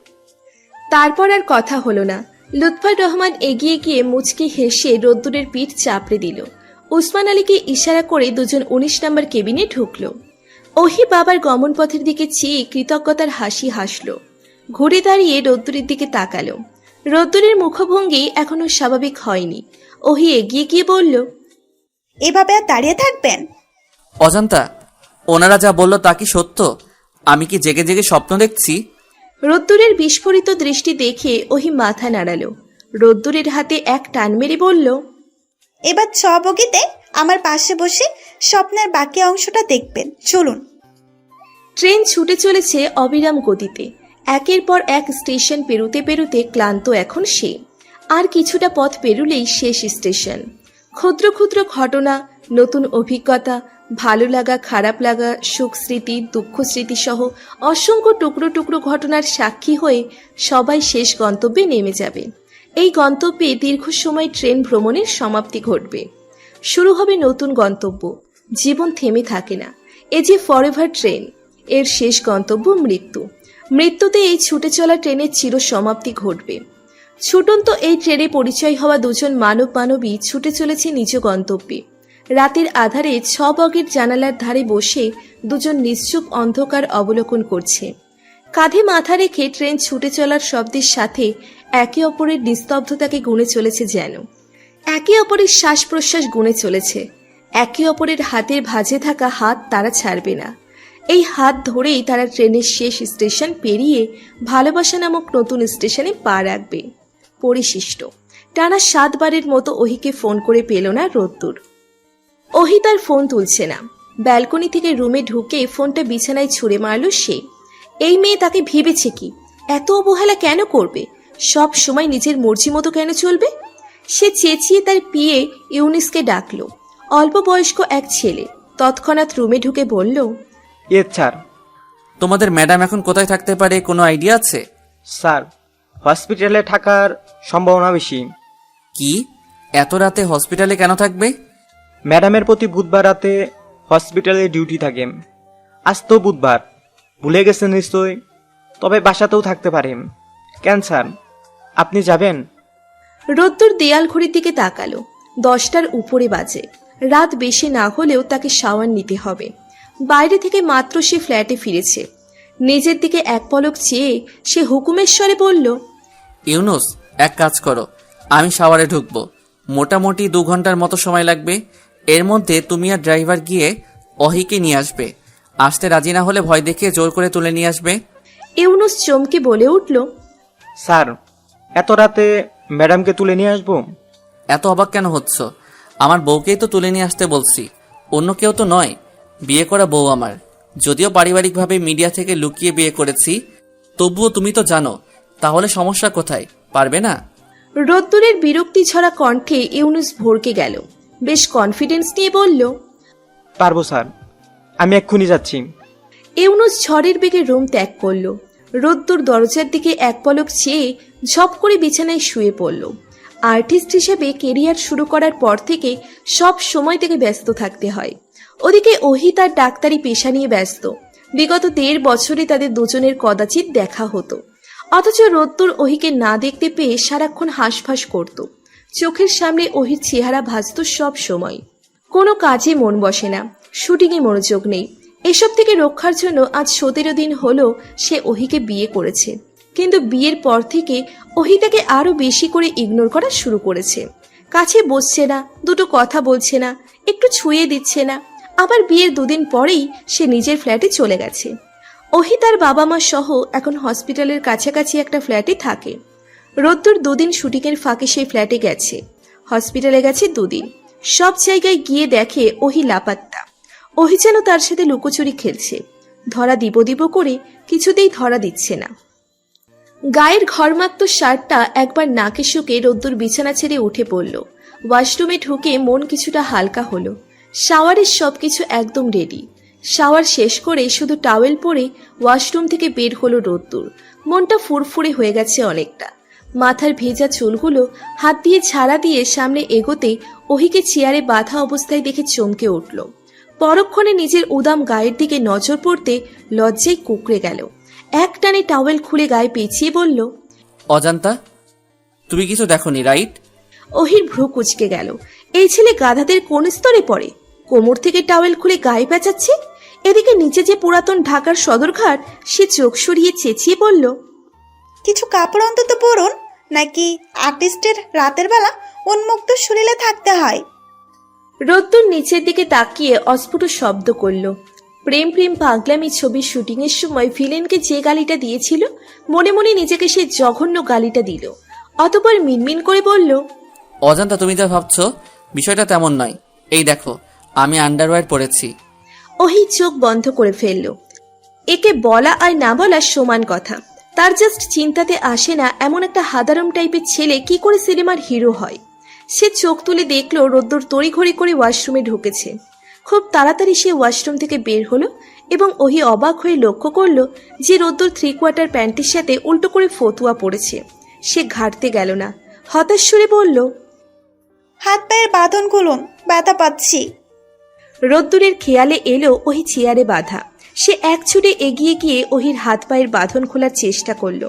তারপর আর কথা হলো না। লুৎফর রহমান এগিয়ে গিয়ে মুচকি হেসে রোদ্দুরের পিঠ চাপড়ে দিল। উসমান আলীকে ইশারা করে দুজন 19 নম্বর কেবিনে ঢুকল। ওহি বাবার গমন পথের দিকে চেয়ে কৃতজ্ঞতার হাসি হাসল। ঘুরে দাঁড়িয়ে রোদ্দুরের দিকে তাকালো। রোদ্দুরের মুখভঙ্গি এখনো স্বাভাবিক হয়নি। ওহি এগিয়ে গিয়ে বলল, এভাবে আর দাঁড়িয়ে থাকবেন? অজান্তা, ওনারা যা বলল তা কি সত্য? আমি কি জেগে জেগে স্বপ্ন দেখছি? রোদ্দুরের বিস্ফোরিত দৃষ্টি দেখে ওহি মাথা নাড়ালো। রোদ্দুরের হাতে এক টান মেরে বলল, এবার বগিতে আমার পাশে বসে স্বপ্নের বাকি অংশটা দেখবেন, চলুন। ট্রেন ছুটে চলেছে অবিরাম গতিতে। একের পর এক স্টেশন পেরুতে পেরুতে ক্লান্ত এখন সে। আর কিছুটা পথ পেরুলেই শেষ স্টেশন। ক্ষুদ্র ক্ষুদ্র ঘটনা, নতুন অভিজ্ঞতা, ভালো লাগা, খারাপ লাগা, সুখ স্মৃতি, দুঃখ স্মৃতি সহ অসংখ্য টুকরো টুকরো ঘটনার সাক্ষী হয়ে সবাই শেষ গন্তব্যে নেমে যাবে। এই গন্তব্যে দীর্ঘ সময় ট্রেন ভ্রমণের সমাপ্তি ঘটবে। শুরু হবে নতুন গন্তব্য। জীবন থেমে থাকে না। এ যে ফরএভার ট্রেন। এর শেষ গন্তব্য মৃত্যু। মৃত্যুতে এই ছুটে চলা ট্রেনের চির সমাপ্তি ঘটবে। ছুটন্ত এই ট্রেনে পরিচয় হওয়া দুজন মানবী ছুটে চলেছে নিজ গন্তব্যে। রাতের আধারে 6 বগির জানালার ধারে বসে দুজন নিশ্চুপ অন্ধকার অবলোকন করছে। কাঁধে মাথা রেখে ট্রেন ছুটে চলার শব্দের সাথে একে অপরের নিস্তব্ধতাকে গুণে চলেছে যেন। একে অপরের শ্বাস প্রশ্বাস গুণে চলেছে। একে অপরের হাতের ভাঁজে থাকা হাত তারা ছাড়বে না। এই হাত ধরেই তারা ট্রেনের শেষ স্টেশন পেরিয়ে ভালোবাসা নামক নতুন স্টেশনে পা রাখবে। পরিশিষ্ট টানা 7 বারের মতো ওহিকে ফোন করে পেল না রোদ্দুর। ওহি তার ফোন তুলছে না। ব্যালকনি থেকে রুমে ঢুকে ফোনটা বিছানায় ছুঁড়ে মারল সে। এই মেয়ে তাকে ভেবেছে কি? এত অবহেলা কেন করবে? সব সময় নিজের মর্জি মতো কেন চলবে? সে চেঁচিয়ে তার পিয়ে ইউনিসকে ডাকলো। অল্প বয়স্ক এক ছেলে তৎক্ষণাৎ রুমে ঢুকে বলল, স্যার। তোমাদের ম্যাডাম এখন কোথায় থাকতে পারে, কোনো আইডিয়া আছে? স্যার, হসপিটালে থাকার সম্ভাবনা বেশি। কি? এত রাতে হসপিটালে কেন থাকবে? ম্যাডামের প্রতি বুধবার রাতে হসপিটালে ডিউটি থাকে। আজ তো বুধবার, ভুলে গেছেন নিশ্চয়। তবে বাসাতেও থাকতে পারেন। কেন স্যার, আপনি যাবেন? রোদ্দুর দেয়াল ঘড়ির দিকে তাকালো। 10টার উপরে বাজে। রাত বেশি না হলেও তাকে শাওয়ার নিতে হবে। বাইরে থেকে মাত্র সে ফ্ল্যাটে ফিরেছে। নিজের দিকে এক পলক চেয়ে সে হুকুমের স্বরে বলল, ইউনুস, এক কাজ করো, আমি শাওয়ারে ঢুকবো। মোটামুটি 2 ঘন্টার মতো সময় লাগবে। এর মধ্যে তুমি আর ড্রাইভার গিয়ে অহিকে নিয়ে আসবে। আসতে রাজি না হলে ভয় দেখিয়ে জোর করে তুলে নিয়ে আসবে। ইউনুস চমকে বলে উঠল, স্যার, এত রাতে ম্যাডামকে তুলে নিয়ে আসবো? এত অবাক কেন হচ্ছ? আমার বউকেই তো তুলে নিয়ে আসতে বলছি, অন্য কেউ তো নয়। বিয়ে করা বউ আমার। যদিও পারিবারিকভাবে মিডিয়া থেকে লুকিয়ে বিয়ে করেছি, তবুও তুমি তো জানো। তাহলে সমস্যা কোথায়? পারবে না? রোদ্দুরের বিরক্তি ঝরা কণ্ঠে ইউনুস ভরকে গেল। বেশ কনফিডেন্স নিয়ে বলল, পারবো স্যার, আমি এক্ষুনি যাচ্ছি। ইউনুস ঝড়ের বেগে রুম ত্যাগ করল। রোদ্দুর দরজার দিকে এক পলক চেয়ে ঝপ করে বিছানায় শুয়ে পড়ল। আর্টিস্ট হিসেবে কেরিয়ার শুরু করার পর থেকে সব সময় থেকে ব্যস্ত থাকতে হয়। ওদিকে ওহি তার ডাক্তারি পেশা নিয়ে ব্যস্ত। বিগত 1.5 বছরে তাদের দুজনের কদাচিৎ দেখা হতো, অথচ রোদ্দুর ওহিকে না দেখতে পেয়ে সারাক্ষণ হাঁসফাঁস করত। চোখের সামনে ওহির চেহারা ভাসত সব সময়। কোনো কাজে মন বসে না, শুটিংয়ে মনোযোগ নেই। এসব থেকে রক্ষার জন্য আজ 17 দিন হলো সে ওহিকে বিয়ে করেছে, কিন্তু বিয়ের পর থেকে ওহি তাকে আরো বেশি করে ইগনোর করা শুরু করেছে। কাছে বসছে না, দুটো কথা বলছে না, একটু ছুঁয়ে দিচ্ছে না। আবার বিয়ের 2 দিন পরেই সে নিজের ফ্ল্যাটে চলে গেছে। ওহি তার বাবা মা সহ এখন হসপিটালের কাছাকাছি একটা ফ্ল্যাটে থাকে। রোদ্দুর 2 দিন শুটিংয়ের ফাঁকে সেই ফ্ল্যাটে গেছে, হসপিটালে গেছে 2 দিন। সব জায়গায় গিয়ে দেখে ওহি লাপাত্তা। ওহি যেন তার সাথে লুকোচুরি খেলছে। ধরা দিব দিব করে কিছুতেই ধরা দিচ্ছে না। গায়ের ঘরমাক্ত শার্টটা একবার নাকে শুকে রোদ্দুর বিছানা ছেড়ে উঠে পড়ল। ওয়াশরুমে ঢুকে মন কিছুটা হালকা হলো। শাওয়ারের সবকিছু একদম রেডি। শাওয়ার শেষ করে শুধু টাওয়েল পরে ওয়াশরুম থেকে বের হলো রোদ্দুর। মনটা ফুরফুরে হয়ে গেছে অনেকটা। মাথার ভেজা চুলগুলো হাত দিয়ে ঝাড়া দিয়ে সামনে এগোতে ওহিকে চেয়ারে বাঁধা অবস্থায় দেখে চমকে উঠল। পরক্ষণে নিজের উদাম গায়ের দিকে নজর পড়তে লজ্জায় কুঁকড়ে গেল। এক টানে টাওয়েল খুলে গায়ে পেঁচিয়ে বলল, অজান্তা, তুমি কিছু দেখোনি রাইট? ওহির ভ্রু কুচকে গেল। এই ছেলে গাধাদের কোন স্তরে পড়ে? কোমর থেকে টাওয়েল খুলে গায়ে পেঁচাচ্ছে। এদিকে নিচে যে পুরাতন ঢাকার সদরঘাট, সে চোখ সরিয়ে চেঁচিয়ে বলল, কিছু কাপড় অন্তত পরুন, নাকি আর্টিস্টের রাতের বেলা উন্মুক্ত শরীরে থাকতে হয়? রোদ্দুর নিচের দিকে তাকিয়ে অস্ফুট শব্দ করল। প্রেম প্রেম পাগলামি ছবির শুটিংয়ের সময় ভিলেনকে যে গালিটা দিয়েছিল, মনে মনে নিজেকে সে জঘন্য গালিটা দিল। অতঃপর মিনমিন করে বলল, অজান্তা, তুমি যা ভাবছো বিষয়টা তেমন নয়। এই দেখো, আমি আন্ডারওয়্যার পরেছি। ওহি চোখ বন্ধ করে ফেলল। একে বলা আর না বলা সমান কথা। তার জাস্ট চিন্তাতে আসে না এমন একটা হাদারম টাইপের ছেলে কি করে সিনেমার হিরো হয়। সে চোখ তুলে দেখল রোদ্দুর তড়িঘড়ি করে ওয়াশরুমে ঢুকেছে। খুব তাড়াতাড়ি সে ওয়াশরুম থেকে বের হলো এবং ওহি অবাক হয়ে লক্ষ্য করল যে রোদ্দুর 3/4 প্যান্টের সাথে উল্টো করে ফতুয়া পড়েছে। সে ঘাটতে গেল না, হতাশ সুরে বলল, হাত পায়ের বাঁধন খুলুন, ব্যথা পাচ্ছি। রোদ্দুরের খেয়ালে এলো ওহি চেয়ারে বাঁধা। সে এক ছুটে এগিয়ে গিয়ে ওহির হাত পায়ের বাঁধন খোলার চেষ্টা করল।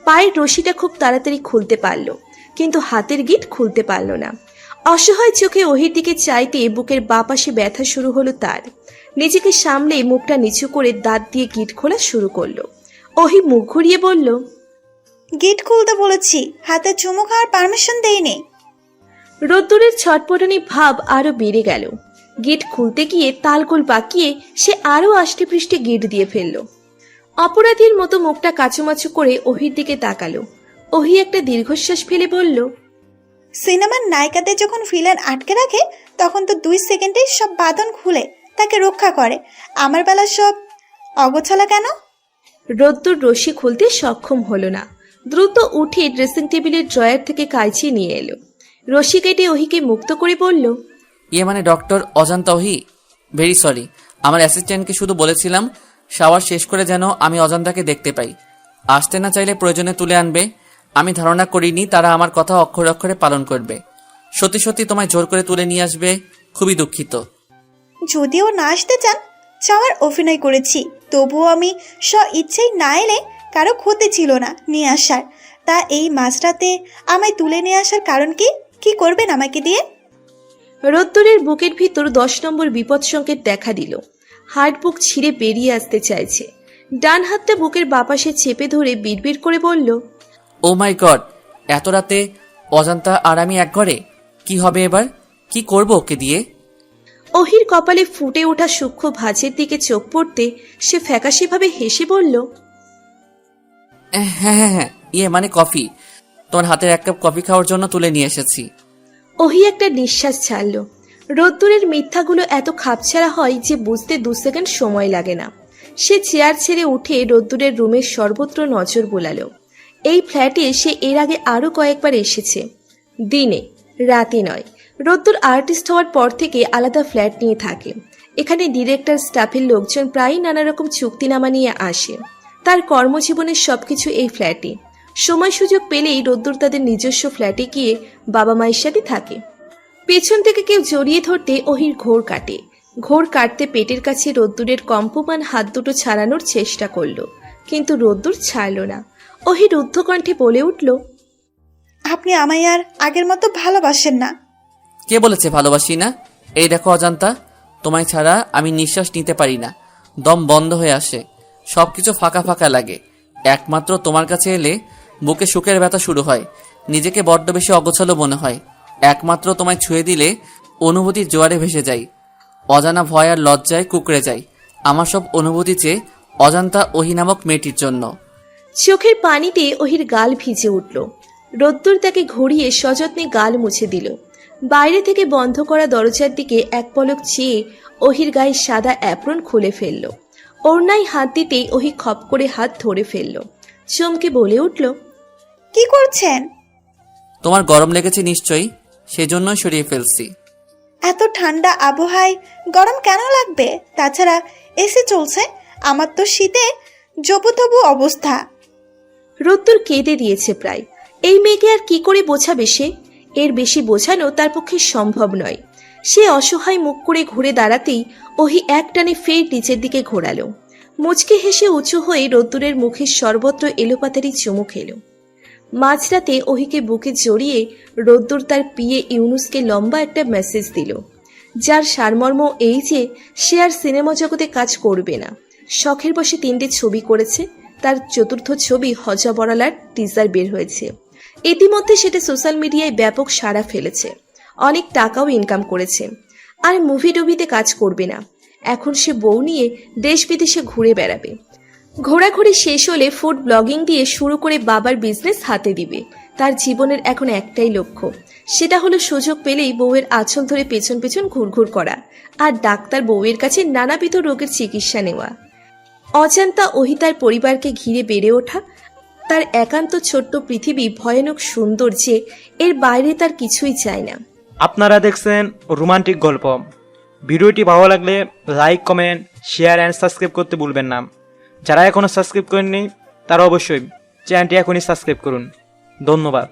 পায়ের রশিটা খুব তাড়াতাড়ি খুলতে পারল, কিন্তু হাতের গিঁট খুলতে পারল না। অসহায় চোখে ওহির দিকে চাইতে বুকের বাঁ পাশে ব্যথা শুরু হলো তার। নিজেকে সামলে মুখটা নিচু করে দাঁত দিয়ে গিঁট খোলা শুরু করলো। ওহি মুখ ঘুরিয়ে বলল, গিট খুলতে বলেছি, হাতে চুমু খাওয়ার পারমিশন দেইনি। রোদ্দুরের ছটপটানি ভাব আরো বেড়ে গেল। গেট খুলতে গিয়ে তালগোল পাকিয়ে সে আরো আষ্টে পৃষ্ঠে গেট দিয়ে ফেলল। অপরাধীর মতো মুখটা কাচুমাচু করে ওহির দিকে তাকালো। ওহি একটা দীর্ঘশ্বাস ফেলে বলল, সিনেমার নায়িকাদের যখন ভিলেন আটকে রাখে তখন তো 2 সেকেন্ডেই সব বাঁধন খুলে তাকে রক্ষা করে। আমার বেলা সব অগোছালা কেন? রোদ্দুর রশি খুলতে সক্ষম হলো না। দ্রুত উঠে ড্রেসিং টেবিলের ড্রয়ার থেকে কাঁচি নিয়ে এলো। রশি কেটে ওহিকে মুক্ত করে বলল, ইয়ে মানে ডক্টর অজান্তা ওহি, ভেরি সরি। আমার অ্যাসিস্ট্যান্টকে শুধু বলেছিলাম শাওয়ার শেষ করে যেন আমি অজান্তাকে দেখতে পাই। আসতে না চাইলে প্রয়োজনে তুলে আনবে। আমি ধারণা করিনি তারা আমার কথা অক্ষরে অক্ষরে পালন করবে। সত্যি সত্যি তোমায় জোর করে তুলে নিয়ে আসবে। খুবই দুঃখিত। যদিও না আসতে চান, চাওয়ার অভিনয় করেছি, তবুও আমি ইচ্ছেই না এলে কারো ক্ষতি ছিল না নিয়ে আসার। তা এই মাঝরাতে আমায় তুলে নিয়ে আসার কারণ কি? কি করবেন আমাকে দিয়ে? রোদ্দুরের বুকের ভিতর 10 নম্বর বিপদ সংকেত দেখা দিল। হার্ট বুক ছিঁড়ে বেরিয়ে আসতে চাইছে। ডান হাতটা বুকের বাপাশে চেপে ধরে বিড়বিড় করে বলল, ও মাই গড, এত রাতে অজান্তা আর আমি এক ঘরে? কি হবে এবার? কি করব ওকে দিয়ে? ওহির কপালে ফুটে ওঠা সূক্ষ্ম ভাঁজের দিকে চোখ পড়তে সে ফ্যাকাশেভাবে হেসে বলল, হ্যাঁ হ্যাঁ হ্যাঁ, ইয়ে মানে কফি। তোমার হাতের 1 কাপ কফি খাওয়ার জন্য তুলে নিয়ে এসেছি। ওহি একটা নিঃশ্বাস ছাড়ল। রোদ্দুরের মিথ্যাগুলো এত খাপছাড়া হয় যে বুঝতে 2 সেকেন্ড সময় লাগে না। সে চেয়ার ছেড়ে উঠে রোদ্দুরের রুমের সর্বত্র নজর বোলালো। এই ফ্ল্যাটে সে এর আগে আরও কয়েকবার এসেছে, দিনে, রাতে নয়। রোদ্দুর আর্টিস্ট হওয়ার পর থেকে আলাদা ফ্ল্যাট নিয়ে থাকে। এখানে ডিরেক্টর, স্টাফের লোকজন প্রায়ই নানা রকম চুক্তিনামা নিয়ে আসে। তার কর্মজীবনের সবকিছু এই ফ্ল্যাটে। সময় সুযোগ পেলেই রোদ্দুর তাদের নিজস্ব ফ্ল্যাটে গিয়ে বাবা মায়ের সাথে থাকে। পেছন থেকে কেউ জড়িয়ে ধরতে ওহির ঘোর কাটে। ঘোর কাটতে পেটের কাছে রোদ্দুরের কম্পমান হাত দুটো ছাড়ানোর চেষ্টা করলো, কিন্তু রোদ্দুর ছাড়ল না। ওহি রুদ্ধ কণ্ঠে বলে উঠল, আপনি আমায় আর আগের মতো ভালোবাসেন না। কে বলেছে ভালোবাসি না? এই দেখো অজান্তা, তোমায় ছাড়া আমি নিঃশ্বাস নিতে পারি না, দম বন্ধ হয়ে আসে, সবকিছু ফাঁকা ফাঁকা লাগে। একমাত্র তোমার কাছে এলে বুকে সুখের ব্যথা শুরু হয়, নিজেকে বড্ড বেশি অগোছালো মনে হয়। একমাত্র তোমায় ছুঁয়ে দিলে অনুভূতির জোয়ারে ভেসে যাই, অজানা ভয় আর লজ্জায় কুকড়ে যাই। আমার সব অনুভূতি চেয়ে অজান্তা ওহি নামক মেয়েটির জন্য। চোখের পানিতে ওহির গাল ভিজে উঠল। রোদ্দুর তাকে ঘুরিয়ে সযত্নে গাল মুছে দিল। বাইরে থেকে বন্ধ করা দরজার দিকে এক পলক চেয়ে ওহির গায়ে সাদা অ্যাপ্রন খুলে ফেলল। ওড়নায় হাত দিতেই ওহি খপ করে হাত ধরে ফেলল। চমকে বলে উঠল, কি করছেন? তোমার গরম লেগেছে নিশ্চয়ই, সেজন্যই সরিয়ে ফেলছি। এত ঠান্ডা আবহাওয়ায় গরম কেন লাগবে? তাছাড়া এসি চলছে, আমার তো শীতে জবুতবু অবস্থা। রোদ্দুর কেঁদে দিয়েছে প্রায়। এই মেয়েকে আর কি করে বোঝাবে সে? এর বেশি বোঝানো তার পক্ষে সম্ভব নয়। সে অসহায় মুখ করে ঘুরে দাঁড়াতেই ওহি একটানে ফের নিচের দিকে ঘোরালো। মুচকে হেসে উঁচু হয়ে রোদ্দুরের মুখে সর্বত্র এলোপাতারি চুমু খেলো। মাঝরাতে ওহিকে বুকে জড়িয়ে রোদ্দুর তার পিয়ে ইউনুসকে লম্বা একটা মেসেজ দিল, যার সারমর্ম এই যে সে আর সিনেমা জগতে কাজ করবে না। শখের বসে 3টে ছবি করেছে, তার 4র্থ ছবি হজা বড়ালার টিজার বের হয়েছে। ইতিমধ্যে সেটা সোশ্যাল মিডিয়ায় ব্যাপক সাড়া ফেলেছে, অনেক টাকাও ইনকাম করেছে। আর মুভি টুভিতে কাজ করবে না, এখন সে বউ নিয়ে দেশ বিদেশে ঘুরে বেড়াবে। ঘোরাঘুরি শেষ হলে ফুড ব্লগিং দিয়ে শুরু করে বাবার বিজনেস হাতে দিবে। তার জীবনের এখন একটাই লক্ষ্য, সেটা হলো সুযোগ পেলেই বউয়ের আঁচল ধরে পেছন পেছন ঘুরঘুর করা আর ডাক্তার বউয়ের কাছে নানাবিধ রোগের চিকিৎসা নেওয়া। অজান্তা ওহি তার পরিবারকে ঘিরে বেড়ে ওঠা, তার একান্ত ছোট্ট পৃথিবী ভয়ানক সুন্দর যে এর বাইরে তার কিছুই চায় না। আপনারা দেখছেন রোমান্টিক গল্প। ভিডিওটি ভালো লাগলে like, comment, share and subscribe করতে ভুলবেন না। যারা এখনও সাবস্ক্রাইব করেননি তারা অবশ্যই চ্যানেলটি এখনই সাবস্ক্রাইব করুন। ধন্যবাদ।